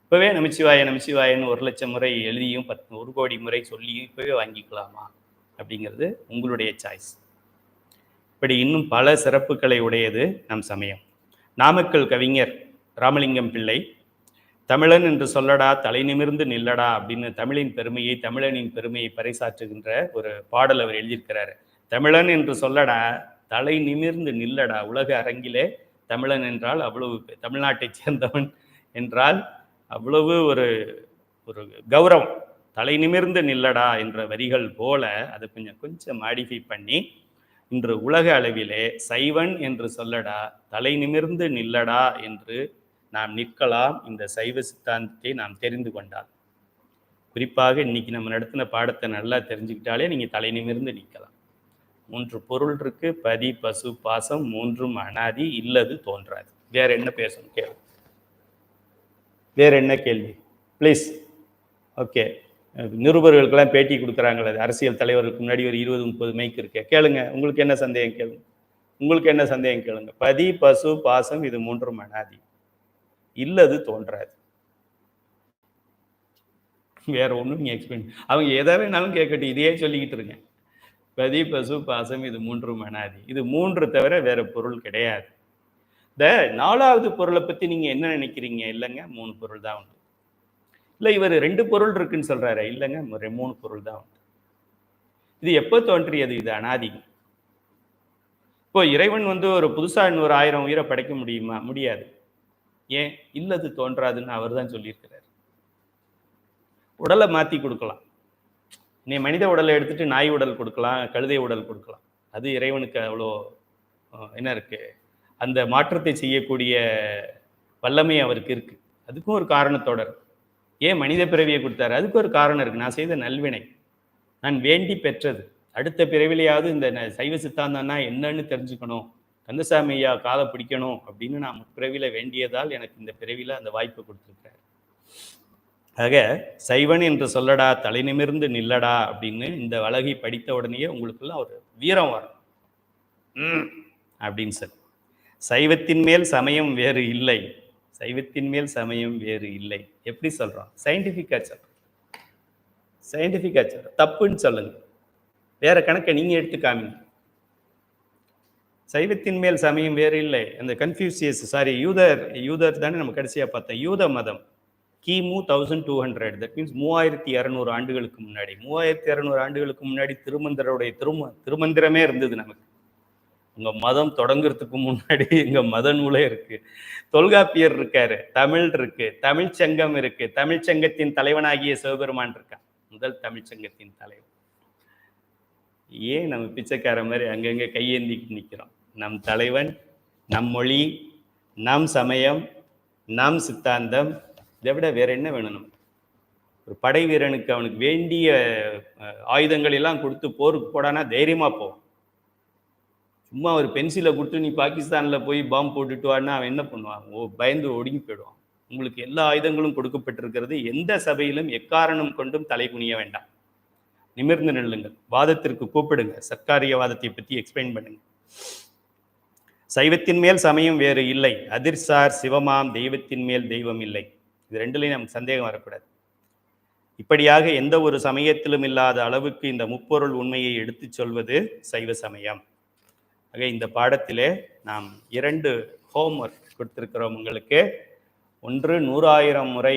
இப்போவே நமச்சிவாய நமச்சிவாயன்னு 1,00,000 முறை எழுதியும் 1 கோடி முறை சொல்லியும் இப்போவே வாங்கிக்கலாமா அப்படிங்கிறது உங்களுடைய சாய்ஸ். இப்படி இன்னும் பல சிறப்புகளை உடையது நம் சமயம். நாமக்கல் கவிஞர் ராமலிங்கம் பிள்ளை தமிழன் என்று சொல்லடா தலை நிமிர்ந்து நில்லடா அப்படின்னு தமிழின் பெருமையை, தமிழனின் பெருமையை பறைசாற்றுகின்ற ஒரு பாடல் அவர் எழுதியிருக்கிறாரு. தமிழன் என்று சொல்லடா தலை நிமிர்ந்து நில்லடா, உலக அரங்கிலே தமிழன் என்றால் அவ்வளவு, தமிழ்நாட்டைச் சேர்ந்தவன் என்றால் அவ்வளவு ஒரு ஒரு கௌரவம். தலை நிமிர்ந்து நில்லடா என்ற வரிகள் போல அதை கொஞ்சம் கொஞ்சம் மாடிஃபை பண்ணி இன்று உலக அளவிலே சைவன் என்று சொல்லடா, தலை நிமிர்ந்து நில்லடா என்று நாம் நிற்கலாம். இந்த சைவ சித்தாந்தத்தை நாம் தெரிந்து கொண்டால், குறிப்பாக இன்னைக்கு நம்ம நடத்தின பாடத்தை நல்லா தெரிஞ்சுக்கிட்டாலே நீங்க தலை நிமிர்ந்து நிற்கலாம். 3 பொருள் இருக்கு: பதி, பசு, பாசம். 3ம் அனாதி, இல்லது தோன்றாது. வேற என்ன பேசணும் கேள்வி? வேற என்ன கேள்வி ப்ளீஸ்? ஓகே, நிருபர்களுக்கெல்லாம் பேட்டி கொடுக்குறாங்களே, அரசியல் தலைவருக்கு முன்னாடி ஒரு 20-30 மைக் இருக்கு, கேளுங்க. உங்களுக்கு என்ன சந்தேகம் கேளுங்க. உங்களுக்கு என்ன சந்தேகம் கேளுங்க. பதி, பசு, பாசம் இது 3ம் அனாதி, இல்லது தோன்றாது. வேற ஒன்றும் நீங்க எக்ஸ்பிளைன், அவங்க எதை வேணாலும் கேட்கட்டும், இதையே சொல்லிக்கிட்டு இருங்க. பதி, பசு, பாசம் இது 3ம் அனாதி. இது 3 தவிர வேற பொருள் கிடையாது. இந்த 4வது பொருளை பத்தி நீங்க என்ன நினைக்கிறீங்க? இல்லைங்க, 3 பொருள் தான் உண்டு. இல்லை, இவர் 2 பொருள் இருக்குன்னு சொல்றாரு. இல்லைங்க, 3 பொருள் தான் உண்டு. இது எப்போ தோன்றியது? இது அனாதி. இப்போ இறைவன் ஒரு புதுசா இன்னொரு 1000 உயிரை படைக்க முடியுமா? முடியாது. ஏன்? இல்லது தோன்றாதுன்னு அவர் தான் சொல்லியிருக்கிறார். உடலை மாற்றி கொடுக்கலாம். நீ மனித உடலை எடுத்துட்டு நாய் உடல் கொடுக்கலாம், கழுதை உடல் கொடுக்கலாம். அது இறைவனுக்கு அவ்வளோ என்ன இருக்கு, அந்த மாற்றத்தை செய்யக்கூடிய வல்லமை அவருக்கு இருக்கு. அதுக்கும் ஒரு காரணத்தோட இருக்கு. ஏன் மனித பிறவியை கொடுத்தாரு? அதுக்கு ஒரு காரணம் இருக்கு. நான் செய்த நல்வினை, நான் வேண்டி பெற்றது. அடுத்த பிறவிலையாவது இந்த சைவ சித்தாந்தம்னா என்னன்னு தெரிஞ்சுக்கணும், கந்தசாமி ஐயா காலை பிடிக்கணும் அப்படின்னு நான் முற்பிறவில வேண்டியதால் எனக்கு இந்த பிறவில அந்த வாய்ப்பு கொடுத்துருக்காரு. ஆக சைவன் என்று சொல்லடா, தலை நிமிர்ந்து நில்லடா அப்படின்னு இந்த வழகை படித்த உடனேயே உங்களுக்குள்ள ஒரு வீரம் வரும் அப்படின்னு சொல்லி. சைவத்தின் மேல் சமயம் வேறு இல்லை, சைவத்தின் மேல் சமயம் வேறு இல்லை. எப்படி சொல்றோம்? சயின்டிஃபிக்கா சொல்றோம். சயின்டிஃபிக்கா சொல்றோம். தப்புன்னு சொல்லுங்க, வேற கணக்கை நீங்க எடுத்து காமிங்க. சைவத்தின் மேல் சமயம் வேறு இல்லை. அந்த கன்ஃபியூசியஸ், சாரி, யூதர் தானே நம்ம கடைசியா பார்த்தோம். யூத மதம் கிமு 1200, தட் மீன்ஸ் 3200 ஆண்டுகளுக்கு முன்னாடி. 3200 ஆண்டுகளுக்கு முன்னாடி திருமந்திரோடைய திருமந்திரமே இருந்தது நமக்கு. உங்க மதம் தொடங்குறதுக்கு முன்னாடி எங்க மத நூலே இருக்கு. தொல்காப்பியர் இருக்காரு, தமிழ் இருக்கு, தமிழ்ச்சங்கம் இருக்கு, தமிழ்ச்சங்கத்தின் தலைவனாகிய சிவபெருமான் இருக்கான், முதல் தமிழ்ச்சங்கத்தின் தலைவன். ஏன் நம்ம பிச்சைக்கார மாதிரி அங்கங்க கையேந்திட்டு நிற்கிறோம்? நம் தலைவன், நம் மொழி, நம் சமயம், நம் சித்தாந்தம், இதை விட வேற என்ன வேணும் நமக்கு? ஒரு படை வீரனுக்கு அவனுக்கு வேண்டிய ஆயுதங்கள் எல்லாம் கொடுத்து போருக்கு போடானா தைரியமா போவான். சும்மா ஒரு பென்சிலை கொடுத்து நீ பாகிஸ்தானில் போய் பாம்பு போட்டுட்டு வான்னா அவன் என்ன பண்ணுவான்? பயந்து ஒடுங்கி போயிடுவான். உங்களுக்கு எல்லா ஆயுதங்களும் கொடுக்கப்பட்டிருக்கிறது. எந்த சபையிலும் எக்காரணம் கொண்டும் தலை குனிய வேண்டாம், நிமிர்ந்து நில்லுங்கள், வாதத்திற்கு கூப்பிடுங்க, சர்க்காரியவாதத்தை பற்றி எக்ஸ்பிளைன் பண்ணுங்க. சைவத்தின் மேல் சமயம் வேறு இல்லை, அதிர்சார் சிவமாம் தெய்வத்தின் மேல் தெய்வம் இல்லை. இது ரெண்டுலையும் நமக்கு சந்தேகம் வரக்கூடாது. இப்படியாக எந்த ஒரு சமயத்திலும் இல்லாத அளவுக்கு இந்த முப்பொருள் உண்மையை எடுத்து சொல்வது சைவ சமயம். ஆக இந்த பாடத்திலே நாம் 2 ஹோம்ஒர்க் கொடுத்திருக்கிறோம் உங்களுக்கு. ஒன்று, 100,000 முறை